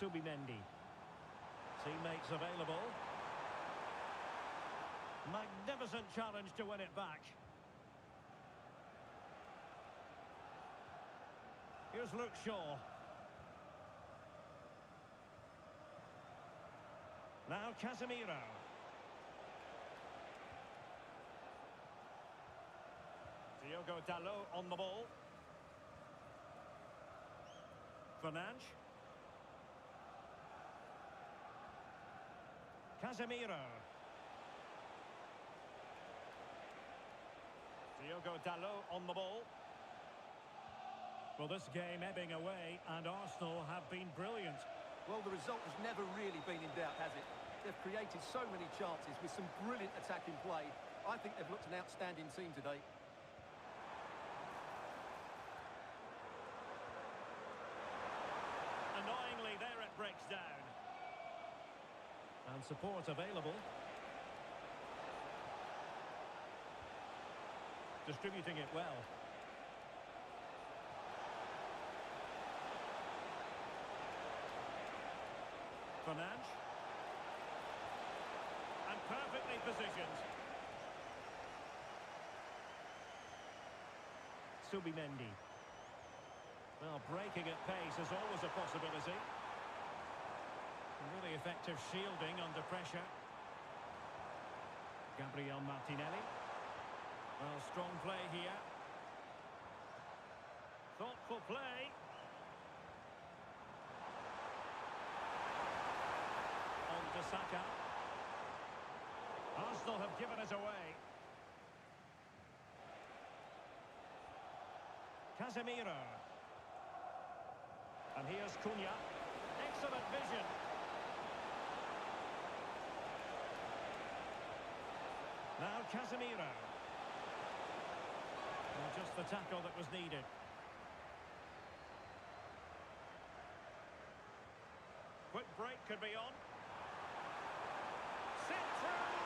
Subimendi. Teammates available. Magnificent challenge to win it back. Here's Luke Shaw. Now Casemiro. Diogo Dalot on the ball. Fernandes. Casemiro. Diogo Dalot on the ball. Well, this game ebbing away, and Arsenal have been brilliant. Well, the result has never really been in doubt, has it? They've created so many chances with some brilliant attacking play. I think they've looked an outstanding team today. Annoyingly, there it breaks down. And support available. Distributing it well. Fernandes. And perfectly positioned. Subimendi. Well, breaking at pace is always a possibility. Really effective shielding under pressure. Gabriel Martinelli. Well, strong play here. Thoughtful play. On to Saka. Arsenal have given it away. Casemiro. And here's Cunha. Excellent vision. Now Casemiro. Well, just the tackle that was needed. Quick break could be on. Sit through.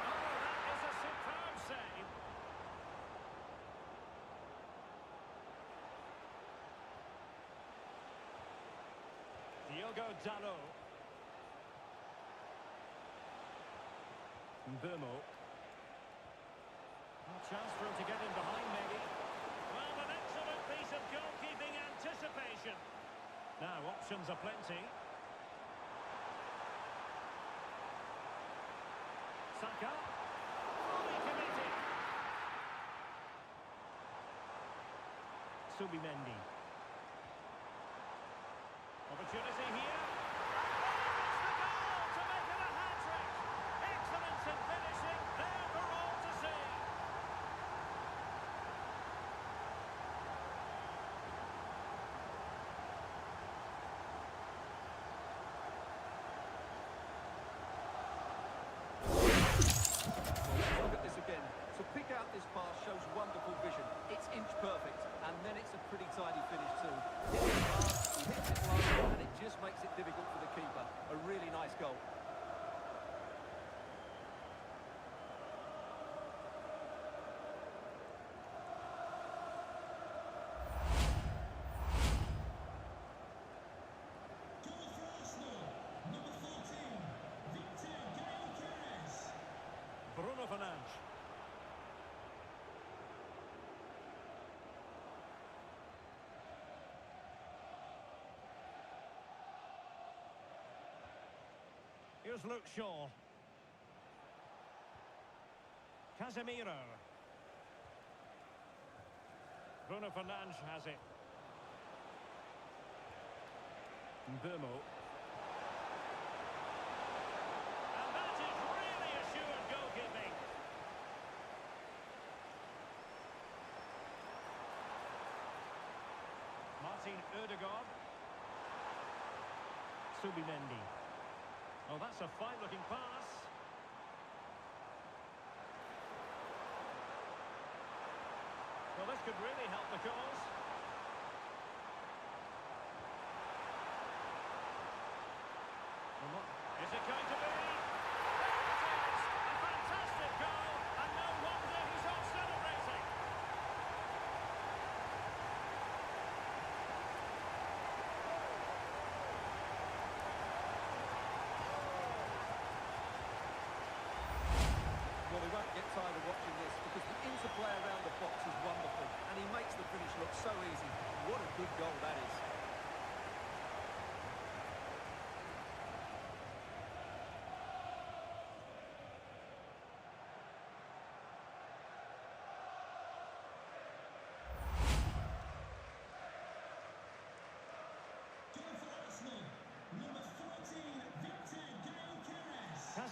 Oh, that is a superb save. Diogo Dalot. Dboy. Chance for him to get in behind, maybe. Well, an excellent piece of goalkeeping anticipation. Now, options are plenty. Saka. Fully committed. Subimendi. Opportunity here. That's the goal to make it a hat-trick. Excellence in finishing, there for all to see. Look at this again. To pick out this pass shows wonderful vision. It's inch perfect, and then it's a pretty tidy finish too. Hits it hard, he hits it low, and it just makes it difficult for the keeper. A really nice goal. Goal for Arsenal. Number 14, Victor Gyokeres. Bruno Fernandes. Here's Luke Shaw. Casemiro. Bruno Fernandes has it. Dboy. And that is really assured goalkeeping. Martin Ødegaard. Subimendi. Oh, that's a fine-looking pass. Well, this could really help the cause. Well, what is it going to be? There it is! A fantastic goal, and no wonder he's off celebrating. Well, we won't get tired of watching this because the interplay around the box is wonderful and he makes the finish look so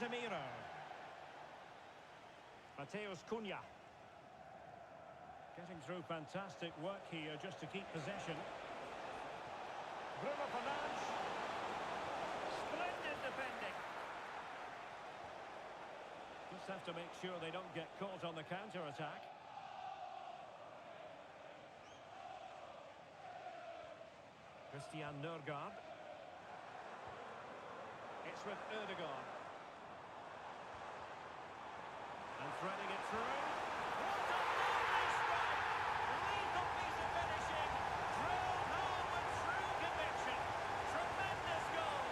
Casemiro. Mateus Cunha. Getting through fantastic work here just to keep possession. Bruno Fernandes. Splendid defending. Just have to make sure they don't get caught on the counter-attack. Christian Nørgaard. It's with Ødegaard. And threading it through. What a lovely strike! Lethal piece of finishing. Drilled home with true conviction. Tremendous goal.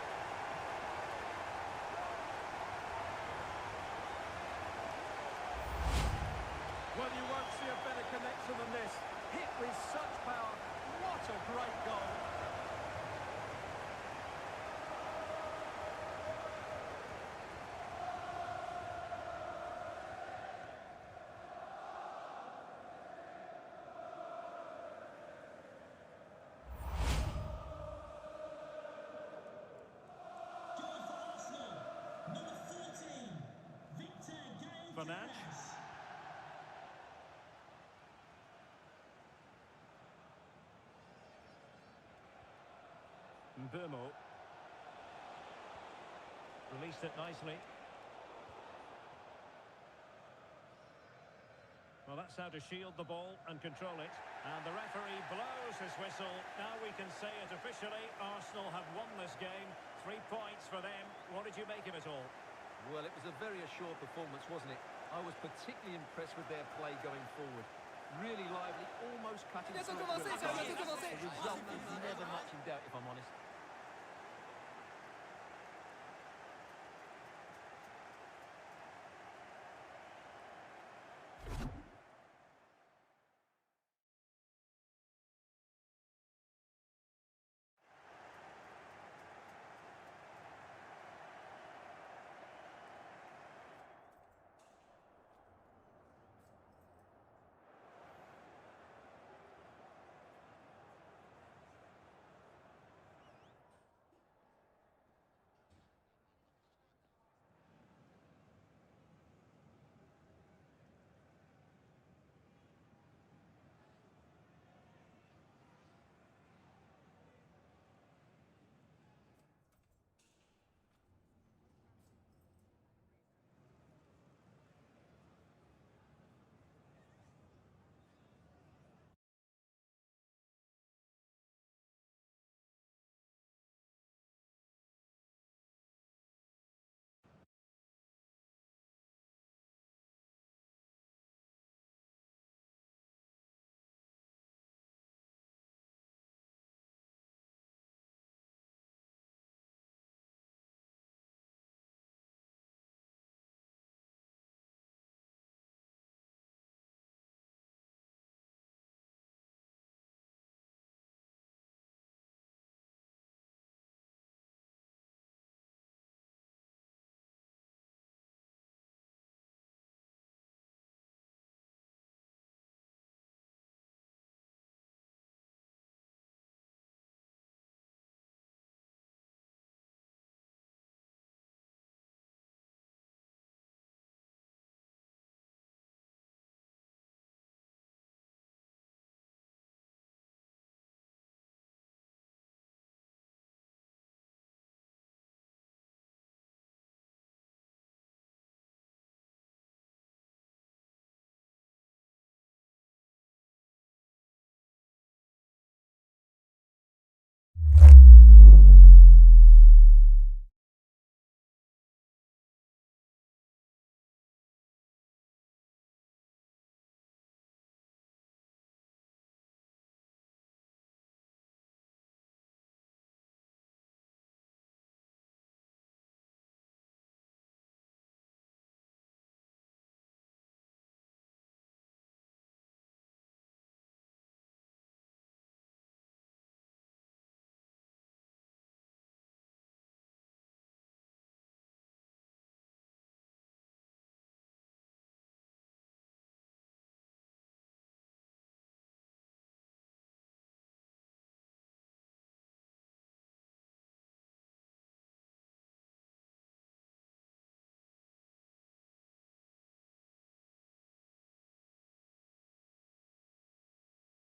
Well, you won't see a better connection than this. Hit with such power. What a great goal. Goal for Arsenal. Number 14, Victor Fernandes. Mbeumo. Released it nicely. Well, that's how to shield the ball and control it. And the referee blows his whistle. Now we can say it officially. Arsenal have won this game. 3 points for them. What did you make of it all? Well, it was a very assured performance, wasn't it? I was particularly impressed with their play going forward. Really lively, almost cutting through. The result is never much in doubt, if I'm honest.